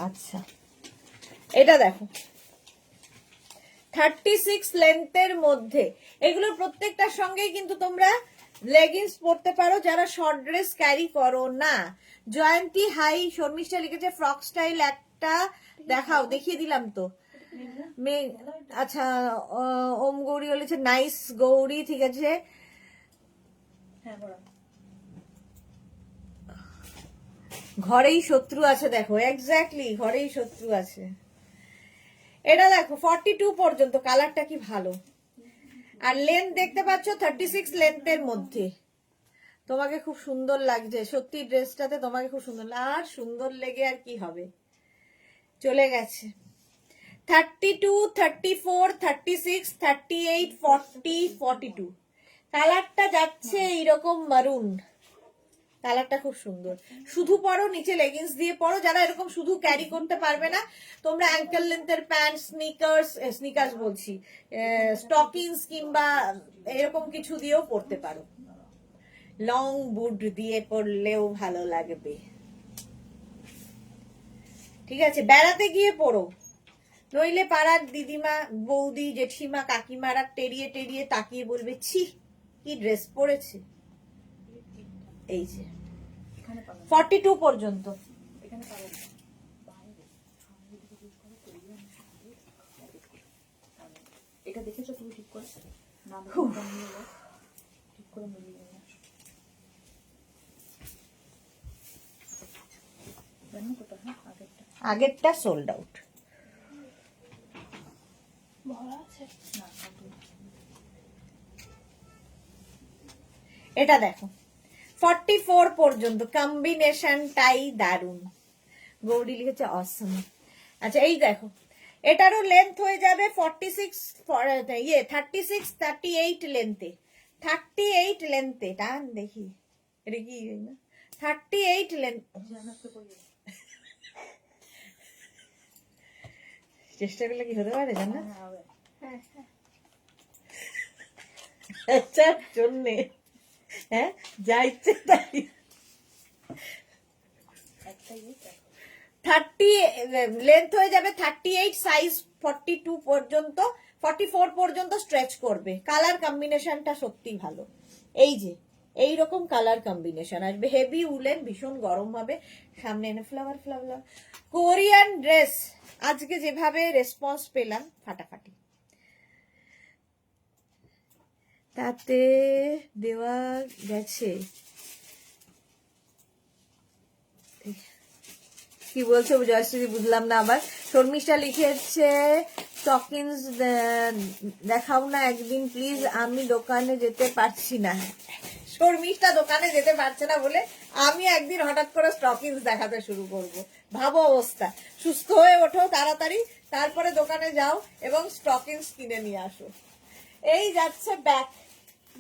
আচ্ছা, এটা দেখো 36 লেন্থের মধ্যে। এগুলোর প্রত্যেকটার সঙ্গেই কিন্তু তোমরা লেগিংস পরতে পারো, যারা শর্ট ড্রেস ক্যারি করো না। জয়ন্তী হাই, শর্মিষ্ঠা লিখেছে ফ্রক স্টাইল একটা দেখাও, দেখিয়ে দিলাম তো। আচ্ছা, ওম গৌরী বলেছে নাইস গৌরী, ঠিক আছে। ঘরেই শত্রু আছে, দেখো এক্স্যাক্টলি ঘরেই শত্রু আছে। এটা দেখো 42 পর্যন্ত, কালারটা কি ভালো। আর লেন্থ দেখতে পাচ্ছ 36 লেন্থের মধ্যে। তোমাকে খুব সুন্দর লাগছে সত্যি, ড্রেসটাতে তোমাকে খুব সুন্দর। আর সুন্দর লেগে আর কি হবে, চলে গেছে। 32, 34, 36, 38, 40, 42। কালারটা যাচ্ছে এইরকম মারুন। কালারটা খুব সুন্দর। শুধু পরো, নিচে লেগিংস দিয়ে পরো। যারা এরকম শুধু ক্যারি করতে পারবে না, তোমরা অ্যাঙ্কেল লেন্থের প্যান্ট, স্নিকার্স বলছি, স্টকিংস কিংবা এরকম কিছু দিয়েও পরতে পারো। লং বুট দিয়ে পরলেও ভালো লাগবে, ঠিক আছে? বেড়াতে গিয়ে পরো, নইলে পাড়ার দিদিমা, বৌদি, জেঠিমা, কাকিমারা টেরিয়ে টেরিয়ে তাকিয়ে বলবে ছি কি ড্রেস পরেছে। এই যে 42 পর্যন্ত। এটা দেখেছো তুমি ঠিক করে? না দেখে মিলিয়ে দাও। ঠিক করে মিলিয়ে দাও। জানো কোটা? হ্যাঁ, আগেরটা সোল্ড আউট। ভরা আছে না? এটা দেখো 44 পর্যন্ত কম্বিনেশনটাই দারুন। গৌরী লিখেছে অসম। আচ্ছা এই দেখো এটারও লেন্থ হয়ে যাবে 46 36 38 লেন্থে। 38 লেন্থে টান দেখি এটা কি 38 লেন্থ। চেষ্টা করলে কি হতে পারে জানো? আচ্ছা জন্যে হ্যাঁ যা ইচ্ছে তাই। 30 লেন্থ হয়ে যাবে 38, সাইজ 42 পর্যন্ত, 44 পর্যন্ত স্ট্রেচ করবে। কালার কম্বিনেশনটা সত্যি ভালো। এই যে এইরকম কালার কম্বিনেশন আসবে, হেভি উলেন, ভীষণ গরম হবে। সামনে এনে ফ্লাওয়ার ফ্লাওয়ার কোরিয়ান ড্রেস। আজকে যেভাবে রেসপন্স পেলাম ফাটাফাটি। তাতে দেওয়া গেছে কি বলছে জয়শ্রী বুঝলাম না। আবার শর্মিষ্ঠা লিখেছে স্টকিংস দেখাও না একদিন প্লিজ, আমি দোকানে যেতে পারছি না। শর্মিষ্ঠা দোকানে যেতে পারছে না বলে আমি একদিন হঠাৎ করে স্টকিংস দেখাতে শুরু করব। ভাবো অবস্থা। সুস্থ হয়ে ওঠো তাড়াতাড়ি, তারপরে দোকানে যাও এবং স্টকিংস কিনে নিয়ে আসো। এই যাচ্ছে ব্যাক,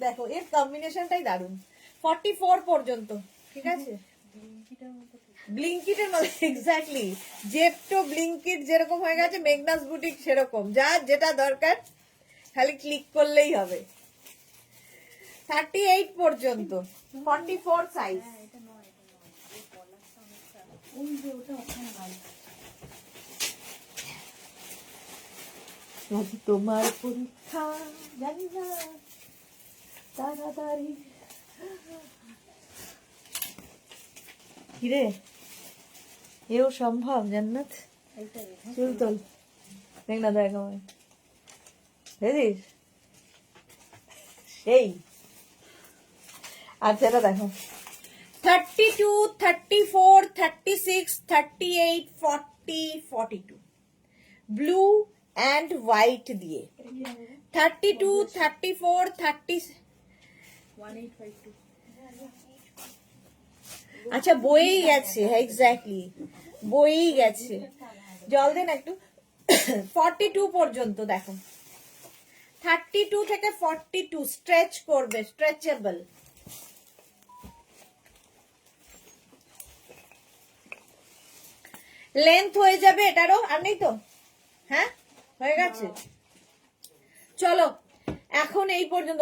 দেখো এর কম্বিনেশনটাই দারুণ। 44 পর্যন্ত, ঠিক আছে। ব্লিঙ্কিটের মধ্যে এক্স্যাক্টলি, জেপটো ব্লিঙ্কিট যেরকম হয়ে গেছে, মেঘনাস বুটিক সেরকম। যার যেটা দরকার খালি ক্লিক করলেই হবে। 38 পর্যন্ত, 44 সাইজ। তোমার পরীক্ষা জানি না তাড়াতাড়ি। কিরে এও সম্ভব জান্নাত? চুল তোল, দেখ না দেখ আমায় বুঝিস সেই। আচ্ছা এটা দেখো 32, 34, 36, 38, 40, 42 ব্লু অ্যান্ড হোয়াইট দিয়ে। 32, 34, 30। আচ্ছা বয়েই গেছে, এক্স্যাক্টলি বয়েই গেছে। জল দেন একটু। 42 পর্যন্ত দেখো, 32 থেকে 42 স্ট্রেচ করবে, স্ট্রেচেবল। লেন্থ হয়ে যাবে এটারও। আর নেই তো? হ্যাঁ হয়ে গেছে। চলো এখন এই পর্যন্ত।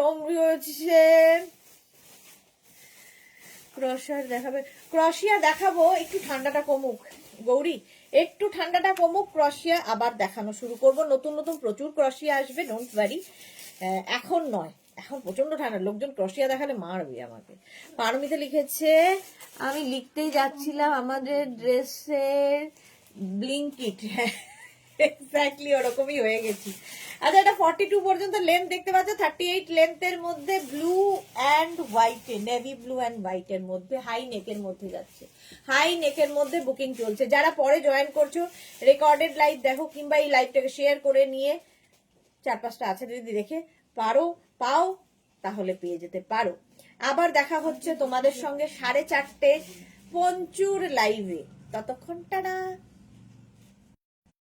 ক্রশিয়ার দেখাবে, ক্রশিয়া দেখাবো একটু ঠান্ডাটা কমুক গৌরী, একটু ঠান্ডাটা কমুক, ক্রশিয়া আবার দেখানো শুরু করব। নতুন নতুন প্রচুর ক্রশিয়া আসবে, ডোন্ট ওয়ারি। এখন নয়, এখন প্রচন্ড ঠান্ডা, লোকজন ক্রশিয়া দেখালে মারবে আমাকে। পারমিতা লিখেছে আমি লিখতেই যাচ্ছিলাম আমাদের ড্রেসের ব্লিঙ্কিট। এক্স্যাক্টলি ওরকমই হয়ে গেছি। আচ্ছা এটা 42 পর্যন্ত লেন্থ দেখতে পাচ্ছ। 38 লেন্থের মধ্যে ব্লু অ্যান্ড হোয়াইটে, নেভি ব্লু অ্যান্ড হোয়াইটের মধ্যে, হাই নেকের মধ্যে যাচ্ছে। হাই নেকের মধ্যে বুকিং চলছে। যারা পরে জয়েন করছো রেকর্ডেড লাইভ দেখো, কিংবা এই লাইভটাকে শেয়ার করে নিয়ে 4-5টা আছে যদি দেখে পাও তাহলে পেয়ে যেতে পারো। আবার দেখা হচ্ছে তোমাদের সঙ্গে 4:30 পঞ্চুর লাইভে। ততক্ষণ টাটা।